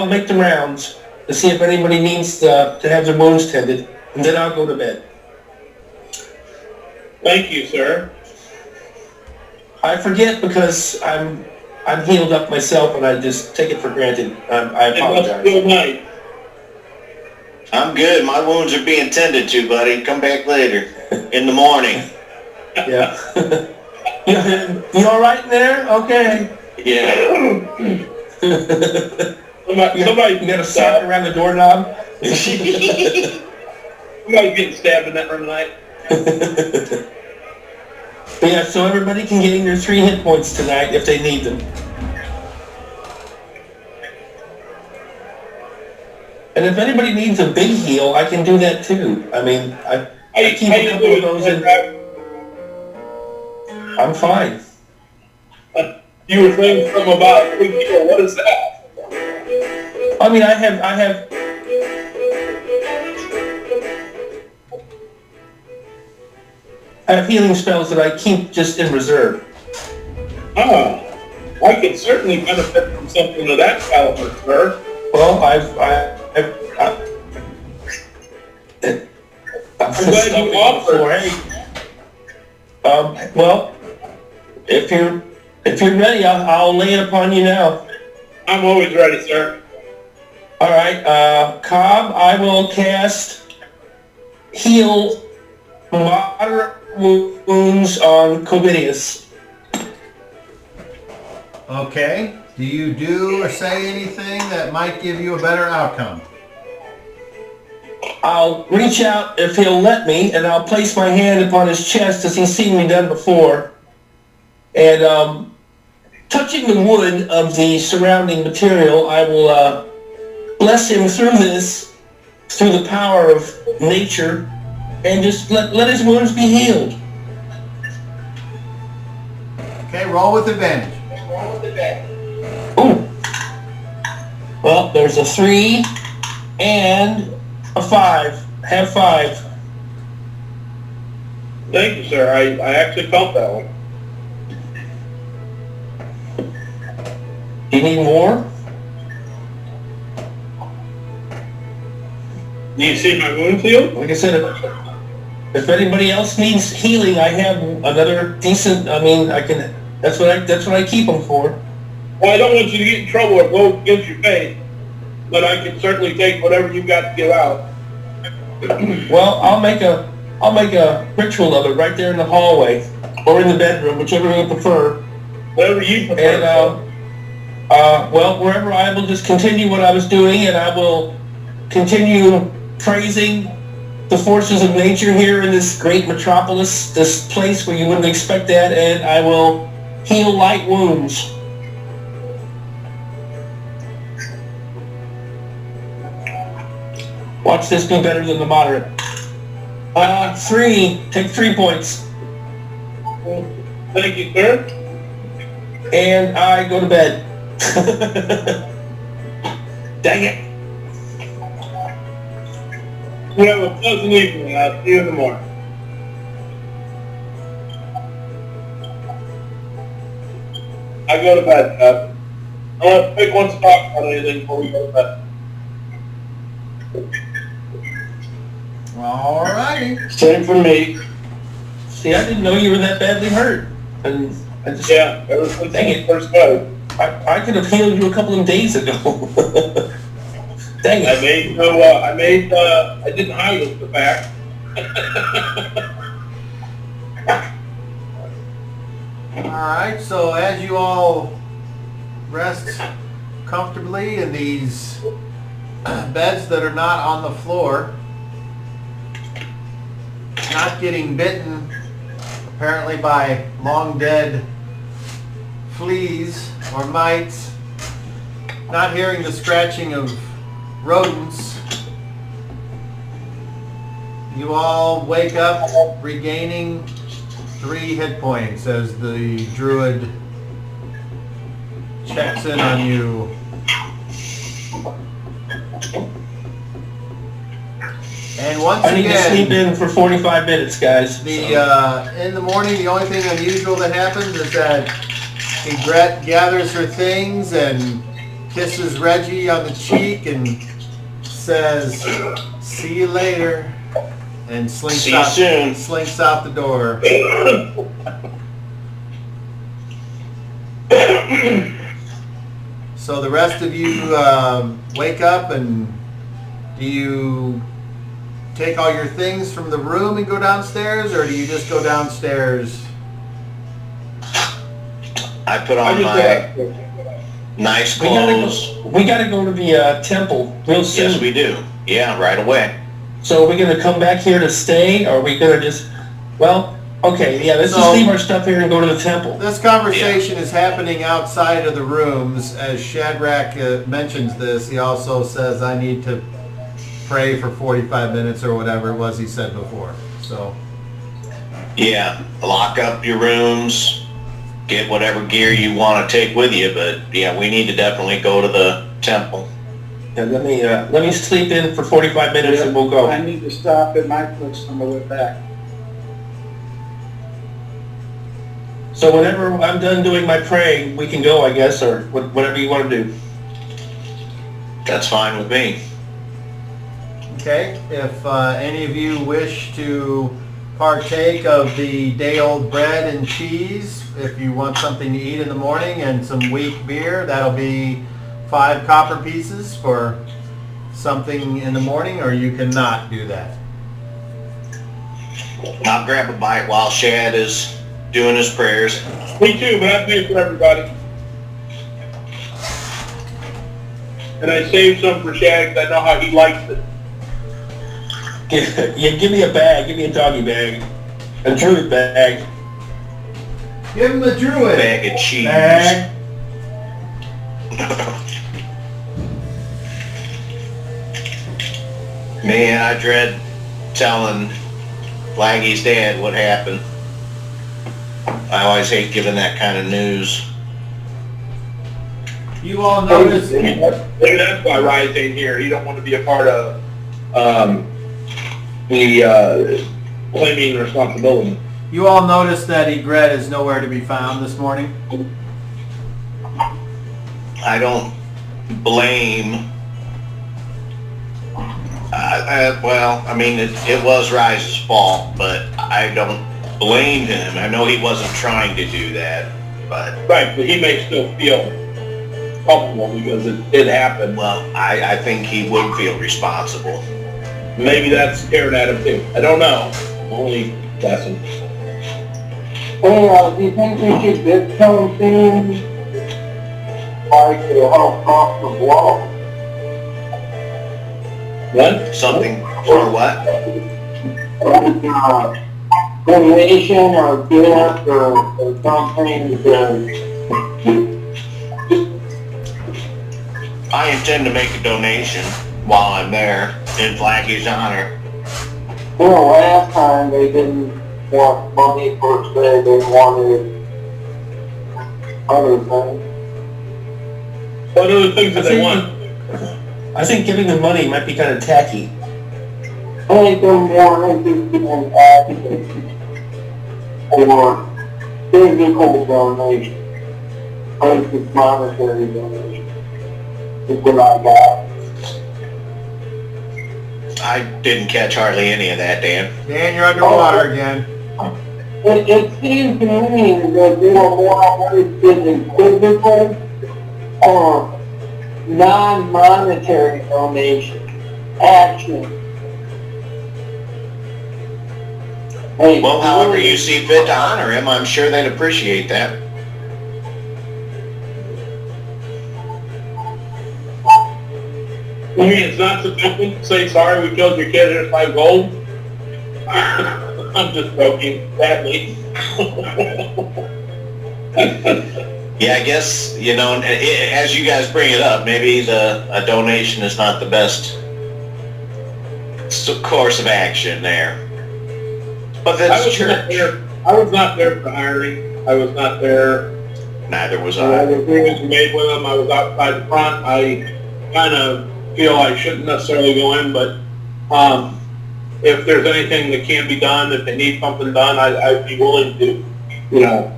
make the rounds. to see if anybody needs to have their wounds tended, and then I'll go to bed. Thank you, sir. I forget because I'm healed up myself, and I just take it for granted. I It must apologize. feel nice. I'm good. My wounds are being tended to, buddy. Come back later in the morning. Yeah. You all right in there? Okay. Yeah. Somebody You got a sock around the doorknob? somebody's getting stabbed in that room tonight. But yeah, so everybody can gain their 3 hit points tonight if they need them. And if anybody needs a big heal, I can do that too. I mean, I keep a couple of those in. I'm fine. You were saying something about big deal. What is that? I mean, I have healing spells that I keep just in reserve. Oh, I could certainly benefit from something of that caliber, sir. Well, I'm glad you offered. Well, if you're ready, I'll lay it upon you now. I'm always ready, sir. All right, Cobb, I will cast heal moderate wounds on Covidius. Okay. Do you do or say anything that might give you a better outcome? I'll reach out if he'll let me, and I'll place my hand upon his chest as he's seen me done before. And touching the wood of the surrounding material, I will bless him through the power of nature, and just let his wounds be healed. Okay, roll with advantage. Ooh. Well, there's a 3 and a 5. Have 5. Thank you, sir. I actually felt that one. Do you need more? Do you see my wound healed? Like I said, if anybody else needs healing, I have another decent. I mean, I can. That's what I keep them for. Well, I don't want you to get in trouble or blow against your face, but I can certainly take whatever you've got to give out. Well, I'll make a ritual of it right there in the hallway or in the bedroom, whichever you prefer. Whatever you prefer. And well, wherever I will just continue what I was doing, and I will continue praising the forces of nature here in this great metropolis, this place where you wouldn't expect that, and I will heal light wounds. Watch this be better than the moderate. 3. Take 3 points. Thank you, sir. And I go to bed. Dang it. You have a pleasant evening. I'll see you in the morning. I go to bed, I want to pick one spot on anything before we go to bed. Alrighty. Same for me. See, I didn't know you were that badly hurt. And I just, Yeah, ever since Dang I it. first started. I could have healed you a couple of days ago. Dang it. I didn't hide the fact. Alright, so as you all rest comfortably in these beds that are not on the floor, not getting bitten apparently by long dead fleas or mites, not hearing the scratching of rodents, you all wake up regaining 3 hit points as the druid checks in on you. And once I need to sleep again, in for 45 minutes, guys. in the morning, the only thing unusual that happens is that Egret gathers her things and kisses Reggie on the cheek and says, "See you later," and See you soon. slinks out the door. So the rest of you wake up, and do you take all your things from the room and go downstairs, or do you just go downstairs? I put on my nice clothes. We gotta go to the temple real soon. Yes, we do. Yeah, right away. So are we gonna come back here to stay, or are we gonna just, well, okay, yeah, let's So- just leave our stuff here and go to the temple. This conversation is happening outside of the rooms. As Shadrach mentions this, he also says, "I need to pray for 45 minutes," or whatever it was he said before. So, Yeah, lock up your rooms, get whatever gear you want to take with you, but yeah, we need to definitely go to the temple. Yeah, let me sleep in for 45 minutes and we'll go. I need to stop at my place on the way back. So whenever I'm done doing my praying, we can go, I guess, or whatever you want to do. That's fine with me. okay, if any of you wish to partake of the day-old bread and cheese, if you want something to eat in the morning and some weak beer, that'll be 5 copper pieces for something in the morning, or you cannot do that. I'll grab a bite while Shad is doing his prayers. Me too, but I pay for everybody. And I saved some for Shag, 'cause I know how he likes it. Yeah, give me a bag, give me a doggy bag, a druid bag. Give him the druid. Bag of cheese. Bag. Man, I dread telling Flaggy's dad what happened. I always hate giving that kind of news. You all notice. Maybe that's why Rise ain't here. He don't want to be a part of the claiming responsibility. You all notice that Egret is nowhere to be found this morning. I don't blame. Well, I mean, it was Rise's fault, but I don't blame him. I know he wasn't trying to do that, but... Right, but he may still feel culpable because it happened. Well, I think he would feel responsible. Maybe that's staring at him too. I don't know. Only guessing. Hey, do you think we should get something like to help off the wall? What? Something for what? Like, donation or gift or something to... I intend to make a donation while I'm there in Flaggy's honor. You know, last time they didn't want money per se, they wanted other things. What other things that they want? I think giving them money might be kind of tacky. I think they're more interested in advocacy or physical donation versus monetary donation. Is what I got. I didn't catch hardly any of that, Dan. Dan, you're underwater again. It seems to me that they were more interested in physical or non-monetary donation action. Hey, Well, however you see fit to honor him, I'm sure they'd appreciate that. I mean, it's not sufficient to say, sorry, we killed your kid, here's 5 gold. I'm just joking, badly. Yeah, I guess, you know, as you guys bring it up, maybe a donation is not the best course of action there. But that's church. I was not there for hiring. I was not there. Neither was The I. agreements were made with them. I was outside the front. I kind of feel I shouldn't necessarily go in, but if there's anything that can be done, if they need something done, I'd be willing to, you know,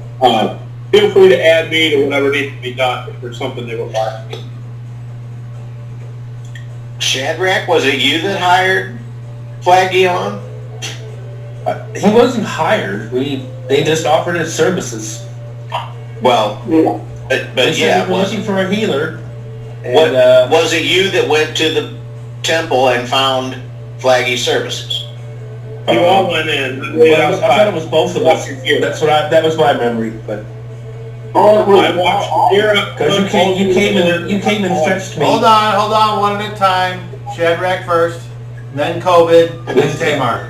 feel free to add me to whatever needs to be done if there's something they require. Shadrach, was it you that hired Flaggy on? He wasn't hired. They just offered his services. Well, Yeah. but They said yeah, they were looking for a healer. what, And, was it you that went to the temple and found Flaggy's services? You all went in. I thought it was both of us. That was my memory, but Oh, it was, I watched here. because you came and fetched me. Hold on, one at a time. Shadrach first, then COVID, then Tamar.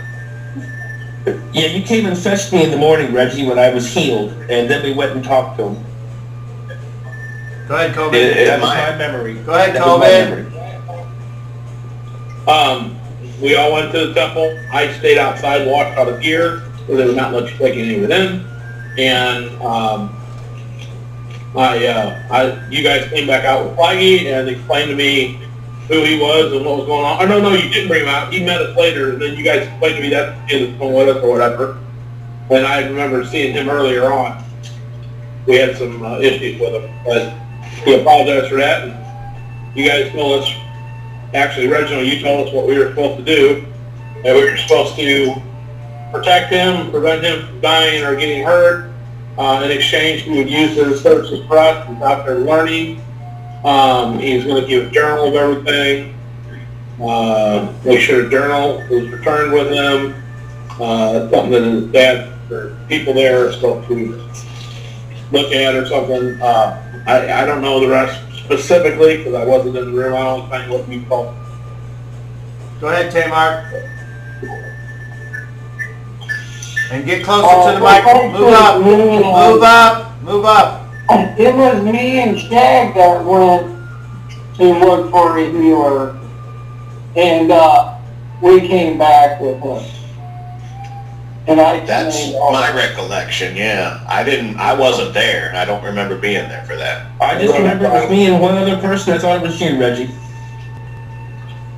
Yeah, you came and fetched me in the morning, Reggie, when I was healed, and then we went and talked to him. Go ahead, COVID. That was my memory. Go ahead, That was my COVID. memory. We all went to the temple. I stayed outside, walked out of gear, where there was not much taking any of it in, and you guys came back out with Flaggy and explained to me who he was and what was going on. No, you didn't bring him out. He met us later, and then you guys explained to me that's the kid that's going with us or whatever. And I remember seeing him earlier on. We had some issues with him, but he apologized for that. And you guys told us, actually, Reginald, you told us what we were supposed to do, and we were supposed to protect him, prevent him from dying or getting hurt. In exchange, he would use his services for us. He's out there learning. He's going to give a journal of everything. Make sure the journal is returned with him. Something that his dad or people there are supposed to look at or something. I don't know the rest specifically because I wasn't in the room. I don't know what we call. Go ahead, Tamar. And get closer to the mic. Move up. Move up. Move up. it was me and Shag that went to look for a healer, and we came back with him. And That's my recollection, yeah. I wasn't there. I don't remember being there for that. I just remember it was me and one other person. I thought it was you, Reggie.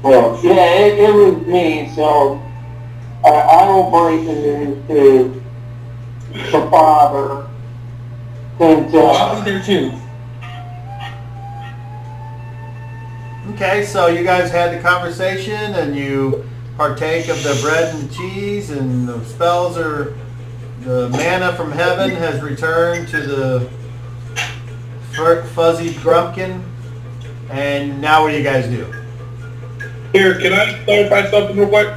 Well, yeah, it was me, so I will break the news to the father. Since, I'll be there too. Okay, so you guys had the conversation and you partake of the bread and cheese, and the spells are, the manna from heaven has returned to the fuzzy grumpkin, and now what do you guys do? Here, can I clarify something real quick?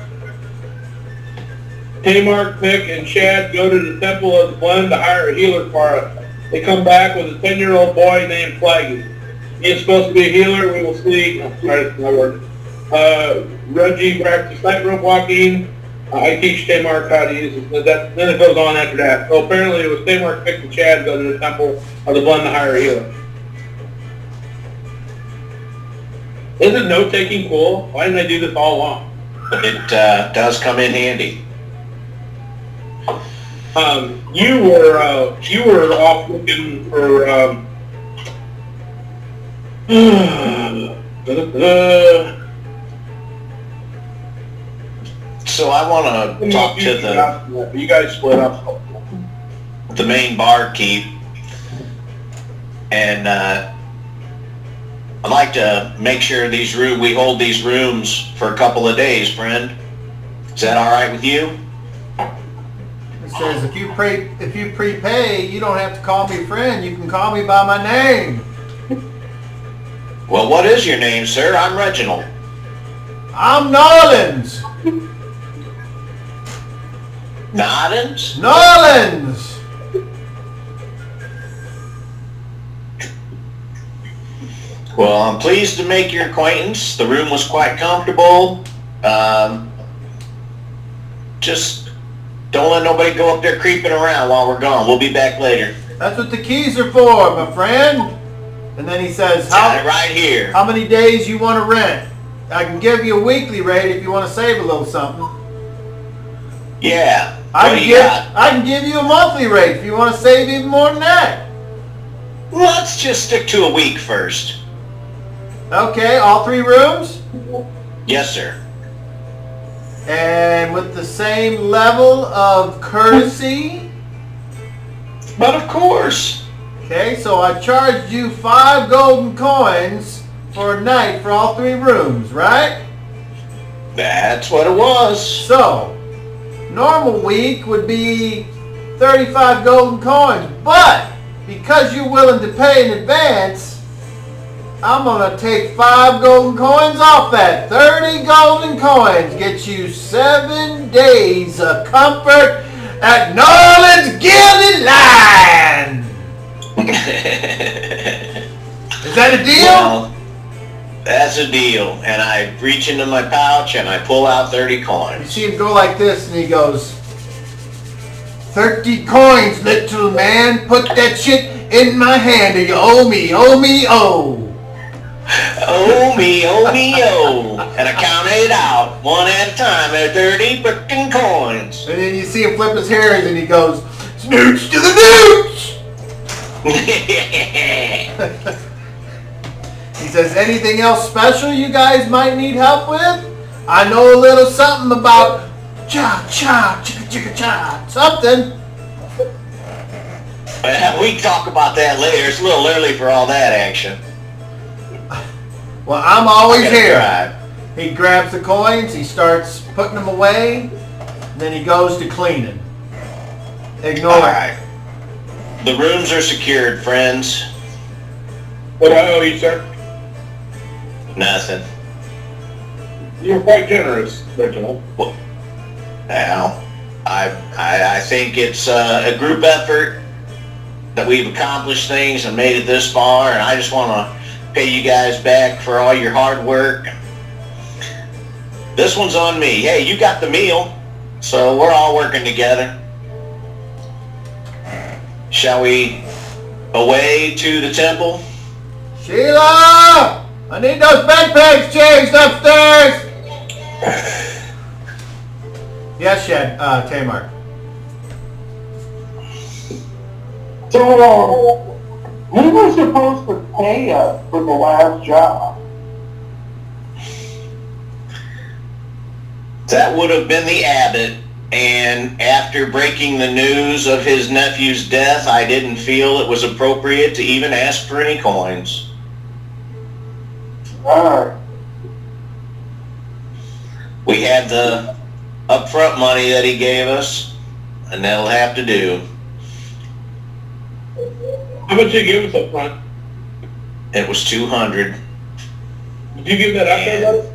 Tamar, Nick, and Chad go to the Temple of the Blend to hire a healer for us. They come back with a 10-year-old boy named Flaggy. He is supposed to be a healer. We will see. Sorry, that's my word. Reggie practices tightrope walking. I teach Tamar how to use it. Then it goes on after that. So apparently it was Tamar, Nick, and Chad to go to the Temple of the Blend to hire a healer. Isn't note-taking cool? Why didn't I do this all along? It does come in handy. You were off looking for So I want to talk to you guys split up. the main barkeep, and I'd like to make sure we hold these rooms for a couple of days, friend. Is that all right with you? It says if you prepay, you don't have to call me friend. You can call me by my name. Well, what is your name, sir? I'm Reginald. I'm Nolans. Noddins? Nolans. Well, I'm pleased to make your acquaintance. The room was quite comfortable. Just don't let nobody go up there creeping around while we're gone. We'll be back later. That's what the keys are for, my friend. And then he says, Got it right here. how many days you want to rent? I can give you a weekly rate if you want to save a little something. Yeah. I What do you got? can give you a monthly rate if you want to save even more than that. Let's just stick to a week first. Okay, all 3 rooms? Yes, sir. And with the same level of courtesy? But of course. Okay, so I charged you 5 golden coins for a night for all 3 rooms, right? That's what it was. So, normal week would be 35 golden coins, but because you're willing to pay in advance, I'm gonna take 5 golden coins off that. 30 golden coins gets you 7 days of comfort at Norland's Gilded Lion. Is that a deal? Well, that's a deal. And I reach into my pouch and I pull out 30 You coins. see him go like this, and he goes, 30 coins, little man. Put that shit in my hand, or you owe me, oh. Oh me, oh. And I counted it out, one at a time, at 30 frickin' coins. And then you see him flip his hairs, and he goes, snooch to the nooch. He says, anything else special you guys might need help with? I know a little something about cha-cha, chicka-chicka-cha, something. Well, we can talk about that later. It's a little early for all that action. Well, I'm always I gotta here. drive. He grabs the coins, he starts putting them away, then he goes to cleaning. Ignore All it. right. The rooms are secured, friends. What do I owe you, sir? Nothing. You're quite generous, Reginald. Now, I think it's a group effort that we've accomplished things and made it this far, and I just want to pay you guys back for all your hard work. This one's on me. Hey, you got the meal, so we're all working together. Shall we away to the temple? Sheila! I need those backpacks changed upstairs! Yes, Shed, Tamar. So, who was supposed to pay us for the last job? That would have been the abbot, and after breaking the news of his nephew's death, I didn't feel it was appropriate to even ask for any coins. Alright. We had the upfront money that he gave us, and that'll have to do. How much did you give us up front? It was 200. Did you give that up there, buddy?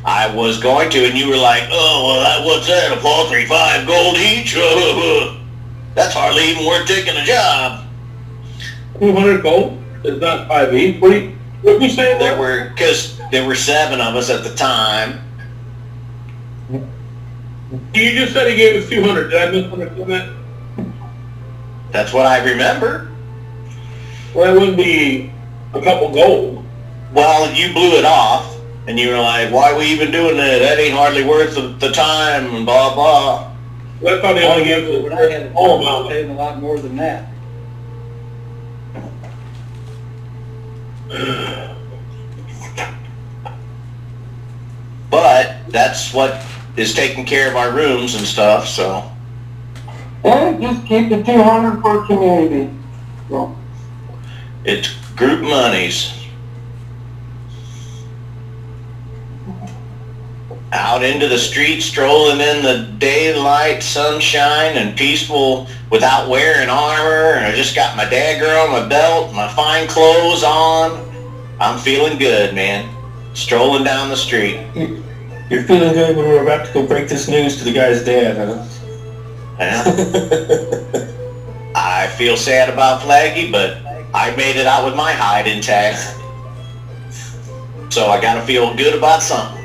I was going to, and you were like, oh, well, what's that, a paltry 5 gold each? That's hardly even worth taking a job. 200 gold is not 5 each. What did you say? Because there were 7 of us at the time. You just said he gave us 200. Did I misunderstand that? That's what I remember. Well, that wouldn't be a couple gold. Well, you blew it off, and you were like, why are we even doing that? That ain't hardly worth the time, and blah, blah. Well, I thought he only gave us When I had the a whole job, I was amount. paying a lot more than that. But that's what is taking care of our rooms and stuff, so. And just keep the 200 for community. So, It's group monies. Out into the street, strolling in the daylight, sunshine, and peaceful without wearing armor. And I just got my dagger on my belt, my fine clothes on. I'm feeling good, man. Strolling down the street. You're feeling good when we're about to go break this news to the guy's dad, huh? Yeah. I feel sad about Flaggy, but I made it out with my hide intact. So I gotta feel good about something.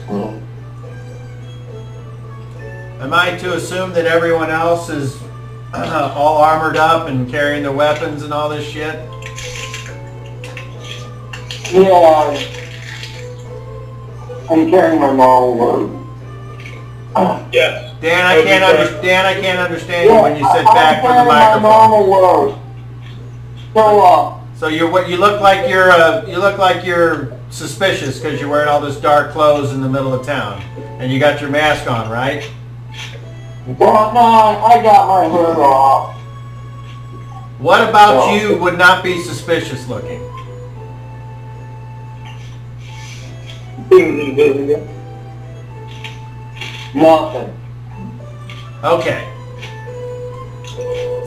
Well, Am I to assume that everyone else is all armored up and carrying their weapons and all this shit? yeah, I'm carrying my normal load. Yes. Dan, I can't understand you when you sit back from the I'm carrying my microphone. normal load. So, So you look like you're suspicious because you're wearing all this dark clothes in the middle of town, and you got your mask on, right? well, no, I got my hood off. What about you would not be suspicious looking? Nothing. Okay.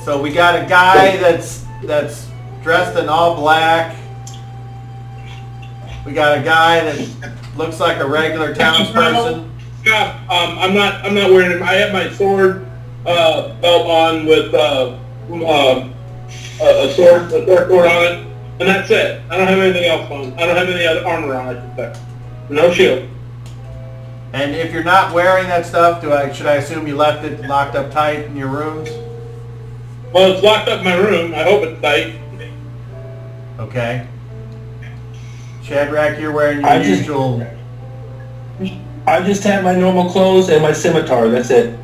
So we got a guy that's dressed in all black. We got a guy that looks like a regular townsperson. Yeah, I'm not wearing it. I have my sword belt on with a sword on it, and that's it. I don't have anything else on. I don't have any other armor on, I should say. No shield. And if you're not wearing that stuff, should I assume you left it locked up tight in your rooms? Well, it's locked up in my room. I hope it's tight. Okay. Shadrach, you're wearing your usual... I just have my normal clothes and my scimitar, that's it.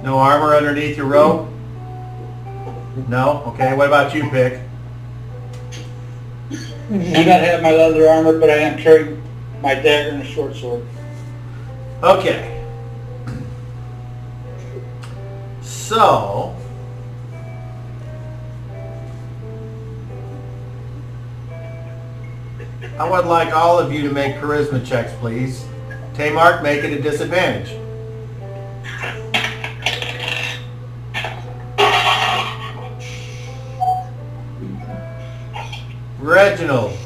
No armor underneath your robe? No? Okay, what about you, Pick? Do not have my leather armor, but I am carrying my dagger and a short sword. Okay. So... I would like all of you to make charisma checks, please. Tamark, make it a disadvantage. Reginald.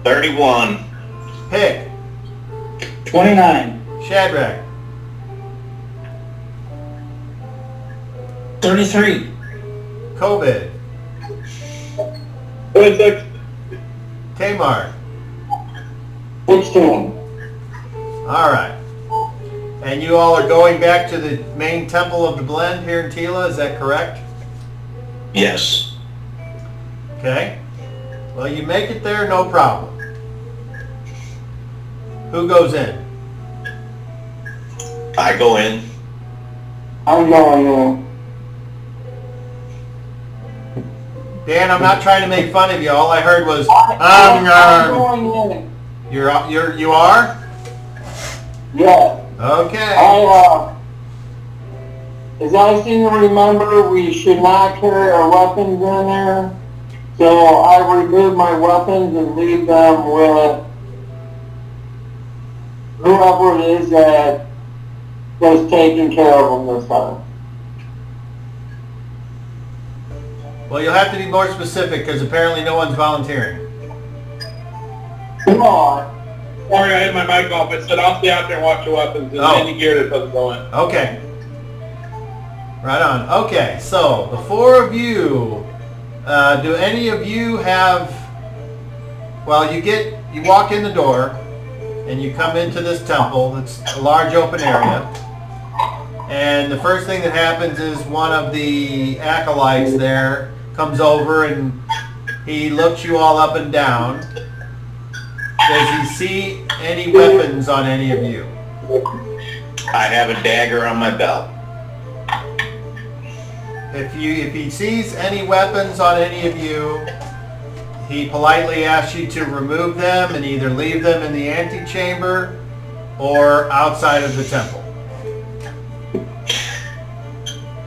31. Pick. 29. Shadrach. 33. COVID. 26. Tamar. 16. All right. And you all are going back to the main temple of the blend here in Tila, is that correct? Yes. Okay. Well, you make it there, no problem. Who goes in? I go in. I'm going in. Dan, I'm not trying to make fun of you. All I heard was, I'm going in. you are? Yeah. Okay. As I seem to remember, we should not carry our weapons in there. So I remove my weapons and leave them with whoever it is that was taking care of them this time. Well, you'll have to be more specific because apparently no one's volunteering. Come on. Sorry, I had my mic off. I said I'll stay out there and watch the weapons and any gear that doesn't go in. Okay. Right on. Okay, so the four of you, do any of you have, well, you walk in the door and you come into this temple. It's a large open area. And the first thing that happens is one of the acolytes there comes over and he looks you all up and down. Does he see any weapons on any of you? I have a dagger on my belt. If he sees any weapons on any of you, he politely asks you to remove them and either leave them in the antechamber or outside of the temple.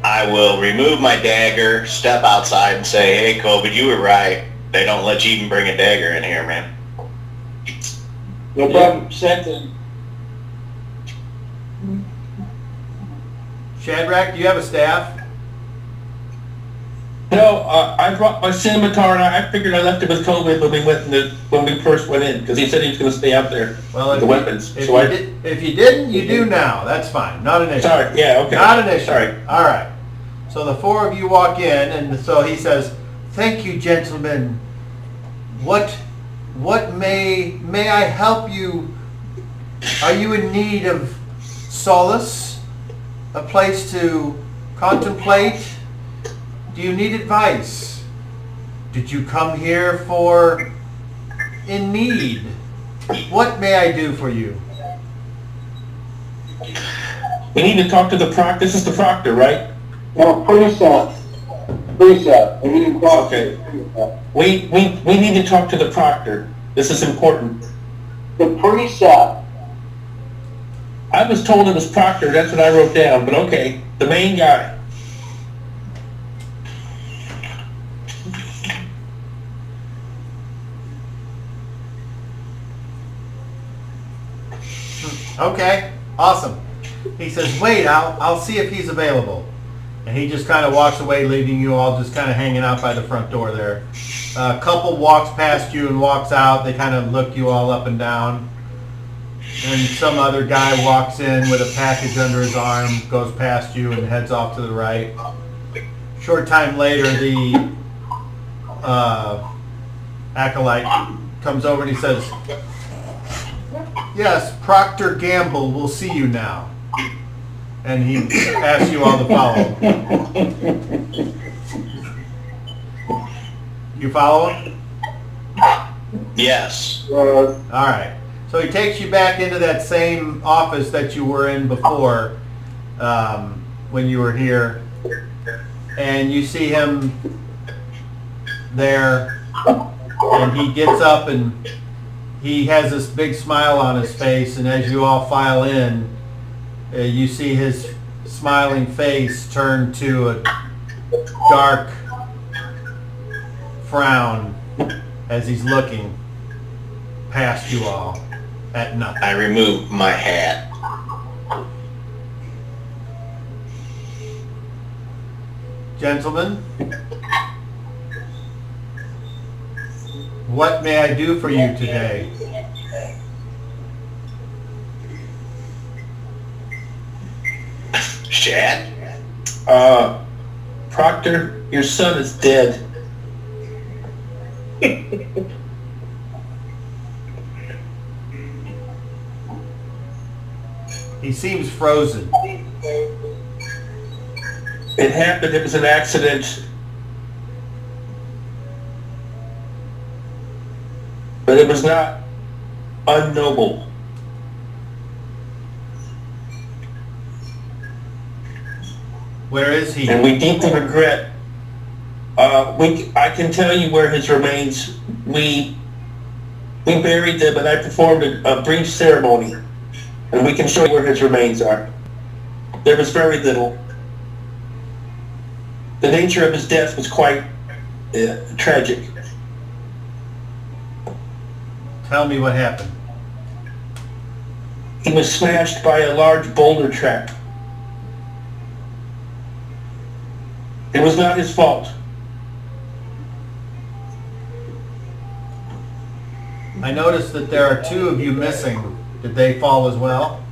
I will remove my dagger, step outside and say, hey, COVID, you were right. They don't let you even bring a dagger in here, man. No problem. Sent in. Shadrach, do you have a staff? No, I brought my scimitar and I figured I left it with COVID when we first went in because he said he was going to stay out there Well, with the weapons. If you didn't, you do now. That's fine. Not an issue. Sorry, yeah, okay. Not an issue. Sorry. All right. So the four of you walk in, and so he says, "Thank you, gentlemen. What may I help you? Are you in need of solace? A place to contemplate? Do you need advice? Did you come here in need? What may I do for you?" We need to talk to the proctor. This is the proctor, right? No, precept. Precept. We need to talk to the precept. We need to talk to the proctor. This is important. The precept. I was told it was proctor. That's what I wrote down. But okay, the main guy. Okay, awesome. He says, wait, I'll see if he's available. And he just kind of walks away, leaving you all just kind of hanging out by the front door there. A couple walks past you and walks out. They kind of look you all up and down. And some other guy walks in with a package under his arm, goes past you and heads off to the right. Short time later, the acolyte comes over and he says, yes, Procter Gamble will see you now. And he asks you all to follow. You follow him? Yes. All right. So he takes you back into that same office that you were in before when you were here. And you see him there. And he gets up and he has this big smile on his face. And as you all file in, you see his smiling face turn to a dark frown as he's looking past you all at nothing. I remove my hat. Gentlemen, what may I do for you today? Shad? Proctor, your son is dead. He seems frozen. It happened, it was an accident. But it was not unnoble. Where is he? And we deeply regret. I can tell you where his remains. We buried them, and I performed a brief ceremony, and we can show you where his remains are. There was very little. The nature of his death was quite tragic. Tell me what happened. He was smashed by a large boulder trap. It was not his fault. I noticed that there are two of you missing. Did they fall as well?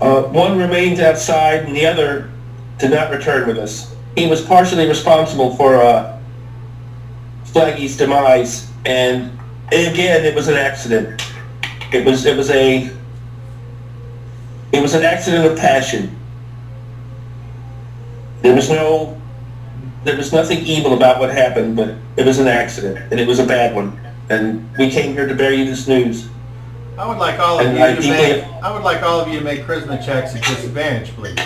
One remains outside, and the other did not return with us. He was partially responsible for Flaggy's demise, and again, it was an accident. It was an accident of passion. There was nothing evil about what happened, but it was an accident, and it was a bad one. And we came here to bear you this news. I would like all of you to make charisma checks at disadvantage, please.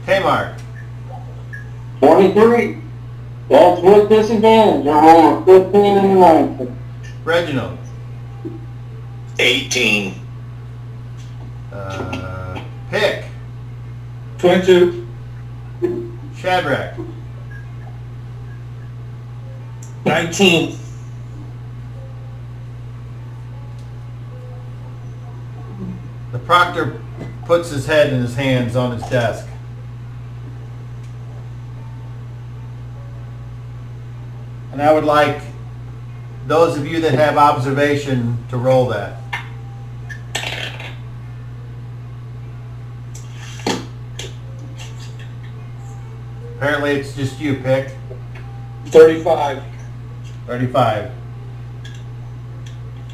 Kmart. 23. That's with disadvantage. I rolled a 15 and a 19. Reginald. 18. Pick. 22. Shadrach. 19. The proctor puts his head in his hands on his desk. And I would like those of you that have observation to roll that. Apparently it's just you, Pick. 35. 35.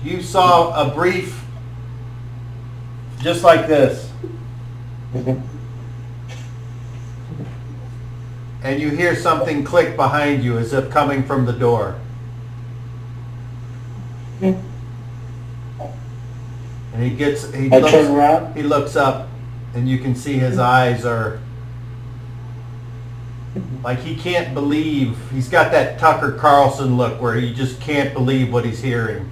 You saw a brief, just like this. And you hear something click behind you as if coming from the door. And he turn around. He looks up and you can see his eyes are like he can't believe. He's got that Tucker Carlson look where he just can't believe what he's hearing.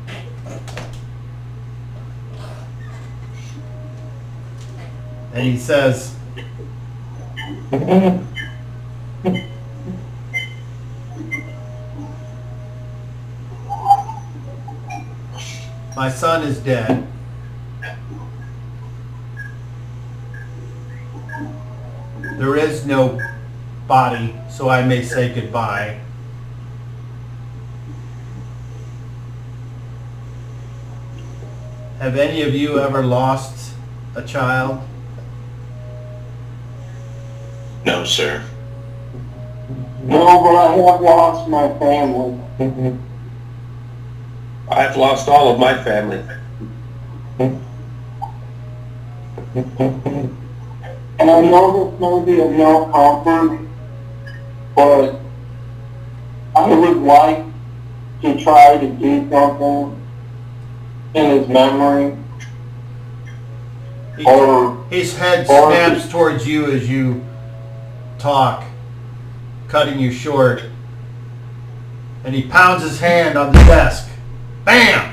And he says, my son is dead. There is no body, so I may say goodbye. Have any of you ever lost a child? No, sir. No, but I have lost my family. I've lost all of my family. And I know this may be of no comfort, but I would like to try to do something in his memory. His head snaps towards you as you talk, cutting you short. And he pounds his hand on the desk. Bam!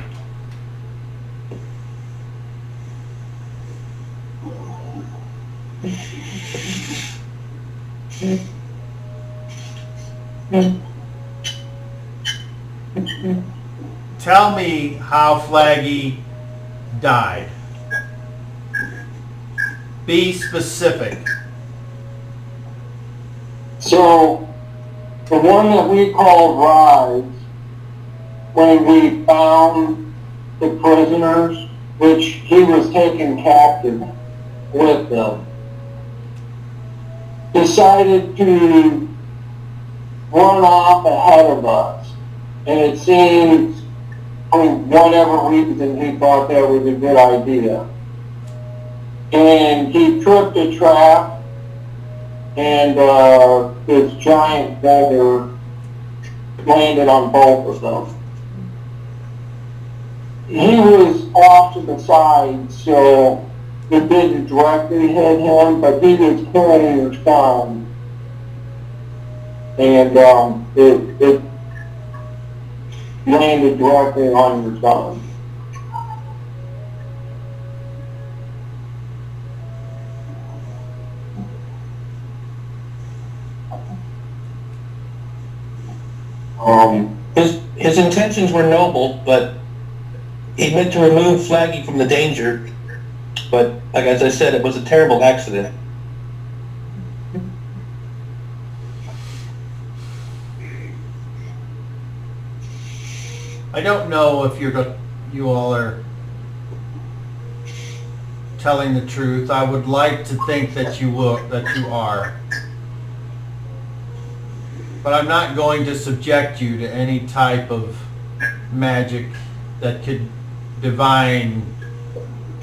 Tell me how Flaggy died. Be specific. So, the one that we called Rise, when we found the prisoners, which he was taken captive with them, decided to run off ahead of us. And it seems, for whatever reason, he thought that was a good idea. And he tripped a trap, and this giant boulder landed on both of them. He was off to the side, so it didn't directly hit him, but he was carrying your son. And it landed directly on your son. His intentions were noble, but he meant to remove Flaggy from the danger. But, like as I said, it was a terrible accident. I don't know if you all are telling the truth. I would like to think that you are. But I'm not going to subject you to any type of magic that could divine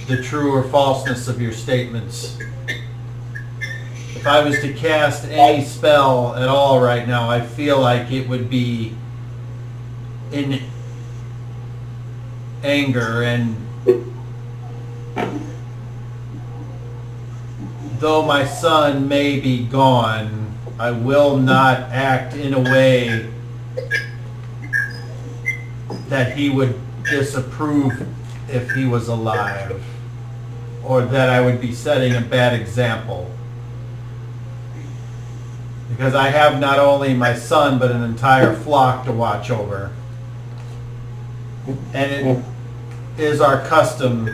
the true or falseness of your statements. If I was to cast any spell at all right now, I feel like it would be in anger, and though my son may be gone, I will not act in a way that he would disapprove if he was alive, or that I would be setting a bad example. Because I have not only my son, but an entire flock to watch over. And it is our custom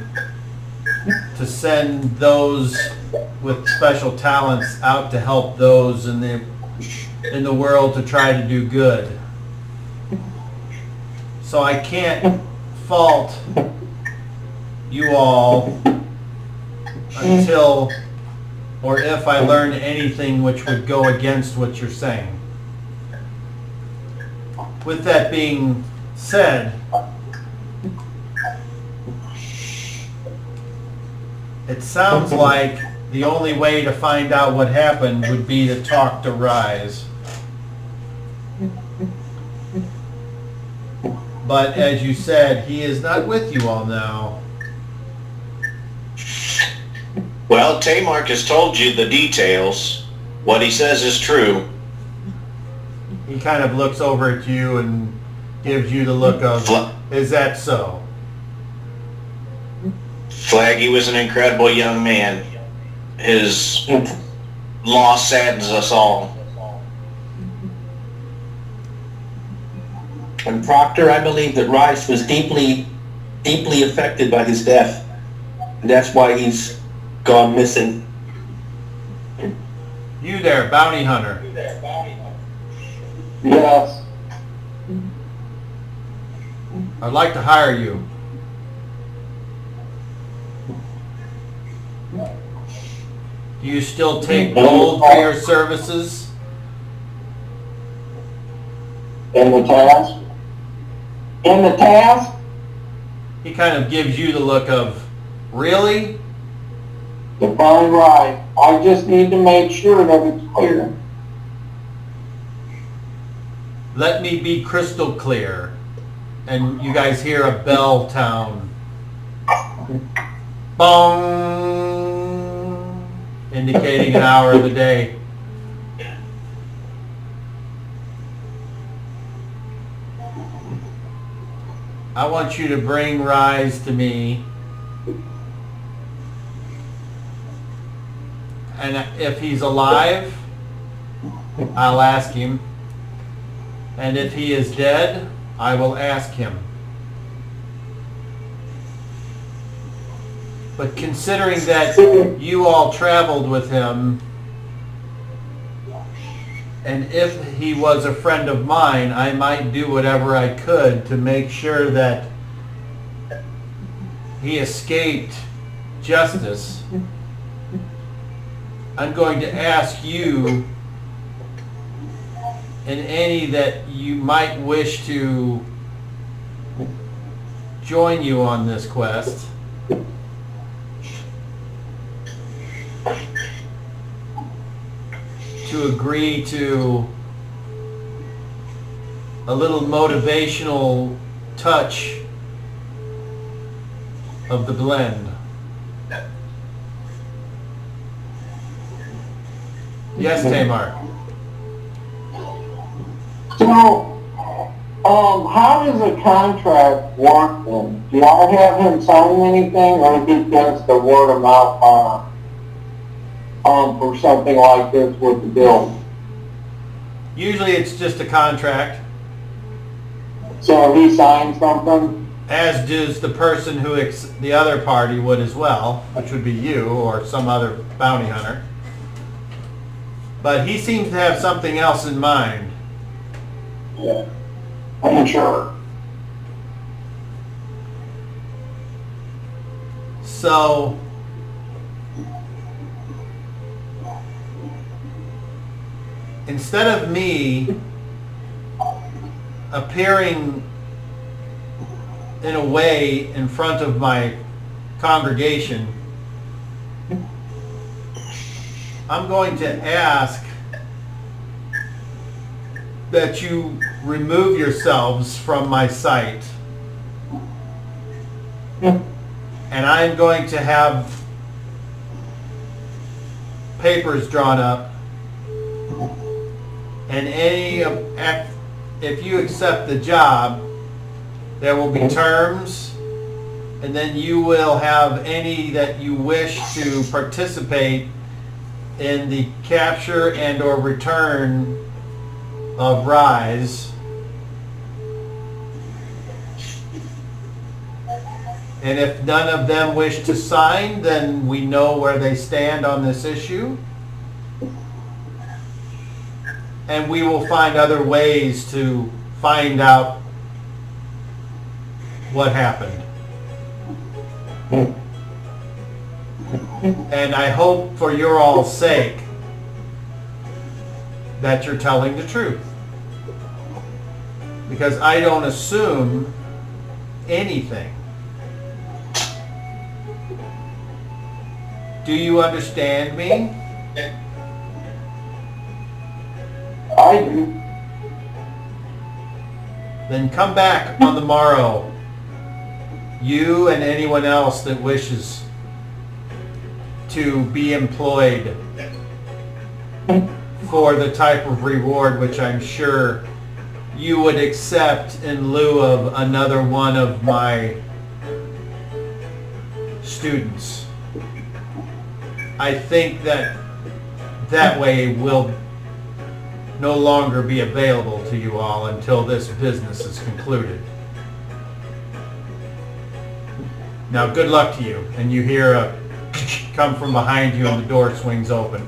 to send those with special talents out to help those in the world to try to do good. So I can't fault you all until or if I learn anything which would go against what you're saying. With that being said, it sounds like the only way to find out what happened would be to talk to Rise. But as you said, he is not with you all now. Well, Tamark has told you the details. What he says is true. He kind of looks over at you and gives you the look of, is that so? Flaggy was an incredible young man. his loss saddens us all. And Proctor, I believe that Rice was deeply affected by his death. And that's why he's gone missing. You there, bounty hunter. Yes. I'd like to hire you. Do you still take gold for your services? In the task? In the task? He kind of gives you the look of, really? Define right. I just need to make sure that it's clear. Let me be crystal clear. And you guys hear a bell town. Bong! Indicating an hour of the day. I want you to bring Rise to me. And if he's alive, I'll ask him. And if he is dead, I will ask him. But considering that you all traveled with him, and if he was a friend of mine, I might do whatever I could to make sure that he escaped justice. I'm going to ask you and any that you might wish to join you on this quest to agree to a little motivational touch of the blend. Yes, Tamar. So, how does a contract work then? Do I have him sign anything, or is it just a word of mouth for something like this with the bill? Usually it's just a contract, So he signs something? as does the person who the other party would as well, which would be you or some other bounty hunter. But he seems to have something else in mind. Yeah. I'm sure. So instead of me appearing in a way in front of my congregation, I'm going to ask that you remove yourselves from my sight. And I'm going to have papers drawn up, and if you accept the job, there will be terms, and then you will have any that you wish to participate in the capture and or return of Rise. And if none of them wish to sign, then we know where they stand on this issue. And we will find other ways to find out what happened. And I hope for your all's sake that you're telling the truth. Because I don't assume anything. Do you understand me? I do. Then come back on the morrow. You and anyone else that wishes to be employed for the type of reward which I'm sure you would accept in lieu of another one of my students. I think that way will no longer be available to you all until this business is concluded. Now, good luck to you. And you hear a come from behind you and the door swings open.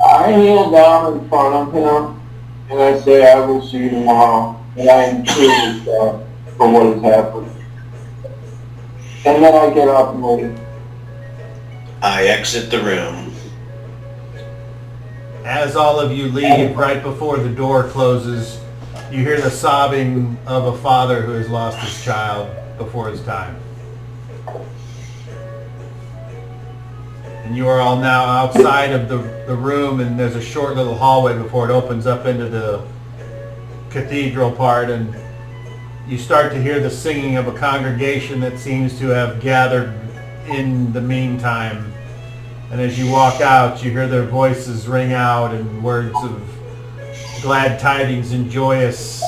I kneel down in front of him and I say, I will see you tomorrow. And I am truly sorry for what has happened. And then I get up and leave. I exit the room. As all of you leave, right before the door closes, you hear the sobbing of a father who has lost his child before his time. And you are all now outside of the room, and there's a short little hallway before it opens up into the cathedral part, and you start to hear the singing of a congregation that seems to have gathered in the meantime. And as you walk out, you hear their voices ring out in words of glad tidings and joyous,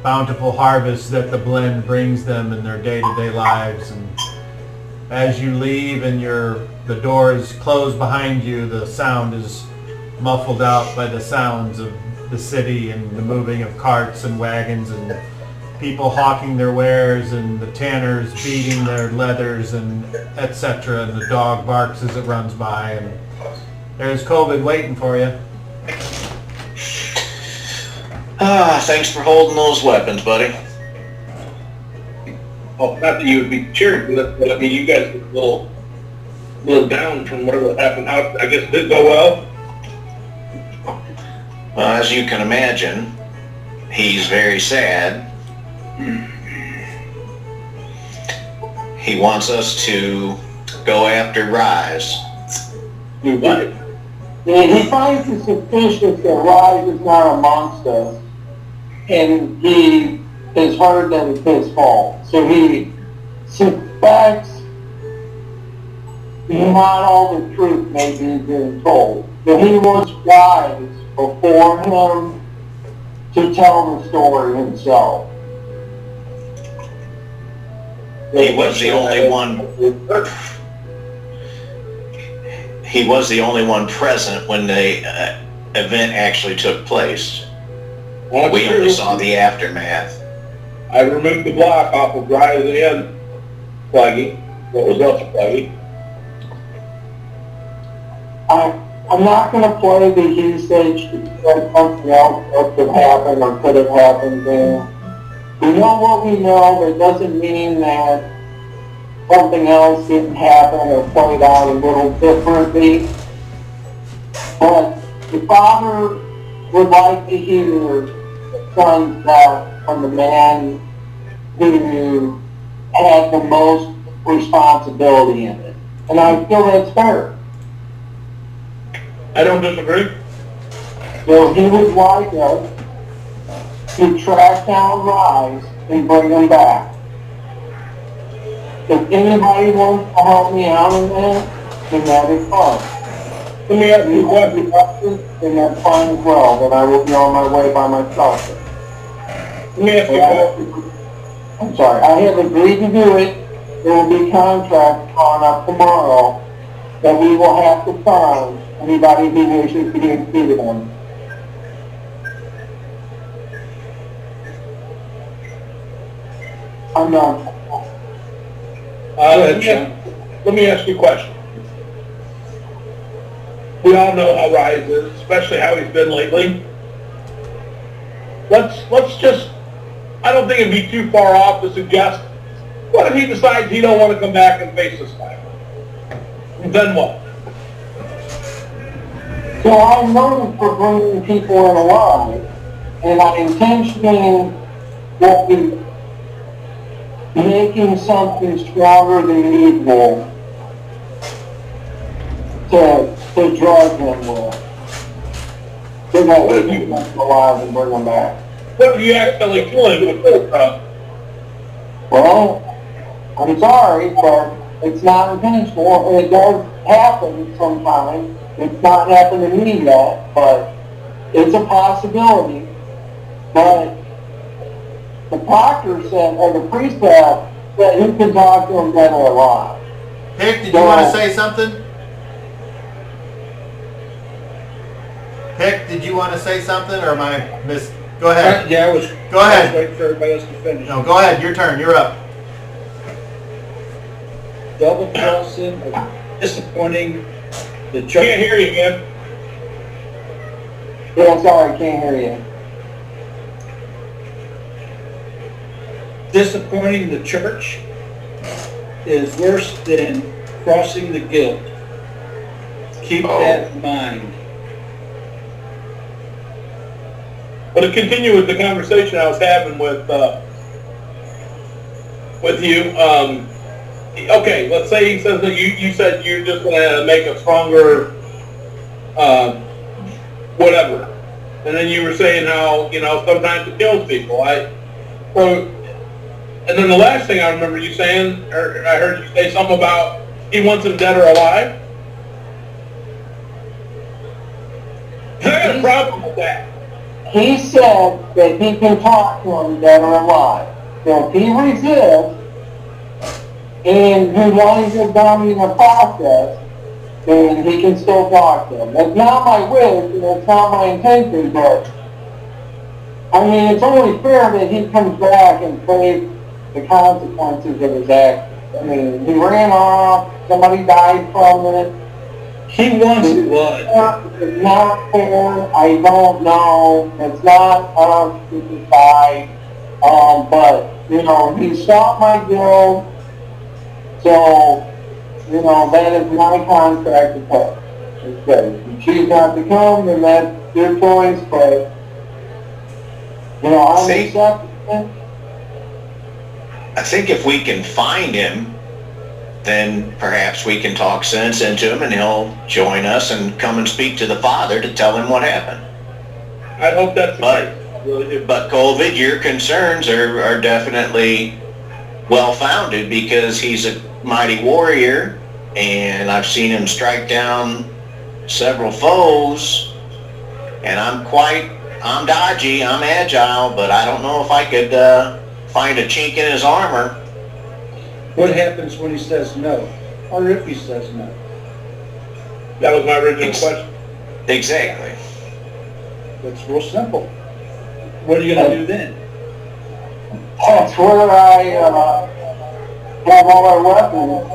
bountiful harvest that the blend brings them in their day-to-day lives. And as you leave and the door is closed behind you, the sound is muffled out by the sounds of the city and the moving of carts and wagons and people hawking their wares and the tanners beating their leathers and etc. And the dog barks as it runs by, and there's COVID waiting for you. Thanks for holding those weapons, buddy. Well, not that you would be cheering, but I mean, you guys were a little down from whatever happened. I guess it did go well. Well, as you can imagine, he's very sad. He wants us to go after Rise. You what? He finds it suspicious that Rise is not amongst us, and he has heard that it's his fault. So he suspects not all the truth may be being told. But he wants Rise before him to tell the story himself. He was the only one. He was the only one present when the event actually took place. Well, we only saw the aftermath. I removed the block off of Rise and Flaggy. What was left of Flaggy? I'm not going to play the he said, she said, something else what could happen or could have happened there. We know what we know, but it doesn't mean that something else didn't happen or played out a little differently. But the father would like to hear the son's death from the man who had the most responsibility in it. And I feel that's fair. I don't disagree. So he would like us to track down Rise and bring him back. If anybody wants to help me out in that, then that is fine. Let me ask you a question. Then that's fine as well, but I will be on my way by myself. Let me ask you a question. I'm sorry, I have agreed to do it. There will be contracts drawn up tomorrow that we will have to sign. Anybody who wishes to be included in. I'm done. Let me ask you a question. We all know how Rise is, especially how he's been lately. Let's just, I don't think it'd be too far off to suggest, what if he decides he don't want to come back and face this guy? Then what? So I'm known for bringing people in alive, and I intentionally will be making something stronger than evil to drug him with. So that we can keep him alive and bring him back. What if you accidentally kill him with this stuff? Well, I'm sorry, but it's not intentional, and it does happen sometimes. It's not happened to me yet, but it's a possibility. But the proctor said, or the priest said, that he can talk to them dead or alive. Pick, did you want to say something? Pick, did you want to say something, or am I miss? Go ahead. Yeah, I was. Go ahead. I was waiting for everybody else to finish. No, go ahead. Your turn. You're up. Double crossing, disappointing the Can't church. hear you, man. Yeah, I'm sorry, I can't hear you. Disappointing the church is worse than crossing the guild. Keep that in mind. But to continue with the conversation I was having with you, okay, let's say he says that you said you're just going to make a stronger, whatever. And then you were saying how, sometimes it kills people. And then the last thing I remember you saying, or I heard you say something about he wants him dead or alive. I got a problem with that. He said that he can talk to them dead or alive. So if he resists, and he winds up down in the process, then he can still talk to them. That's not my wish, and that's not my intention, but I mean, it's only fair that he comes back and faces the consequences of his actions. I mean, he ran off, somebody died from it. He wants blood. It's not fair, I don't know, it's not us to decide, but, he shot my guild, so, that is my contract to pay. It's good. If you choose not to come, then that's your choice, but, I'm See? accepting it. I think if we can find him, then perhaps we can talk sense into him and he'll join us and come and speak to the Father to tell him what happened. I hope that's the But- case. I really do. But COVID, your concerns are definitely well-founded because he's a mighty warrior and I've seen him strike down several foes and I'm dodgy, I'm agile, but I don't know if I could find a chink in his armor. What happens when he says no? Or if he says no? That was my original question. Exactly. It's real simple. What are you going to do then? That's where I have all our weapons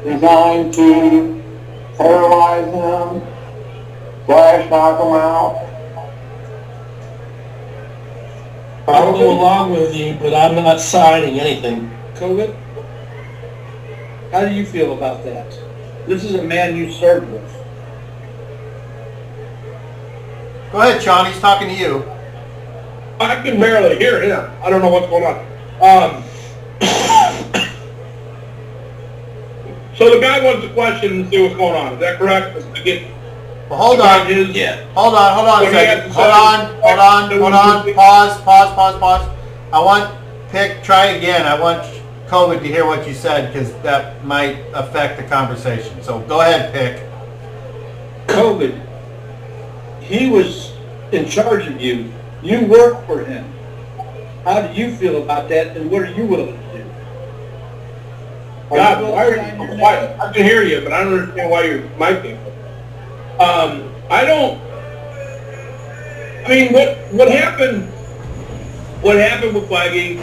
designed to paralyze him, knock him out. I'll go along with you, but I'm not signing anything. COVID? How do you feel about that? This is a man you served with. Go ahead, Sean. He's talking to you. I can barely hear him. I don't know what's going on. So the guy wants to question and see what's going on. Is that correct? Well, hold on. Yeah. Hold on a What he has second. to Hold on. say. Pause. I want try again. I want COVID to hear what you said because that might affect the conversation. So go ahead, Pick. COVID, he was in charge of you. You worked for him. How do you feel about that, and what are you willing to do? God, why I can hear you, but I don't understand why you're micing. What happened with Flaggy,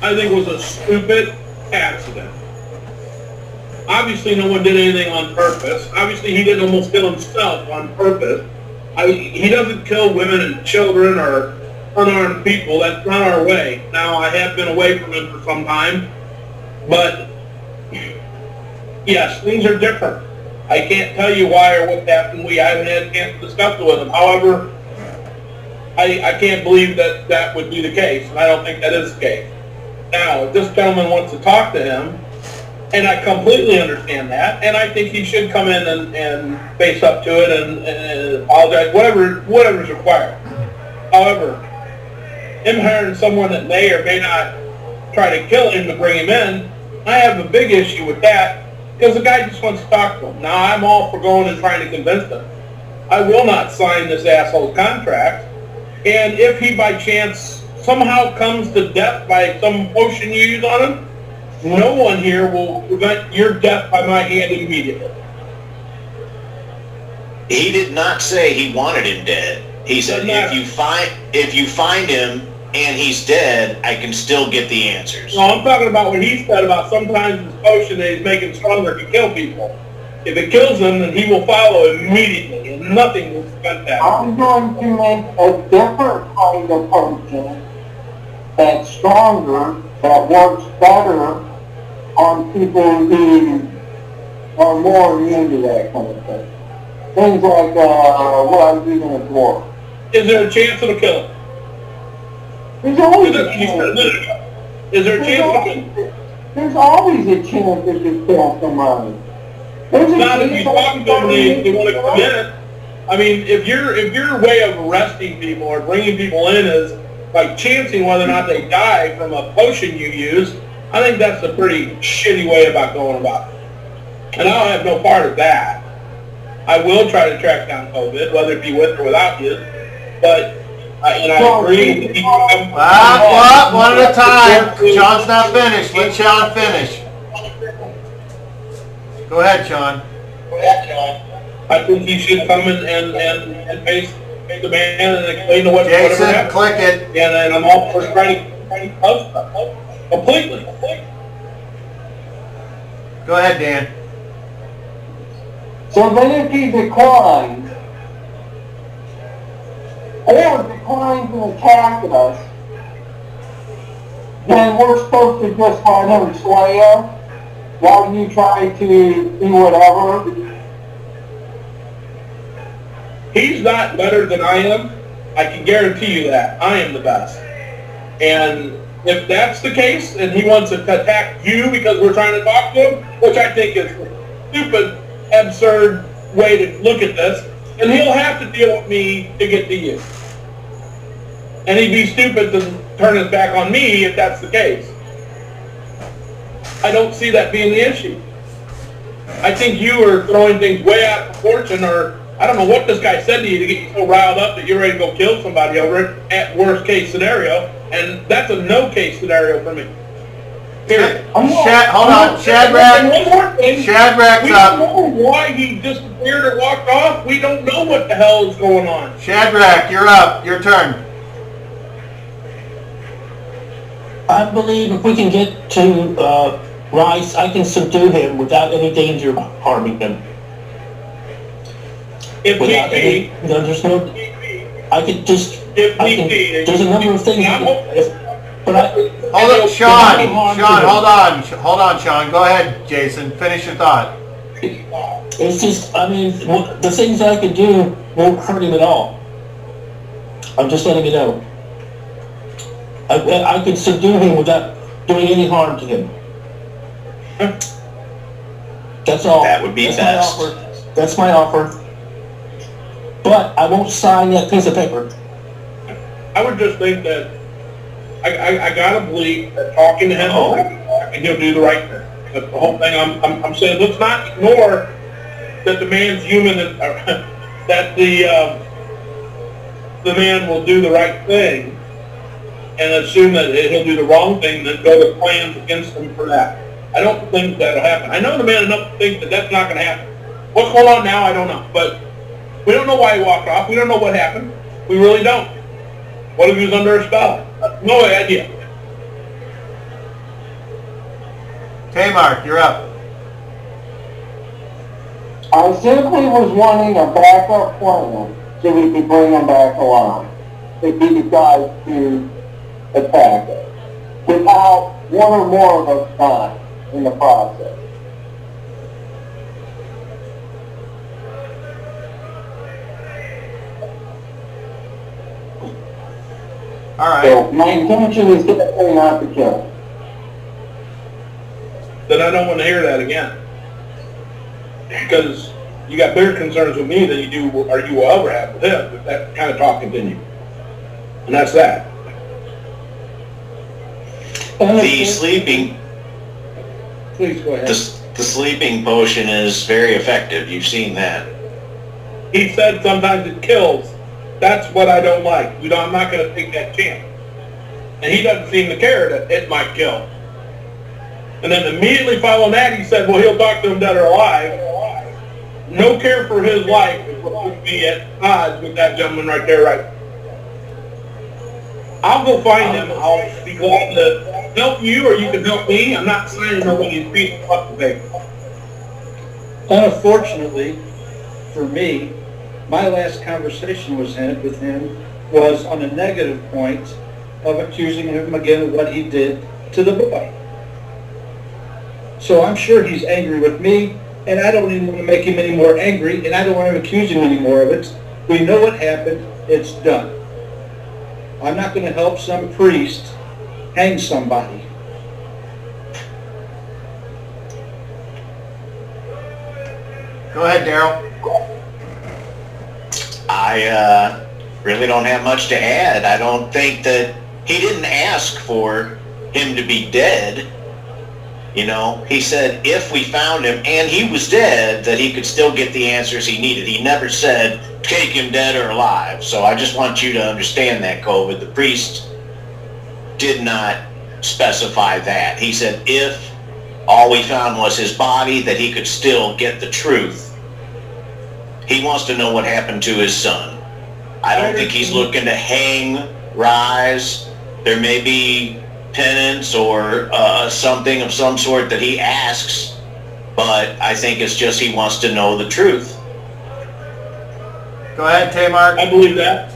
I think was a stupid accident. Obviously no one did anything on purpose. Obviously he didn't almost kill himself on purpose. He doesn't kill women and children or unarmed people. That's not our way. Now, I have been away from him for some time, but yes, things are different. I can't tell you why or what happened. I haven't had a chance to discuss it with him. However, I can't believe that would be the case, and I don't think that is the case. Now, if this gentleman wants to talk to him, and I completely understand that, and I think he should come in and face up to it and apologize, whatever's required. However, him hiring someone that may or may not try to kill him to bring him in, I have a big issue with that because the guy just wants to talk to him. Now, I'm all for going and trying to convince him. I will not sign this asshole's contract, and if he by chance somehow comes to death by some potion you use on him, no one here will prevent your death by my hand immediately. He did not say he wanted him dead. He said if you find him and he's dead, I can still get the answers. No, I'm talking about what he said about sometimes this potion that he's making stronger can kill people. If it kills him, then he will follow immediately, and nothing will prevent that. I'm going to make a different kind of potion that's stronger, that works better on people who are more immune to that kind of thing. Things like what I'm using a dwarf. Is there a chance it'll kill him? There's always Is a chance. there a chance? There's always a chance that you kill somebody. There's a Not if chance you talk to them, they want to commit it. I mean, if your way of arresting people or bringing people in is by chancing whether or not they die from a potion you use, I think that's a pretty shitty way about going about it. And I'll have no part of that. I will try to track down COVID, whether it be with or without you. But I agree that he can come. One at a time. Sean's not finished. Let Sean finish. Go ahead, Sean. I think he should come and face the man and explain to whatever Jason, happened. click it. And then I'm all for trying to completely. Go ahead, Dan. So then if he declines, or declines and attack us, then we're supposed to just let him slay us while you try to do whatever. He's not better than I am. I can guarantee you that. I am the best. And if that's the case, and he wants to attack you because we're trying to talk to him, which I think is a stupid, absurd way to look at this, and he'll have to deal with me to get to you. And he'd be stupid to turn his back on me if that's the case. I don't see that being the issue. I think you are throwing things way out of proportion, or I don't know what this guy said to you to get you so riled up that you're ready to go kill somebody over it at worst case scenario, and that's a no case scenario for me. Period. Hold on. Shadrack's we up. don't know why he disappeared or walked off. We don't know what the hell is going on. Shadrack, you're up. Your turn. I believe if we can get to Rice, I can subdue him without any danger of harming him. If Without need any, no, there's no. I could just. If I need can, be, there's a number of things. But I. Hold on, Sean, hold on, Sean. Go ahead, Jason. Finish your thought. It's just, I mean, the things that I could do won't hurt him at all. I'm just letting you know. I could subdue him without doing any harm to him. That's all. That would be That's best. my offer. That's my offer. But I won't sign that piece of paper. I would just think that I gotta believe that talking to him, and he'll do the right thing. That's the whole thing. I'm saying let's not ignore that the man's human and that the man will do the right thing, and assume that he'll do the wrong thing, then go to plans against him for that. I don't think that'll happen. I know the man enough to think that that's not going to happen. What's going on now, I don't know. But we don't know why he walked off. We don't know what happened. We really don't. What if he was under a spell? No idea. K-Mark, you're up. I simply was wanting a backup plan so we could bring him back alive if he decides to attack us without one or more of us dying in the process. All right. So my intention is definitely not to kill him. Then I don't want to hear that again. Because you got bigger concerns with me than you do, or you will ever have with him, if that kind of talk continues. And that's that. The sleeping, Please go ahead. the sleeping potion is very effective. You've seen that. He said sometimes it kills. That's what I don't like. I'm not going to take that chance. and he doesn't seem to care that it might kill. And then immediately following that, he said, well, he'll talk to him dead or alive. No care for his life is what would be at odds with that gentleman right there, right? I'll go find him. I'll be glad to help you, or you can help me. I'm not signing nobody's piece of fucking paper. Unfortunately, for me, my last conversation with him was on a negative point of accusing him again of what he did to the boy. So I'm sure he's angry with me, and I don't even want to make him any more angry, and I don't want to accuse him any more of it. We know what happened. It's done. I'm not going to help some priest hang somebody. Go ahead, Daryl. I really don't have much to add. I don't think that he didn't ask for him to be dead. You know, he said if we found him and he was dead, that he could still get the answers he needed. He never said take him dead or alive. So I just want you to understand that, COVID. The priest did not specify that. He said if all we found was his body, that he could still get the truth. He wants to know what happened to his son. I don't think he's looking to hang, rise. There may be penance or something of some sort that he asks, but I think it's just he wants to know the truth. Go ahead, Tamar. I believe that.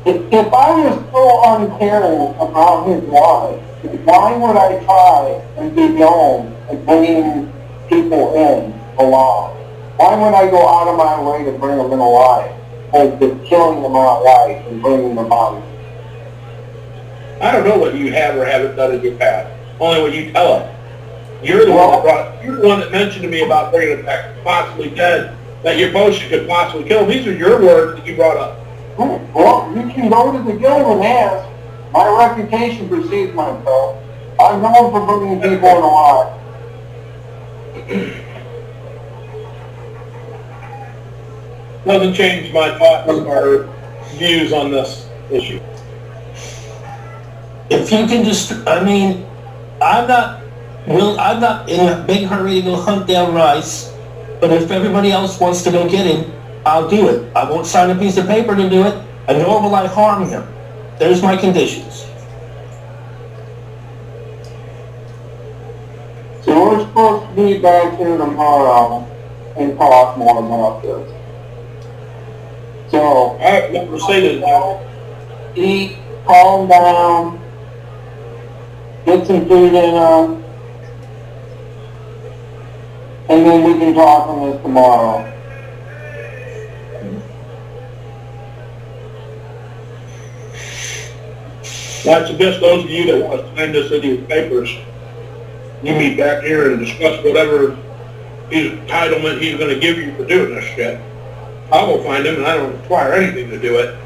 If I was so uncaring about his life, why would I try and be known and bringing people in alive? Why would I go out of my way to bring them in alive, as to killing them outright and bringing them out? I don't know what you have or haven't done in your past. Only what you tell us. You're the one that mentioned to me about bringing it back possibly dead, that your potion could possibly kill. These are your words that you brought up. Well, you can go to the guild and ask. My reputation precedes myself. I'm known for bringing people in alive. Doesn't change my thoughts or views on this issue. If you can just, I mean, I'm not in a big hurry to go hunt down Rice, but if everybody else wants to go get him, I'll do it. I won't sign a piece of paper to do it, and nor will I harm him. There's my conditions. So we're supposed to be back here tomorrow and talk more about this. So, All right, what we'll say is now. eat, calm down, get some food in them, and then we can talk on this tomorrow. I suggest those of you that want to sign this into your papers, you meet back here and discuss whatever entitlement he's going to give you for doing this shit. I'll go find him, and I don't require anything to do it.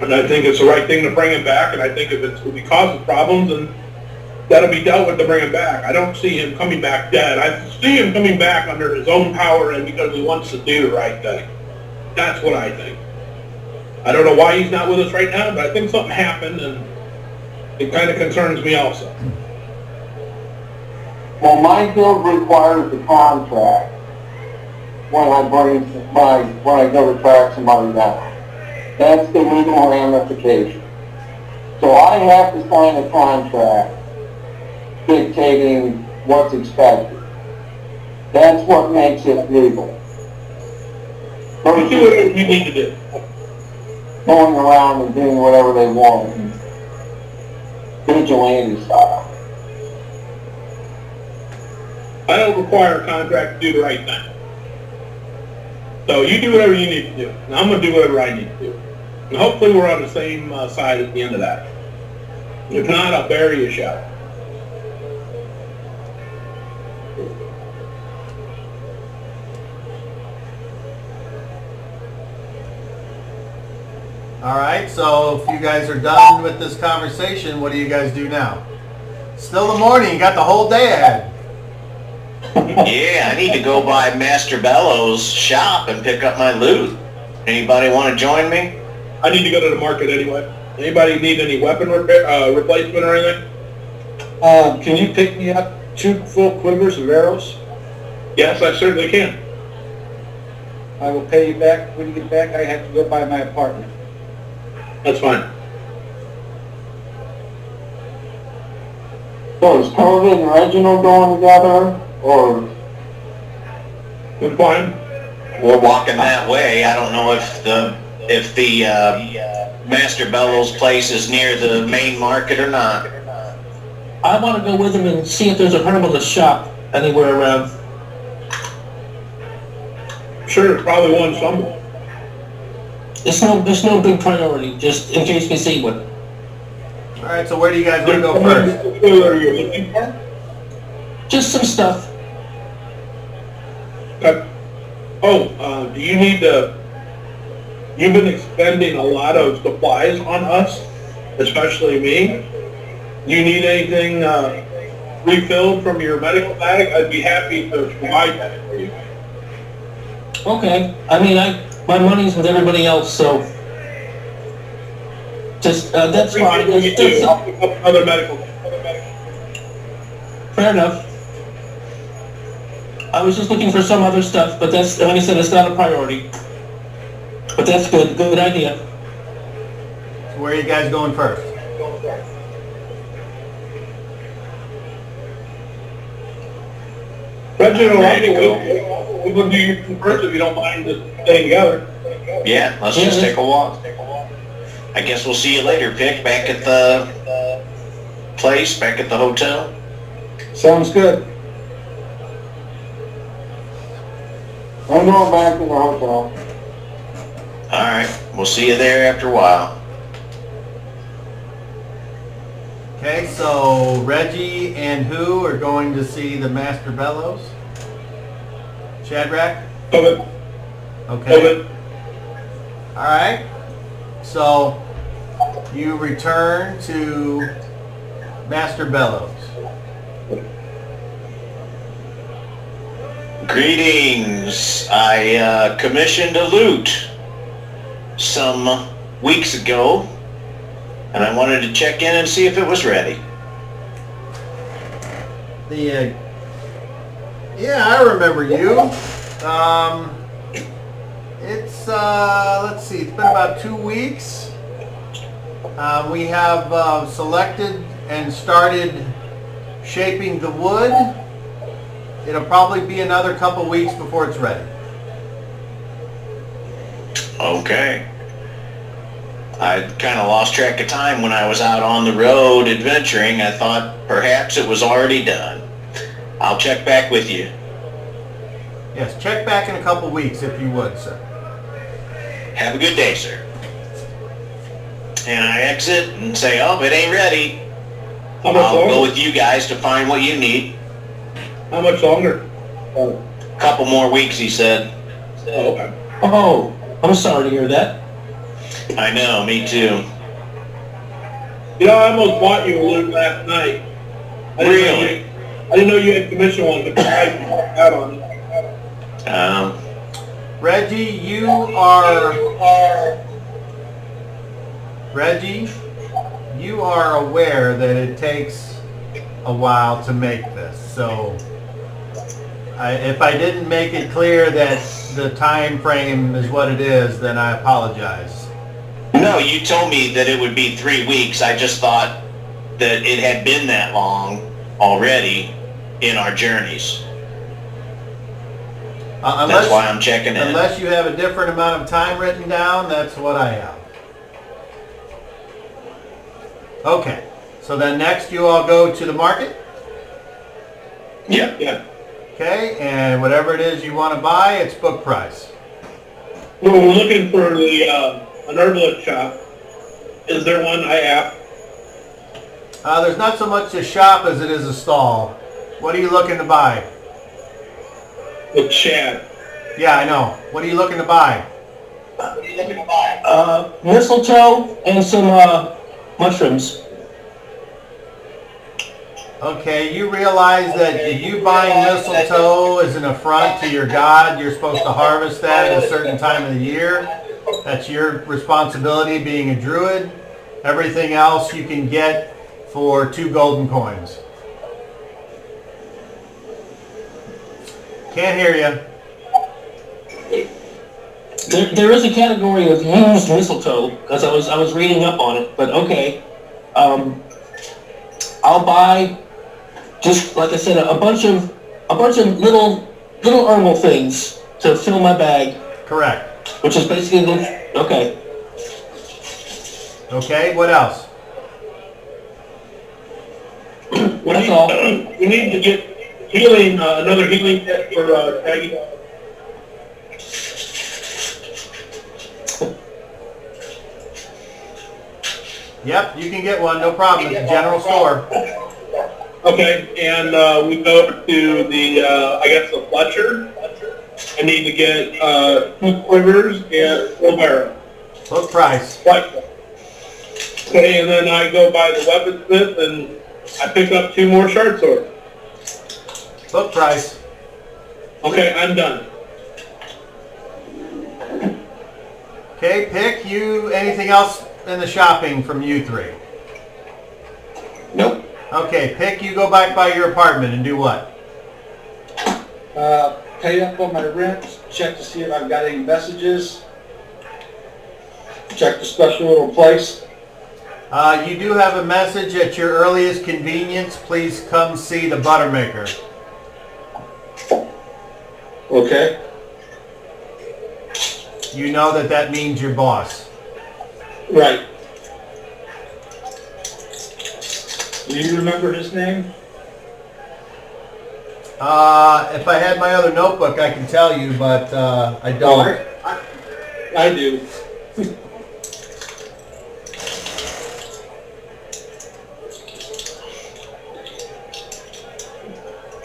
And I think it's the right thing to bring him back, and I think if it's going to cause problems, then that'll be dealt with to bring him back. I don't see him coming back dead. I see him coming back under his own power and because he wants to do the right thing. That's what I think. I don't know why he's not with us right now, but I think something happened, and it kind of concerns me also. Well, my guild requires a contract when I go to track somebody down. That's the legal ramification. So I have to sign a contract dictating what's expected. That's what makes it legal. You do whatever you need to do. Going around and doing whatever they want, vigilante style. I don't require a contract to do the right thing. So you do whatever you need to do, and I'm going to do whatever I need to do. And hopefully we're on the same side at the end of that. If not, I'll bury you shout. All right, so if you guys are done with this conversation, what do you guys do now? Still the morning, you got the whole day ahead. Yeah, I need to go by Master Bellow's shop and pick up my loot. Anybody want to join me? I need to go to the market anyway. Anybody need any weapon replacement or anything? Can you pick me up 2 full quivers of arrows? Yes, I certainly can. I will pay you back when you get back. I have to go by my apartment. That's fine. So is Toby and Reginald going together, or? That's fine. We're walking that way. I don't know if the Master Bellows place is near the main market or not. I want to go with him and see if there's a herbalist shop anywhere around. Sure, there's probably one somewhere. There's no big priority, just in case we see one. All right, so where do you guys want to go first? What are you looking for? Just some stuff. Okay. Oh, do you need to... You've been expending a lot of supplies on us, especially me. Do you need anything refilled from your medical bag? I'd be happy to provide that for you. Okay. I mean, my money's with everybody else, so just that's fine. I'll pick up other medical. Fair enough. I was just looking for some other stuff, but that's, like I said, it's not a priority. But that's good. Good idea. So where are you guys going first? Reginald, we'll do you first if you don't mind just staying together. Yeah, let's just take a walk. I guess we'll see you later, Pick, back at the place, back at the hotel. Sounds good. I'm going back to the hotel. Alright, we'll see you there after a while. Okay, so Reggie and who are going to see the Master Bellows? Shadrach? Okay. Okay. All right. So you return to Master Bellows. Greetings. I commissioned a loot some weeks ago, and I wanted to check in and see if it was ready. Yeah, I remember you. It's let's see, it's been about 2 weeks. We have selected and started shaping the wood. It'll probably be another couple weeks before it's ready. Okay. I kind of lost track of time when I was out on the road adventuring. I thought perhaps it was already done. I'll check back with you. Yes, check back in a couple weeks if you would, sir. Have a good day, sir. And I exit and say, oh, it ain't ready. How much I'll longer? go with you guys to find what you need. How much longer? Couple more weeks, he said. Oh, okay. Oh, I'm sorry to hear that. I know, me too. You know, I almost bought you a loot last night. Really? I didn't know you had commission one, but I out on it. Reggie, you are aware that it takes a while to make this. So if I didn't make it clear that the time frame is what it is, then I apologize. No, you told me that it would be 3 weeks. I just thought that it had been that long already in our journeys. That's why I'm checking in. Unless you have a different amount of time written down, that's what I have. Okay, so then next you all go to the market. Yep. Yeah. Okay, and whatever it is you want to buy, it's book price. Well, we're looking for an herbalist shop. Is there one? I asked. There's not so much a shop as it is a stall. What are you looking to buy? With Chad. Yeah, I know. What are you looking to buy? Mistletoe and some mushrooms. Okay, you realize that you buying mistletoe is an affront to your god. You're supposed to harvest that at a certain time of the year. That's your responsibility being a druid. Everything else you can get for 2 golden coins. Can't hear you. There is a category of used mistletoe, because I was reading up on it, but okay. I'll buy, just like I said, a bunch of little herbal things to fill my bag. Correct. Which is basically okay. Okay, what else? That's all. We need to get healing, another healing kit for Flaggy. Yep, you can get one, no problem, at the general store. Okay, and we go to the, I guess the Fletcher. I need to get 2 quivers and a barrel. What price? Okay, and then I go by the weaponsmith and I pick up 2 more shard swords. What price? Okay, I'm done. Okay, pick you. Anything else in the shopping from you 3? Nope. Okay, pick. You go back by your apartment and do what? Pay up on my rent, check to see if I've got any messages, check the special little place. You do have a message: at your earliest convenience, please come see the Buttermaker. Okay. You know that means your boss. Right. Do you remember his name? If I had my other notebook, I can tell you, but I don't. I do.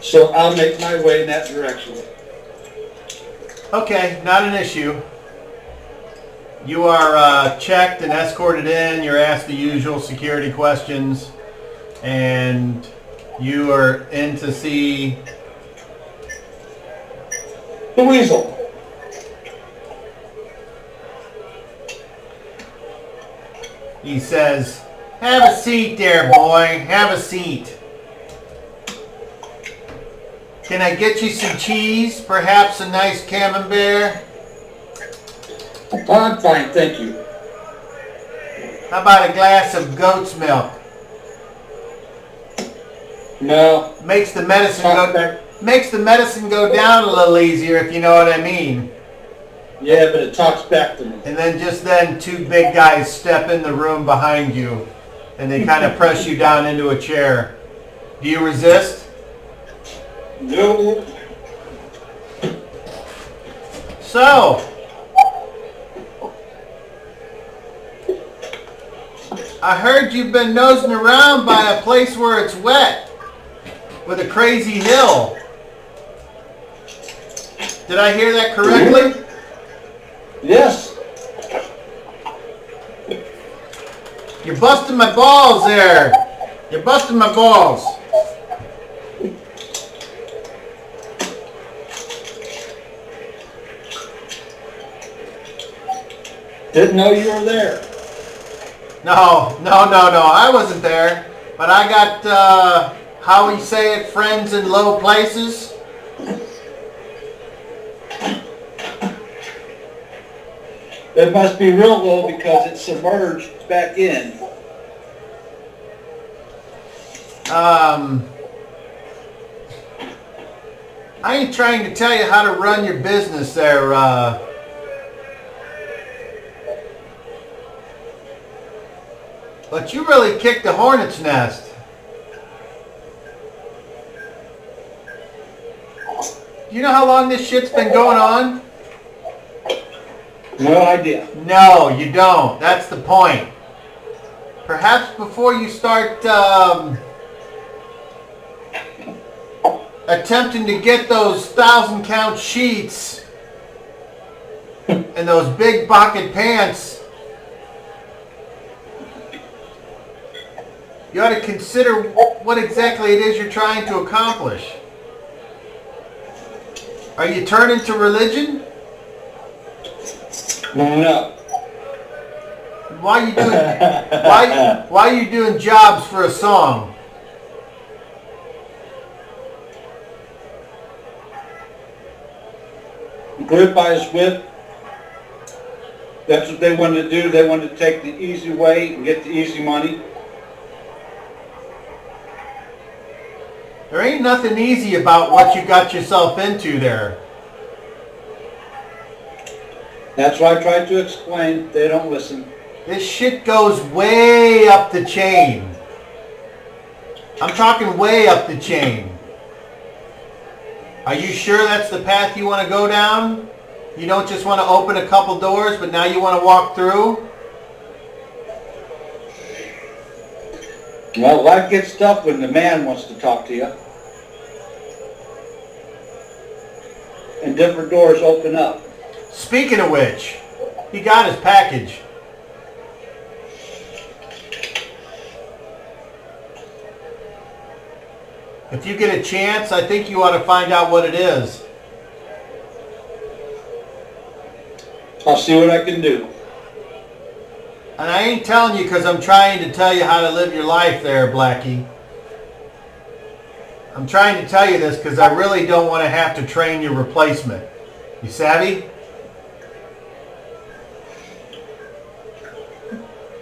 So I'll make my way in that direction. Okay, not an issue. You are checked and escorted in. You're asked the usual security questions, and you are in to see The Weasel. He says, "Have a seat there, boy. Have a seat. Can I get you some cheese? Perhaps a nice camembert? I'm fine, thank you. How about a glass of goat's milk? No. Makes the medicine go down a little easier, if you know what I mean." Yeah, but it talks back to me. And then just then 2 big guys step in the room behind you, and they kind of press you down into a chair. Do you resist? No. So, I heard you've been nosing around by a place where it's wet, with a crazy hill. Did I hear that correctly? Yes. You're busting my balls there. You're busting my balls. Didn't know you were there. No. I wasn't there. But I got, how we say it, friends in low places. It must be real low because it's submerged back in. I ain't trying to tell you how to run your business there, but you really kicked the hornet's nest. Do you know how long this shit's been going on? No idea. No, you don't. That's the point. Perhaps before you start attempting to get those 1,000-count sheets and those big pocket pants, you ought to consider what exactly it is you're trying to accomplish. Are you turning to religion? No. why you doing why you doing jobs for a song? Group I was with, that's what they wanted to do. They wanted to take the easy way and get the easy money. There ain't nothing easy about what you got yourself into there. That's what I tried to explain. They don't listen. This shit goes way up the chain. I'm talking way up the chain. Are you sure that's the path you want to go down? You don't just want to open a couple doors, but now you want to walk through? Well, life gets tough when the man wants to talk to you. And different doors open up. Speaking of which, he got his package. If you get a chance, I think you ought to find out what it is. I'll see what I can do. And I ain't telling you because I'm trying to tell you how to live your life there, Blackie. I'm trying to tell you this because I really don't want to have to train your replacement. You savvy?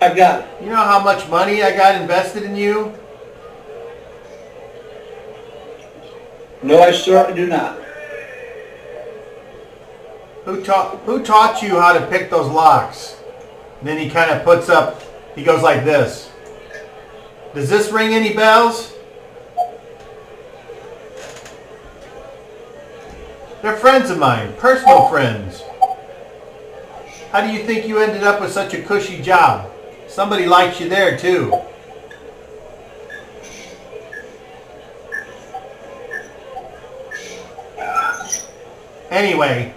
I got it. You know how much money I got invested in you? No, I certainly do not. Who taught you how to pick those locks? And then he kind of puts up, he goes like this. Does this ring any bells? They're friends of mine, personal friends. How do you think you ended up with such a cushy job? Somebody likes you there too. Anyway,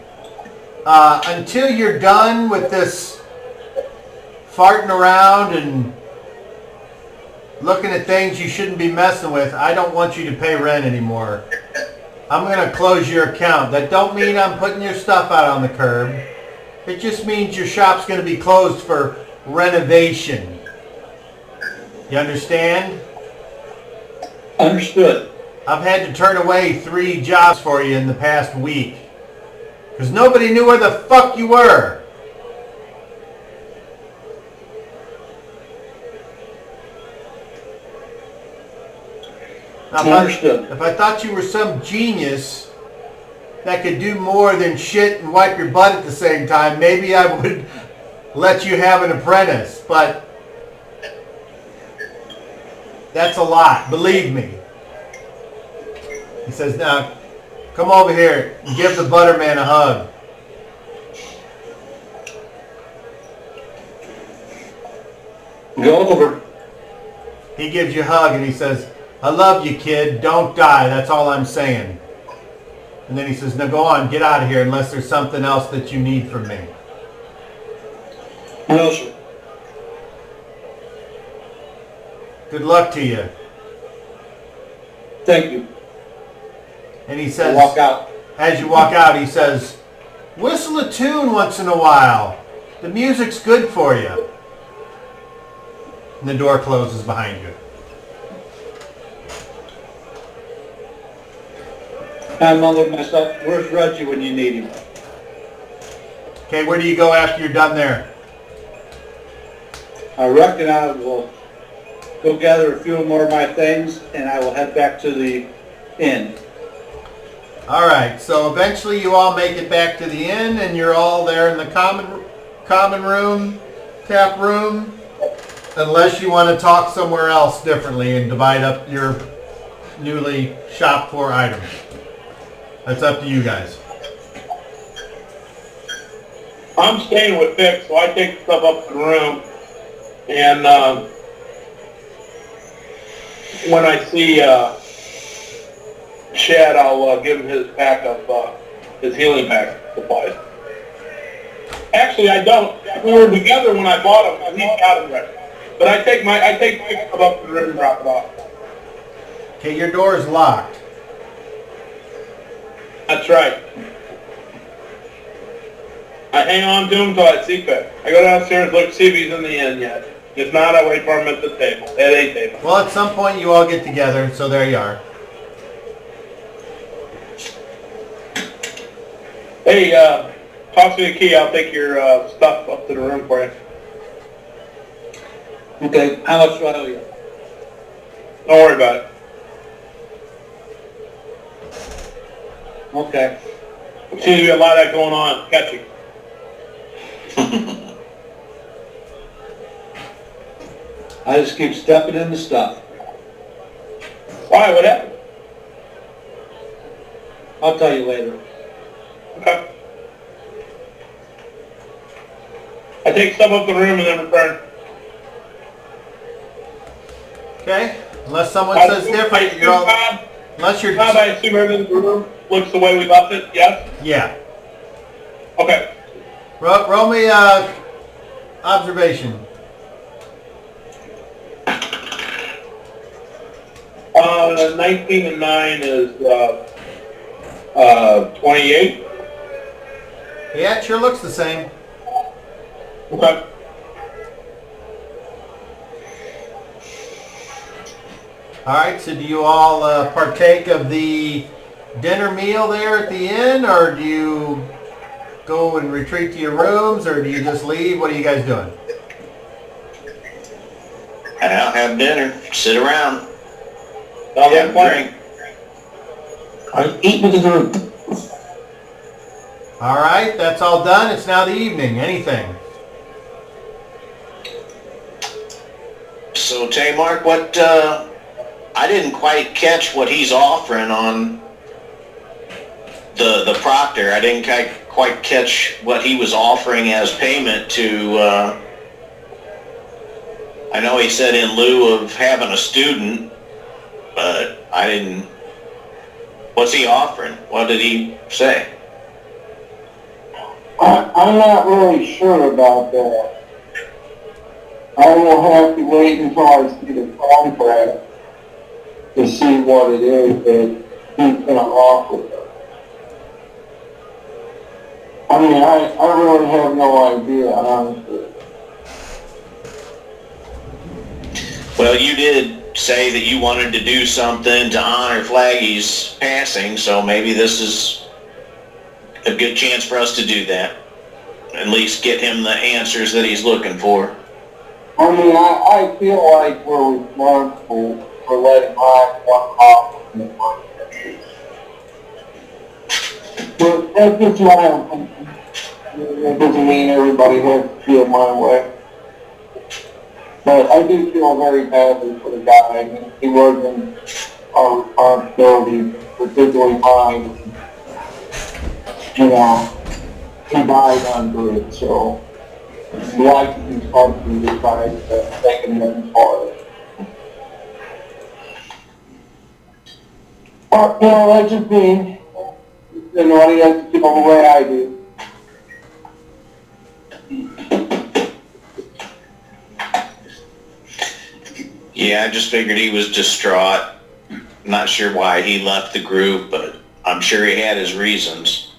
until you're done with this farting around and looking at things you shouldn't be messing with, I don't want you to pay rent anymore. I'm going to close your account. That don't mean I'm putting your stuff out on the curb. It just means your shop's going to be closed for renovation. You understand? Understood. I've had to turn away 3 jobs for you in the past week. Because nobody knew where the fuck you were. Now, Understood. if I thought you were some genius that could do more than shit and wipe your butt at the same time, maybe I would let you have an apprentice. But that's a lot, believe me. He says, now, come over here and give the Butterman a hug. Go over. He gives you a hug and he says, I love you, kid. Don't die. That's all I'm saying. And then he says, now go on. Get out of here unless there's something else that you need from me. No, sir. Good luck to you. Thank you. And he says, Walk out. as you walk out, he says, whistle a tune once in a while. The music's good for you. And the door closes behind you. I mumbled to myself, where's Reggie when you need him? Okay, where do you go after you're done there? I reckon I will go gather a few more of my things and I will head back to the inn. All right, so eventually you all make it back to the inn and you're all there in the common room, tap room, unless you want to talk somewhere else differently and divide up your newly shopped for items. That's up to you guys. I'm staying with Vic, so I take stuff up to the room, and when I see Shad, I'll give him his pack of his healing pack supplies. Actually, I don't. We were together when I bought him. He's got him right. But I take my stuff up to the room and drop it off. Okay, your door is locked. That's right. hang on to him until I see fit. I go downstairs, look, see if he's in the inn yet. If not, I wait for him at the table, at a table. Well, at some point you all get together, so there you are. Hey, toss me the key. I'll take your stuff up to the room for you. Okay, how much do I owe you? Don't worry about it. Okay. Seems to be a lot of that going on. Catchy. I just keep stepping into stuff. Why? What happened? I'll tell you later. Okay. I take stuff up the room and then return. Okay? Unless someone says different, you're all... Unless you're... Bob, I assume everything in the room looks the way we left it, yes? Yeah. Okay. Roll me observation. 19 and 9 is 28. Yeah, it sure looks the same. Okay. All right, so do you all partake of the dinner meal there at the inn, or do you go and retreat to your rooms, or do you just leave? What are you guys doing? I'll have dinner, sit around, Now have that's a drink. I eat with the group. All right, that's all done. It's now the evening. Anything? So, Mark, what, I didn't quite catch what he's offering on the proctor. I didn't quite catch what he was offering as payment to, I know he said in lieu of having a student, but I didn't, what's he offering? What did he say? I'm not really sure about that. I will have to wait until I see the contract to see what it is that he's going to offer. I mean, I really have no idea, honestly. Well, you did say that you wanted to do something to honor Flaggy's passing, so maybe this is a good chance for us to do that. At least get him the answers that he's looking for. I mean, I feel like we're responsible for letting mine one off in the market. But that's just my opinion. It doesn't mean everybody has to feel my way. But I do feel very badly for the guy. I mean, he wasn't our responsibility, particularly mine. You know, he died under it, so I'd like to do something to try to make him for it. Or, you know, that's just me. You know, he has to feel the way I do. Yeah, I just figured he was distraught. Not sure why he left the group, but I'm sure he had his reasons.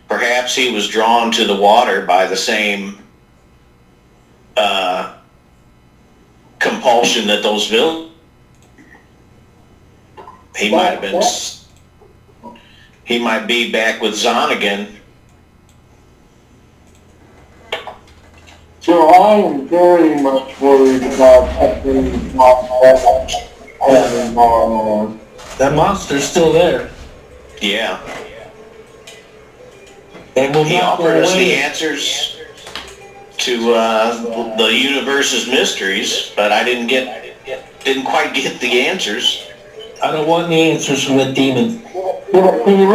Perhaps he was drawn to the water by the same compulsion that those villains. He might have been. He might be back with Zahn again. So I am very much worried about everything having on. That monster's still there. Yeah. And will He not go offered us the away. answers to the universe's mysteries, but I didn't quite get the answers. I don't want any answers from that demon. Can you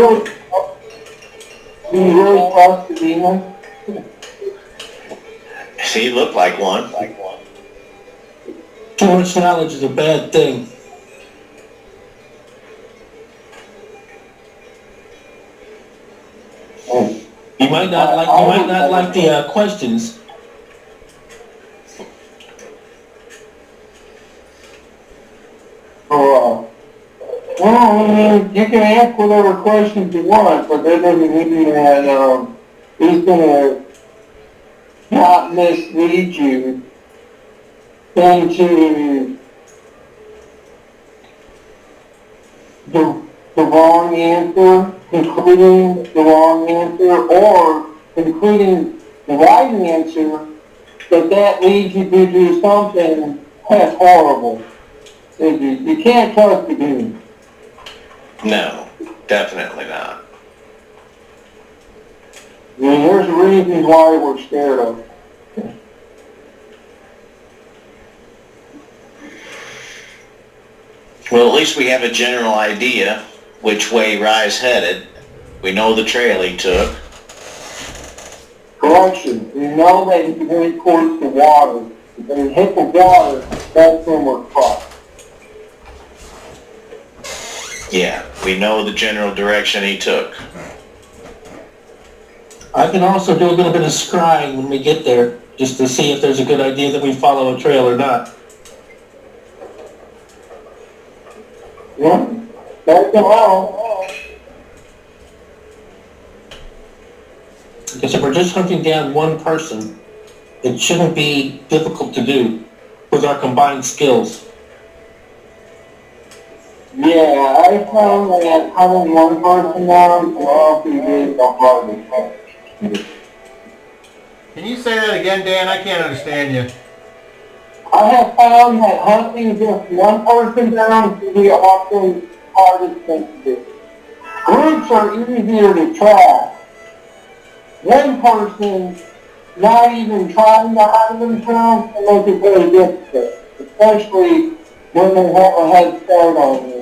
really trust the demon? He looked like one. Too much knowledge is a bad thing. You might not like the questions. Well, I mean, you can ask whatever questions you want, but that doesn't mean that he's gonna not mislead you into the wrong answer, including the wrong answer, or including the right answer, that leads you to do something that's horrible. You can't trust the game. No, definitely not. I mean, there's reasons why we're scared of it. Well, at least we have a general idea which way Rye's headed. We know the trail he took. Correction, we know that he went towards the water. If he hit the water, that's when we're fucked. Yeah, we know the general direction he took. I can also do a little bit of scrying when we get there, just to see if there's a good idea that we follow a trail or not. Yeah, that's all. Because if we're just hunting down one person, it shouldn't be difficult to do with our combined skills. Yeah, I found that having one person down can often be the hardest. Can you say that again, Dan? I can't understand you. I have found that hunting just one person down can be often the hardest thing to do. Groups are easier to track. One person not even trying to hide themselves can make it very difficult, especially when they have a head start on you.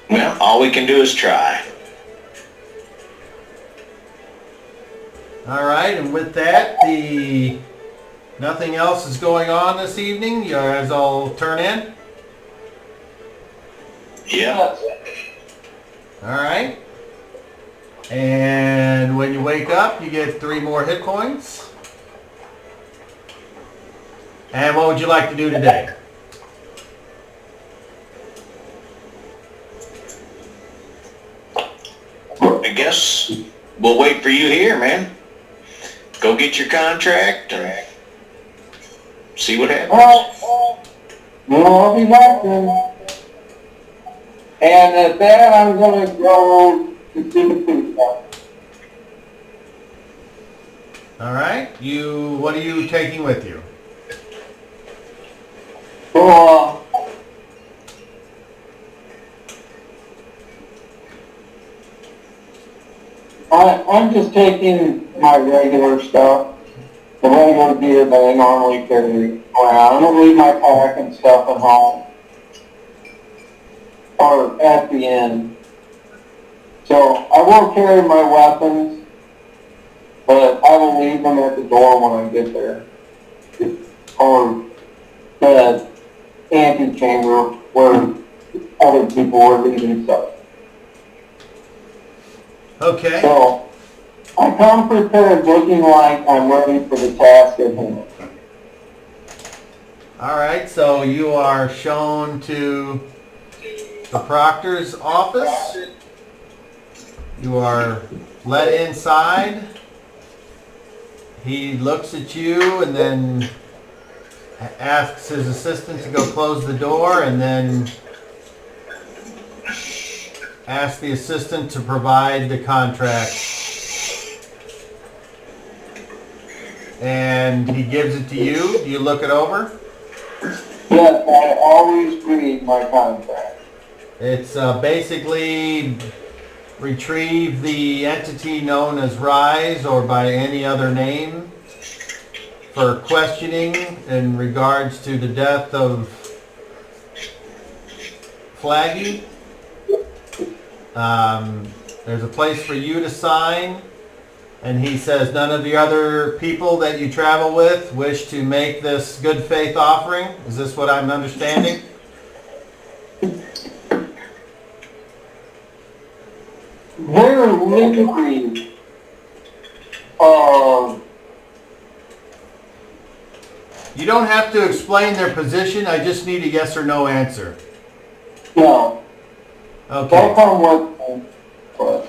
Well, all we can do is try. All right, and with that, nothing else is going on this evening. You guys all turn in? Yeah. All right. And when you wake up, you get 3 more hit points. And what would you like to do today? I guess we'll wait for you here, man. Go get your contract and see what happens. I'll be back then. And at that, I'm going to go to see the food stuff. All right. What are you taking with you? So, I'm just taking my regular stuff, the regular gear that I normally carry around. I'm going to leave my pack and stuff at home, or at the end. So I will carry my weapons, but I will leave them at the door when I get there. Or the antechamber where other people are leaving stuff. Okay. So I come prepared looking like I'm ready for the task at hand. All right. So you are shown to the proctor's office. You are let inside. He looks at you and then asks his assistant to go close the door, and then asks the assistant to provide the contract. And he gives it to you. Do you look it over? Yes, I always read my contract. It's basically retrieve the entity known as Rise or by any other name for questioning in regards to the death of Flaggy. There's a place for you to sign, and he says none of the other people that you travel with wish to make this good faith offering. Is this what I'm understanding? They're literally, You don't have to explain their position. I just need a yes or no answer. no. They'll Okay. come with me, but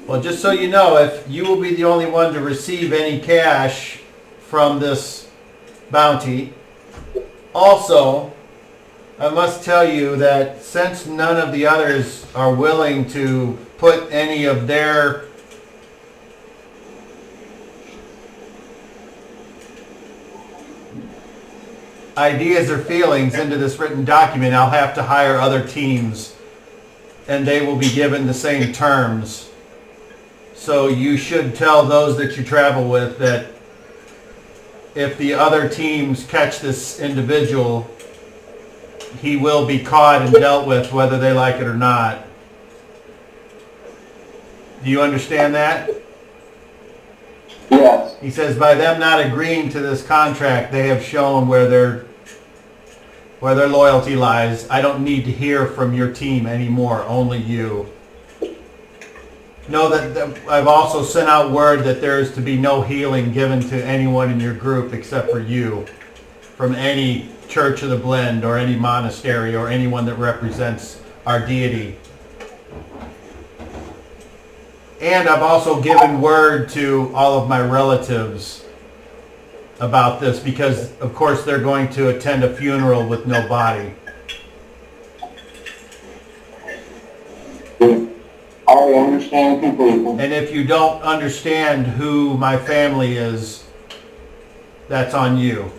Well, just so you know, if you will be the only one to receive any cash from this bounty. Also, I must tell you that since none of the others are willing to put any of their ideas or feelings into this written document, I'll have to hire other teams, and they will be given the same terms. So you should tell those that you travel with that if the other teams catch this individual, he will be caught and dealt with whether they like it or not. Do you understand that? yes. He says by them not agreeing to this contract, they have shown where their loyalty lies. I don't need to hear from your team anymore, only you. Know that I've also sent out word that there is to be no healing given to anyone in your group except for you, from any Church of the Blend or any monastery or anyone that represents our deity. And I've also given word to all of my relatives about this because, of course, they're going to attend a funeral with no body. I understand completely. And if you don't understand who my family is, that's on you.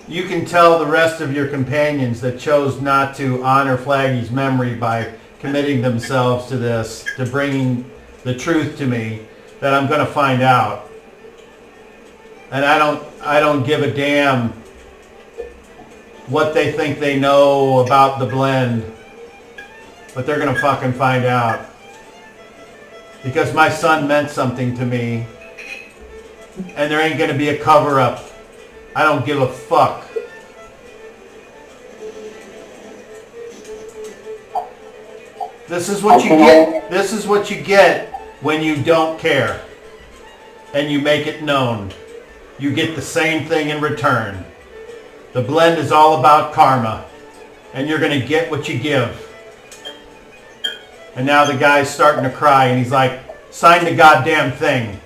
You can tell the rest of your companions that chose not to honor Flaggy's memory by committing themselves to this, to bringing the truth to me, that I'm going to find out. And I don't give a damn what they think they know about the blend, but they're going to fucking find out. Because my son meant something to me, and there ain't going to be a cover-up. I don't give a fuck. This is what you get. This is what you get when you don't care and you make it known. You get the same thing in return. The blend is all about karma, and you're going to get what you give. And now the guy's starting to cry, and he's like, sign the goddamn thing.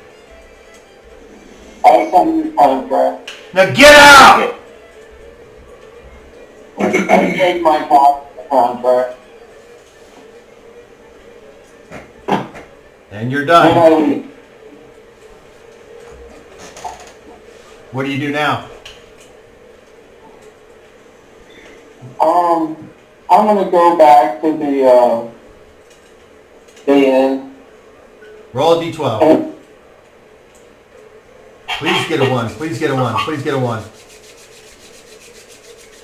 I'll sign your contract. Now get out! I take my contract. And you're When done. I leave. What do you do now? I'm gonna go back to the inn. Roll a d12. Please get a 1. Please get a 1. Please get a 1.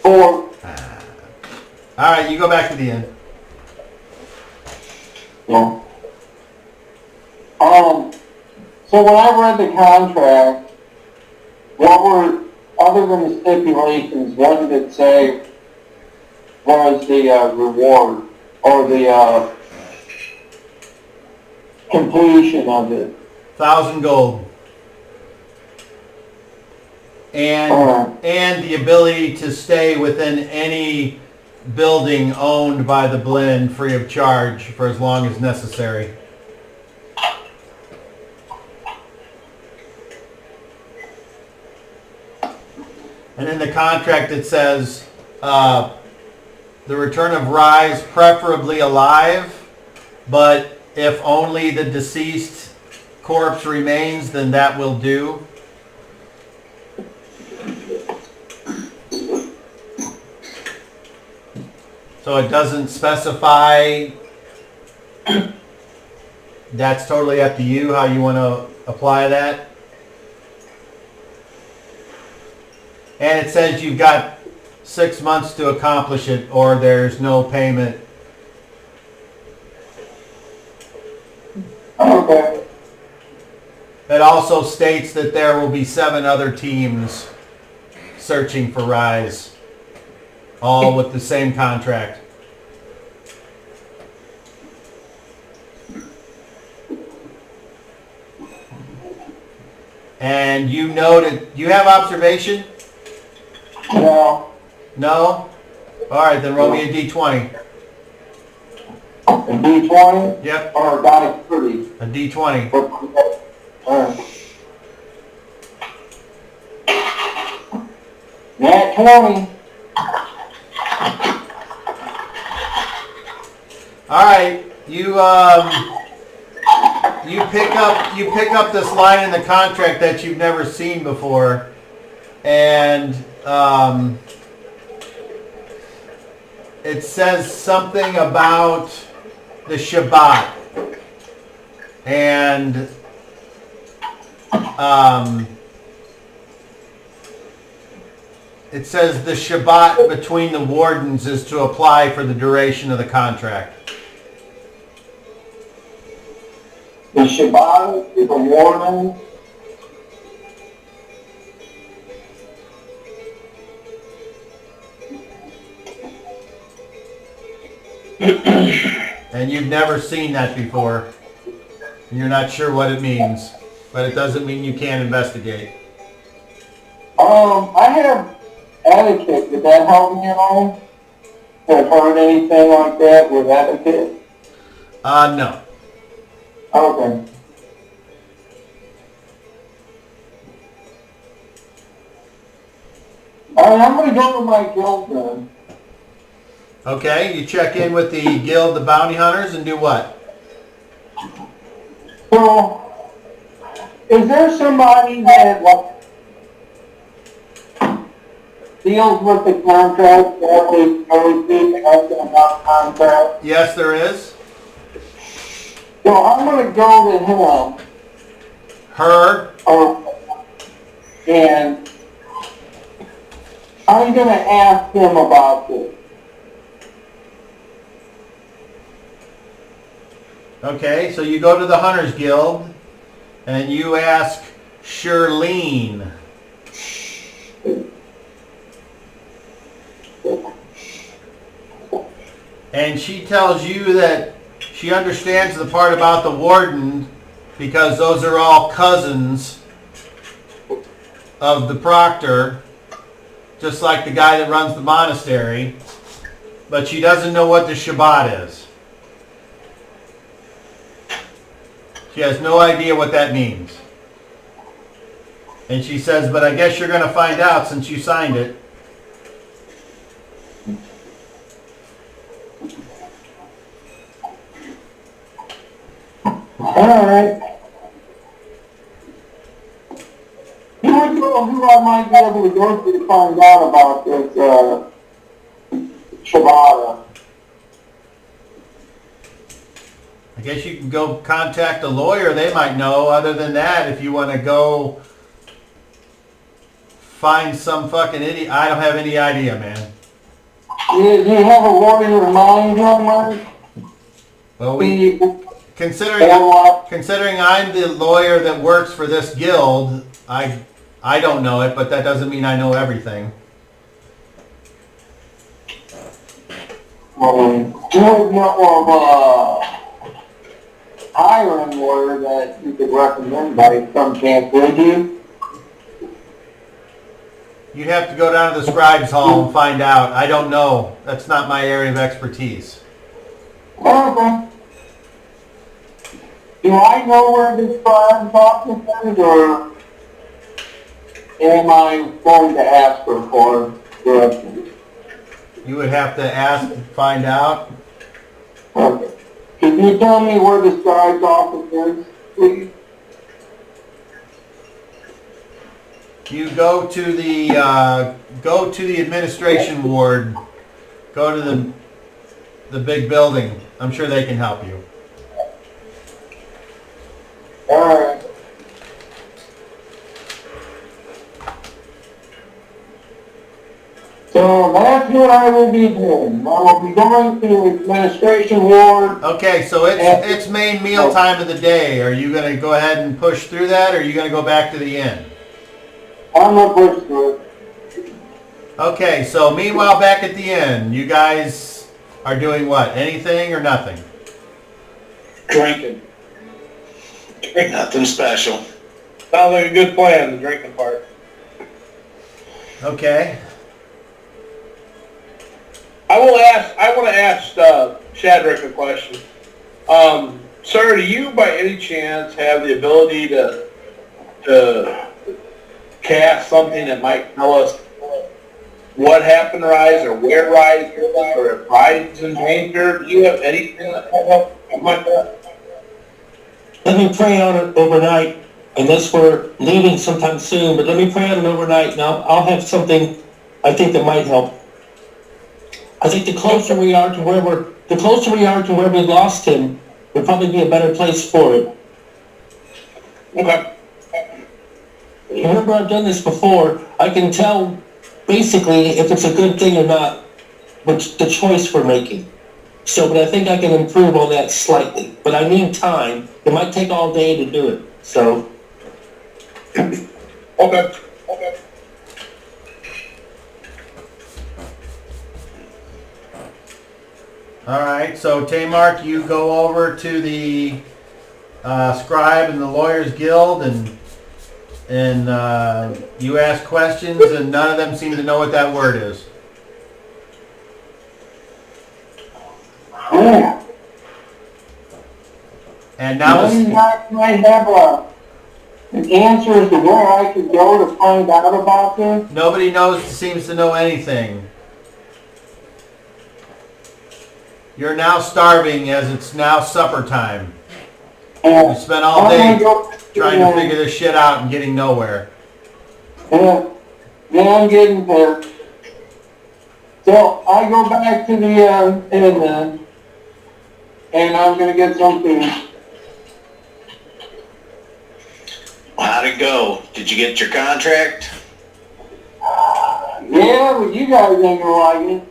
4. Alright, you go back to the inn. Yeah. So when I read the contract, what were, other than the stipulations, what did it say was the reward or the completion of it? 1,000 gold. And the ability to stay within any building owned by the blend free of charge for as long as necessary. And in the contract it says the return of Rise, preferably alive, but if only the deceased corpse remains, then that will do. So it doesn't specify. That's totally up to you how you want to apply that. And it says you've got 6 months to accomplish it or there's no payment. Okay. It also states that there will be 7 other teams searching for Rise, all with the same contract. And you noted, you have observation? No. No? Alright, then roll me a D20. A D20? Yep, Or a die 30? a D20. Nat 20. Alright, you pick up this line in the contract that you've never seen before, and it says something about the Shabbat, and it says the Shabbat between the wardens is to apply for the duration of the contract. The Shabbat is a warning. And you've never seen that before. You're not sure what it means, but it doesn't mean you can't investigate. I have etiquette. Did that help me at all? Have heard anything like that with etiquette? No. Okay. Alright, I'm gonna go to my guild then. Okay, you check in with the guild, the bounty hunters, and do what? So, is there somebody that deals with the contract or is everything else about contract? Yes, there is. So I'm gonna go to him. Her. And I'm gonna ask him about this. Okay, so you go to the Hunters Guild, and you ask Shirlene. And she tells you that she understands the part about the warden because those are all cousins of the proctor, just like the guy that runs the monastery, but she doesn't know what the Shabbat is. She has no idea what that means. And she says, but I guess you're going to find out since you signed it. Alright. You would know who I might be able to go to find out about this, Shabbat. I guess you can go contact a lawyer. They might know. Other than that, if you want to go find some fucking idiot, I don't have any idea, man. Do you have a lawyer in mind, John? Well, considering I'm the lawyer that works for this guild, I don't know it, but that doesn't mean I know everything. You would know of hiring lawyer that you could recommend by some chance, would you? You'd have to go down to the scribes hall and find out. I don't know. That's not my area of expertise. Okay. Do I know where this scribes office is, or am I going to ask her for directions? You would have to ask to find out. Okay. Can you tell me where the scribe's office is, please? You go to the administration ward. Go to the big building. I'm sure they can help you. All right. So that's what I will be doing. I will be going to the administration ward. Okay, so it's main meal time of the day. Are you going to go ahead and push through that, or are you going to go back to the inn? I'm going to push through it. Okay, so meanwhile back at the inn, you guys are doing what? Anything or nothing? Drinking. Nothing special. Sounds like a good plan, the drinking part. Okay. I want to ask Shadrach a question. Sir, do you by any chance have the ability to cast something that might tell us what happened to Rise or where Rise is or if Rise is in danger? Do you have anything that can help like that? Let me pray on it overnight, unless we're leaving sometime soon, but let me pray on it overnight, and I'll have something I think that might help. I think the closer we are to where we lost him, would probably be a better place for it. Okay. Remember, I've done this before. I can tell basically if it's a good thing or not, which the choice we're making. So, but I think I can improve on that slightly. But I need time. It might take all day to do it. So. Okay. All right, so Tamark, you go over to the scribe and the lawyers guild, and you ask questions, and none of them seem to know what that word is. Yeah. And now Maybe I might have an answer as to where I could go to find out about this. nobody seems to know anything. You're now starving as it's now supper time. You spent all day trying to figure this shit out and getting nowhere. Yeah, I'm getting there. So I go back to the inn, and I'm gonna get something. How'd it go? Did you get your contract? Yeah, but you guys ain't gonna like it.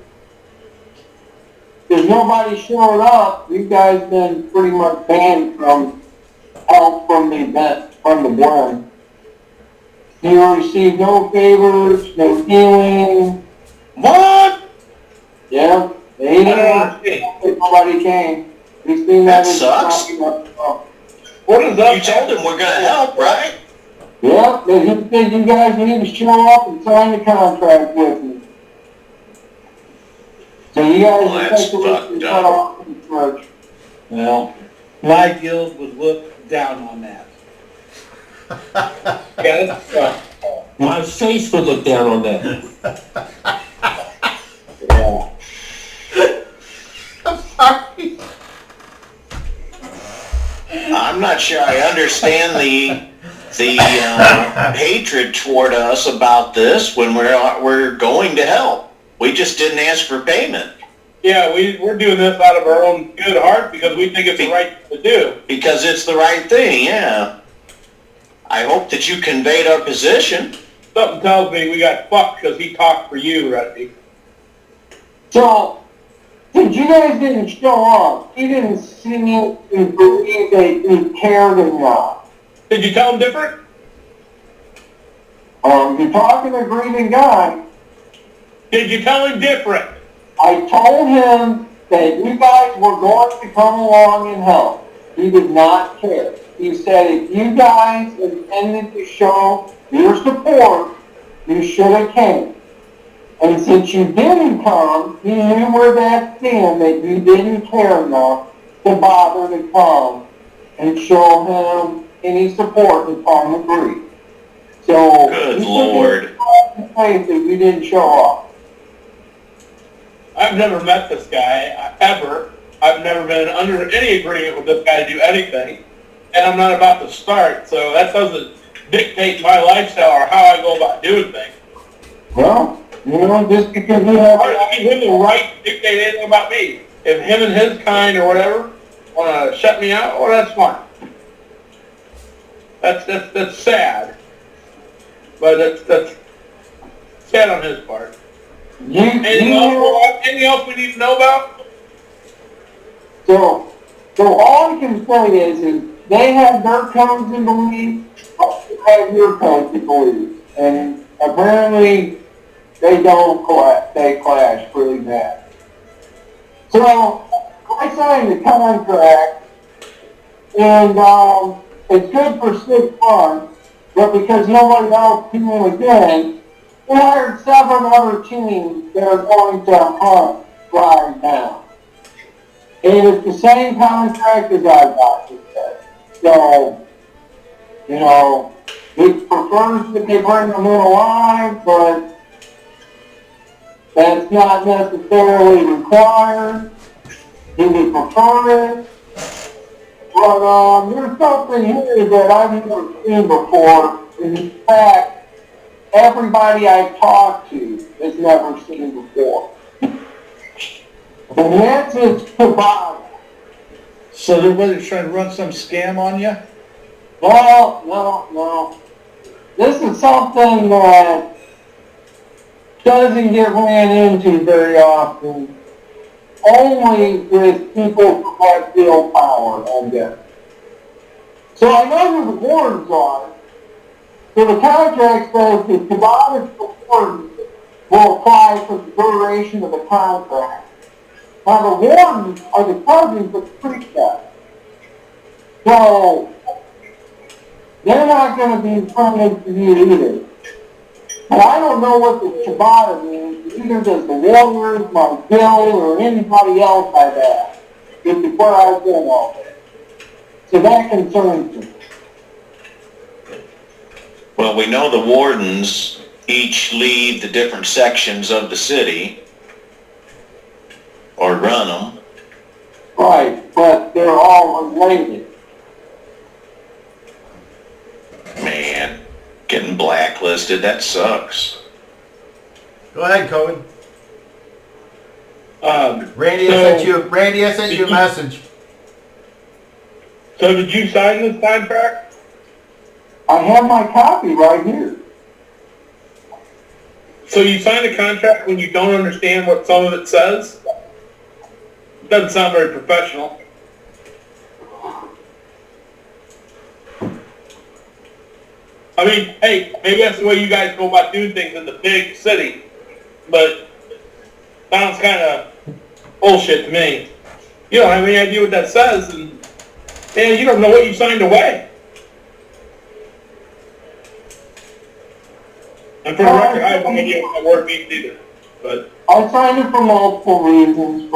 Because nobody showed up, you guys been pretty much banned from help from the event, from the blend. You received no favors, no healing. What? Yeah, they didn't. Nobody came. We seen That as sucks. What is up? You told him we're gonna help, right? Yeah, but he said you guys need to show up and sign the contract with me. So you guys Well, that's fucked cut off from the church. Well, my guild would look down on that. Yeah, that's, My face would look down on that. yeah. I'm sorry. I'm not sure I understand the hatred toward us about this when we're going to help. We just didn't ask for payment. Yeah, we're doing this out of our own good heart because we think it's the right thing to do. Because it's the right thing, yeah. I hope that you conveyed our position. Something tells me we got fucked because he talked for you, Rusty. So, since you guys didn't show up, he didn't seem to believe that you cared enough. Did you tell him different? You're talking to a grieving guy. Did you tell him different? I told him that you guys were going to come along and help. He did not care. He said if you guys intended to show your support, you should have came. And since you didn't come, he knew where that stand that you didn't care enough to bother to come and show him any support in time of grief. So, Good Lord. That you didn't show up. I've never met this guy, ever. I've never been under any agreement with this guy to do anything. And I'm not about to start, so that doesn't dictate my lifestyle or how I go about doing things. Well, you know, just because you have... I mean, him the right to dictate anything about me. If him and his kind or whatever want to shut me out, well, that's fine. That's sad. But that's sad on his part. Anything else we need to know about? So all I can say is they have their codes and beliefs, you have your codes and beliefs. And apparently they don't clash, they clash really bad. So I signed the contract, and it's good for 6 months, but because nobody else came again, we hired 7 other teams that are going to hunt ride down. And it's the same contract as I got with that. So, you know, it prefers that they bring them in alive, but that's not necessarily required. He would prefer it. But there's something here that I've never seen before. In fact, everybody I've talked to has never seen before. And that's his toboggan. So they're trying to run some scam on you? No. This is something that doesn't get ran into very often. Only with people who have willpower, I guess. So I know who the wardens are. So the contract says the toboggan for wardens will apply for the duration of the contract. Now the wardens are the cousins of the priestess. So they're not going to be friendly to you either. But I don't know what the toboggan means. Neither does the warriors, my guild, or anybody else I've asked. It's where I've been all day. So that concerns me. Well, we know the wardens each lead the different sections of the city, or run them. Right, but they're all related. Man, getting blacklisted, that sucks. Go ahead, Cohen. Randy, I sent you a message. So did you sign this contract? I have my copy right here. So you signed a contract when you don't understand what some of it says? Doesn't sound very professional. I mean, hey, maybe that's the way you guys go about doing things in the big city, but sounds kind of bullshit to me. You don't have any idea what that says, and you don't know what you signed away. And for the record, I have no idea what that word means either. But I signed it for multiple reasons.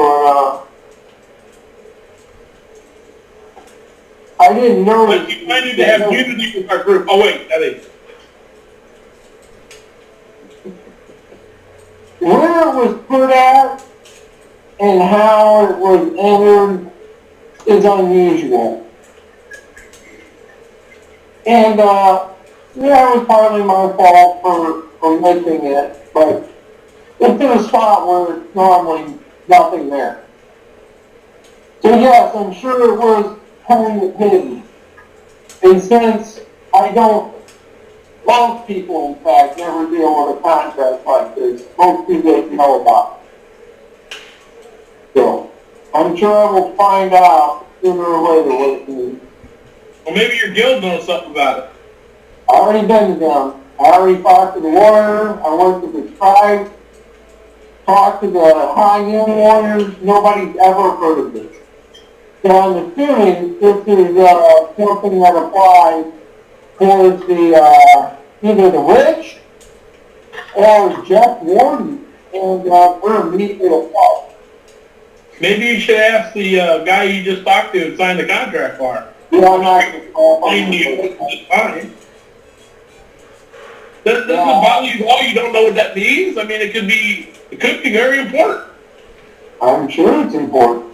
I didn't know. But you might need to have unity with our group. Oh wait, I think. Where it was put at and how it was entered is unusual. And it was partly my fault for missing it, but it's in a spot where it's normally nothing there. So yes, I'm sure it was kind of hidden. And since I don't, most people in fact never deal with a contract like this, most people don't know about it. So I'm sure I will find out sooner or later what it means. Well, maybe your guild knows something about it. I already been to them. I already talked to the warrior. I went to the tribes. Talked to the high-end warriors. Nobody's ever heard of this. So I'm assuming this is something that applies towards the either the rich or Jeff Warden, and we're immediately apart. Maybe you should ask the guy you just talked to and signed the contract for. Yeah, I'm not going to call Blame you. It's fine. Doesn't it bother you at all? You don't know what that means? I mean, it could be very important. I'm sure it's important.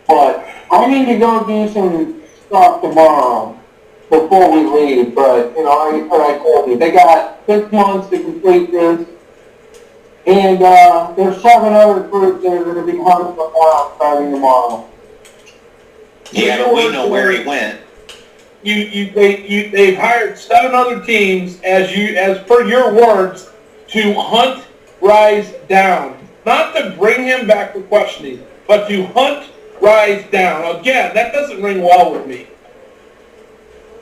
But I need to go do some stuff tomorrow before we leave. But, like I told you, they got 6 months to complete this. And there's 7 other groups that are going to be hunting them out starting tomorrow. Yeah, but we know where he went. They've hired 7 other teams, as per your words, to hunt Rise down. Not to bring him back for questioning, but to hunt Rise down. Again, that doesn't ring well with me.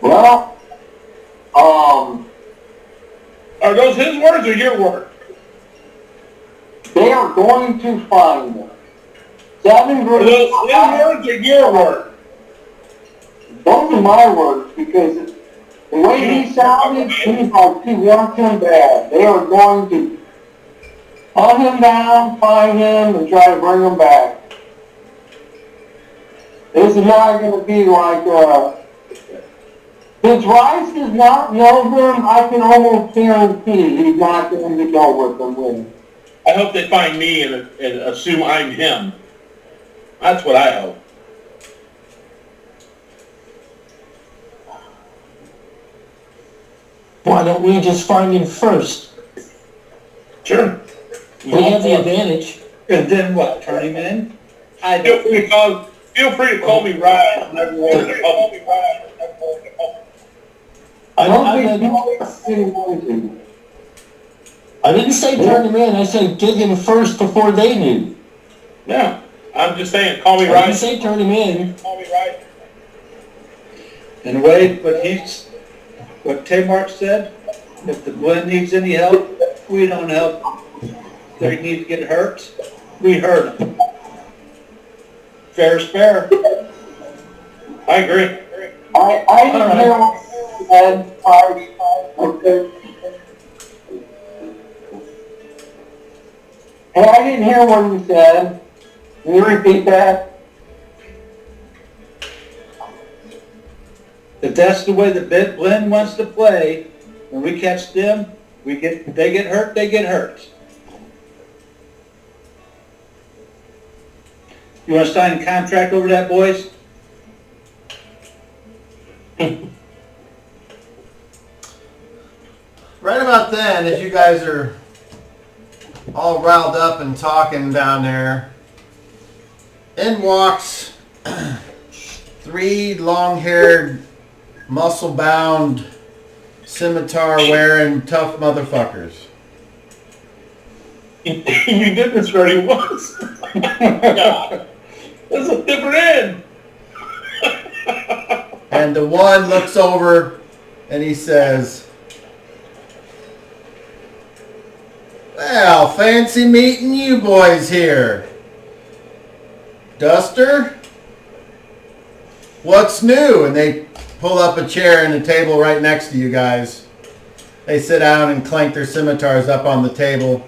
Well, are those his words or your words? They are going to find them. 7 Are groups. those his words or your words? Those are my words, because the way he sounded, he's like he wants them bad. They are going to Hunt him down, find him, and try to bring him back. This is not going to be like, since Rice does not know them, I can almost guarantee he's not going to go with them with him. I hope they find me and assume I'm him. That's what I hope. Why don't we just find him first? Sure. We have the advantage. And then what, turn him in? Feel free to call me Ryan whenever you want to call me Ryan. I didn't say turn him in. I said get him first before they knew. Yeah, I'm just saying, call me I Ryan. didn't say turn him in. Call me Ryan. And Wade, what Tamark said, if the Glen needs any help, we don't help. If they need to get hurt, we hurt them. Fair is fair. I agree. I didn't hear what you said. Okay. Hey, I didn't hear what you said. Can you repeat that? If that's the way the Glen wants to play, when we catch them, they get hurt, they get hurt. You want to sign a contract over that, boys? Right about then, as you guys are all riled up and talking down there, in walks 3 long-haired, muscle-bound, scimitar-wearing tough motherfuckers. You did this already once. God. This is a different end. And the one looks over and he says, "Well, fancy meeting you boys here. Duster, what's new?" And they pull up a chair and a table right next to you guys. They sit down and clank their scimitars up on the table.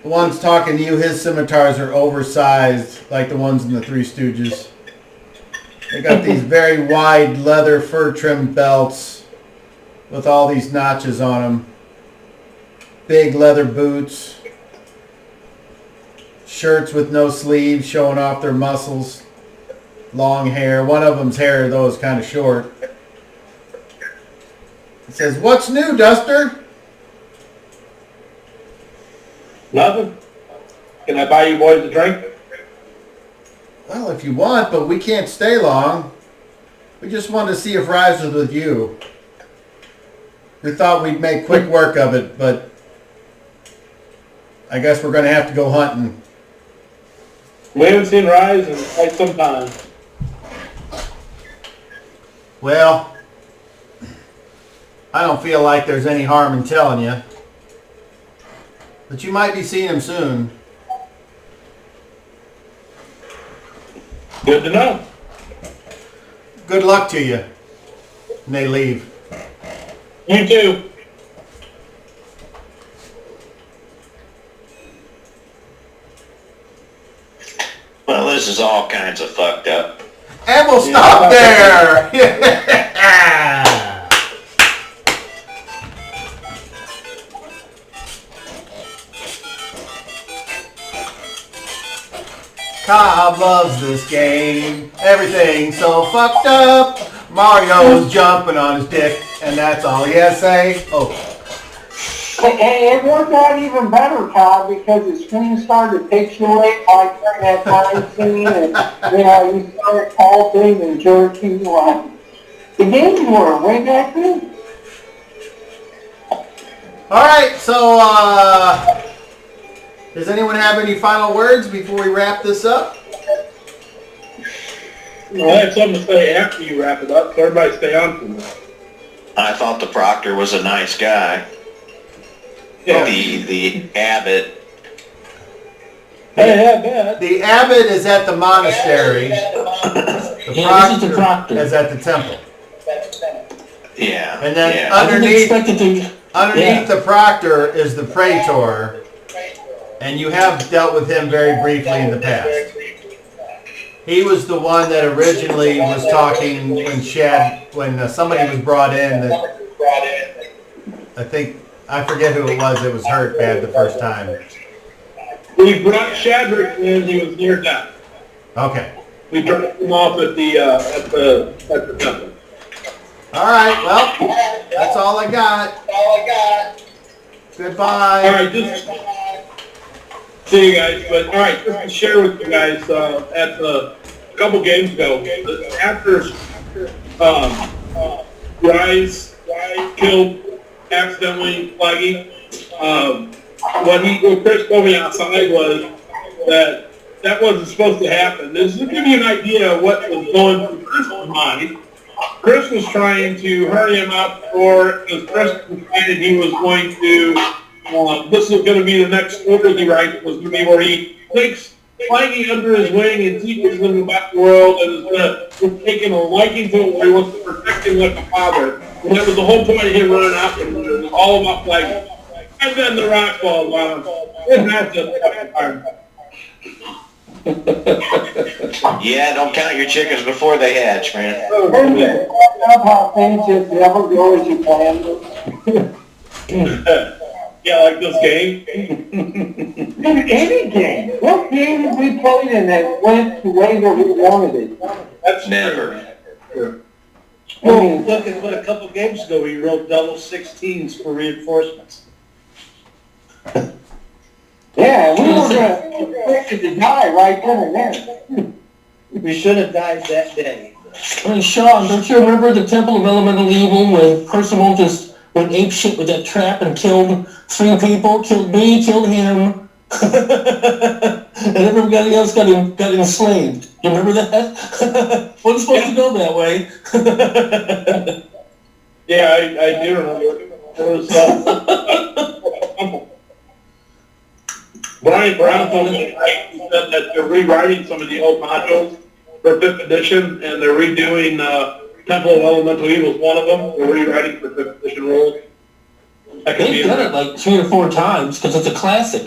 The one's talking to you, his scimitars are oversized like the ones in the Three Stooges. They got these very wide leather fur trimmed belts with all these notches on them. Big leather boots. Shirts with no sleeves showing off their muscles. Long hair. One of them's hair, though, is kind of short. It says, "What's new, Duster?" Nothing. Can I buy you boys a drink? "Well, if you want, but we can't stay long. We just wanted to see if Rise was with you. We thought we'd make quick work of it, but I guess we're going to have to go hunting." We haven't seen Rise in quite some time. "Well, I don't feel like there's any harm in telling you. But you might be seeing him soon." Good to know. "Good luck to you." And they leave. You too. Well, this is all kinds of fucked up. And we'll stop there. Yeah. Cobb loves this game. Everything's so fucked up. Mario's jumping on his dick, and that's all he has to say. Oh. Hey, it worked out even better, Todd, because the screen started to pixelate like during that time scene, and you started halting and jerking. Like, the games were way back then. All right, so does anyone have any final words before we wrap this up? Well, I have something to say after you wrap it up, so everybody stay on for me. I thought the proctor was a nice guy. Yeah. The abbot. Hey, I bet. The abbot is at the monastery. This is the proctor. Is at the temple. Yeah. And then yeah. I didn't underneath, expect it to. underneath the Proctor is the Praetor, and you have dealt with him very briefly in the past. He was the one that originally was talking when somebody was brought in that I forget who it was hurt bad the first time. We brought Shadrick in, he was near death. Okay. We dropped him off at the temple. All right, well, that's all I got. Goodbye. All right, just see you guys. But all right, just to share with you guys, at a couple games ago, after Rise killed accidentally Flaggy, what Chris told me outside was that wasn't supposed to happen. This is to give you an idea of what was going through Chris' mind. Chris was trying to hurry him up because Chris decided he was going to, this was going to be the next order he writes, was going to be where he takes Flaggy under his wing and teaches him about the world and is going to take a liking to it where he wants to protect him like a father. And that was the whole point of him running out there. It was all about Flaggy. And then the rock falls on him. And that's a time. Yeah, don't count your chickens before they hatch, man. Isn't it fucked up how things just never go as you planned it? Yeah, like this game. In any game. What game have we played and that went the way that we wanted it? That's Never. true. Well, look at what a couple games ago we rolled double 16s for reinforcements. Yeah, we were expected to die right then and there. We should have died that day. Hey, Sean, don't you remember the Temple of Elemental Evil when Percival just went apeshit with that trap and killed 3 people? Killed me, killed him, and everybody else got enslaved. You remember that? Wasn't supposed to go that way. Yeah, I do remember. It was, Brian Brown told me, he said that they're rewriting some of the old modules for 5th edition, and they're redoing Temple of Elemental Evil is one of them. They're rewriting for 5th edition rules. They've done it like 3 or 4 times because it's a classic.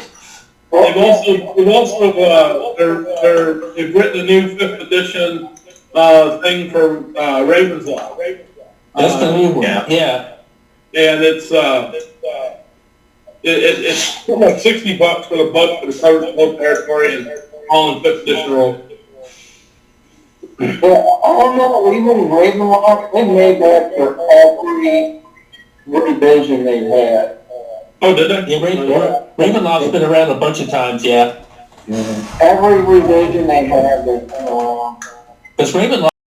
They've written a new 5th edition thing for Raven's Law. That's the new one. Yeah. And it's like $60 for the book, but it covers the whole territory and all in 5th edition rules. Well, I know even Ravenloft, they made that for every revision they had. Oh, did they? Yeah, Ravenloft's been around a bunch of times, yeah. Every revision they had, Because Ravenloft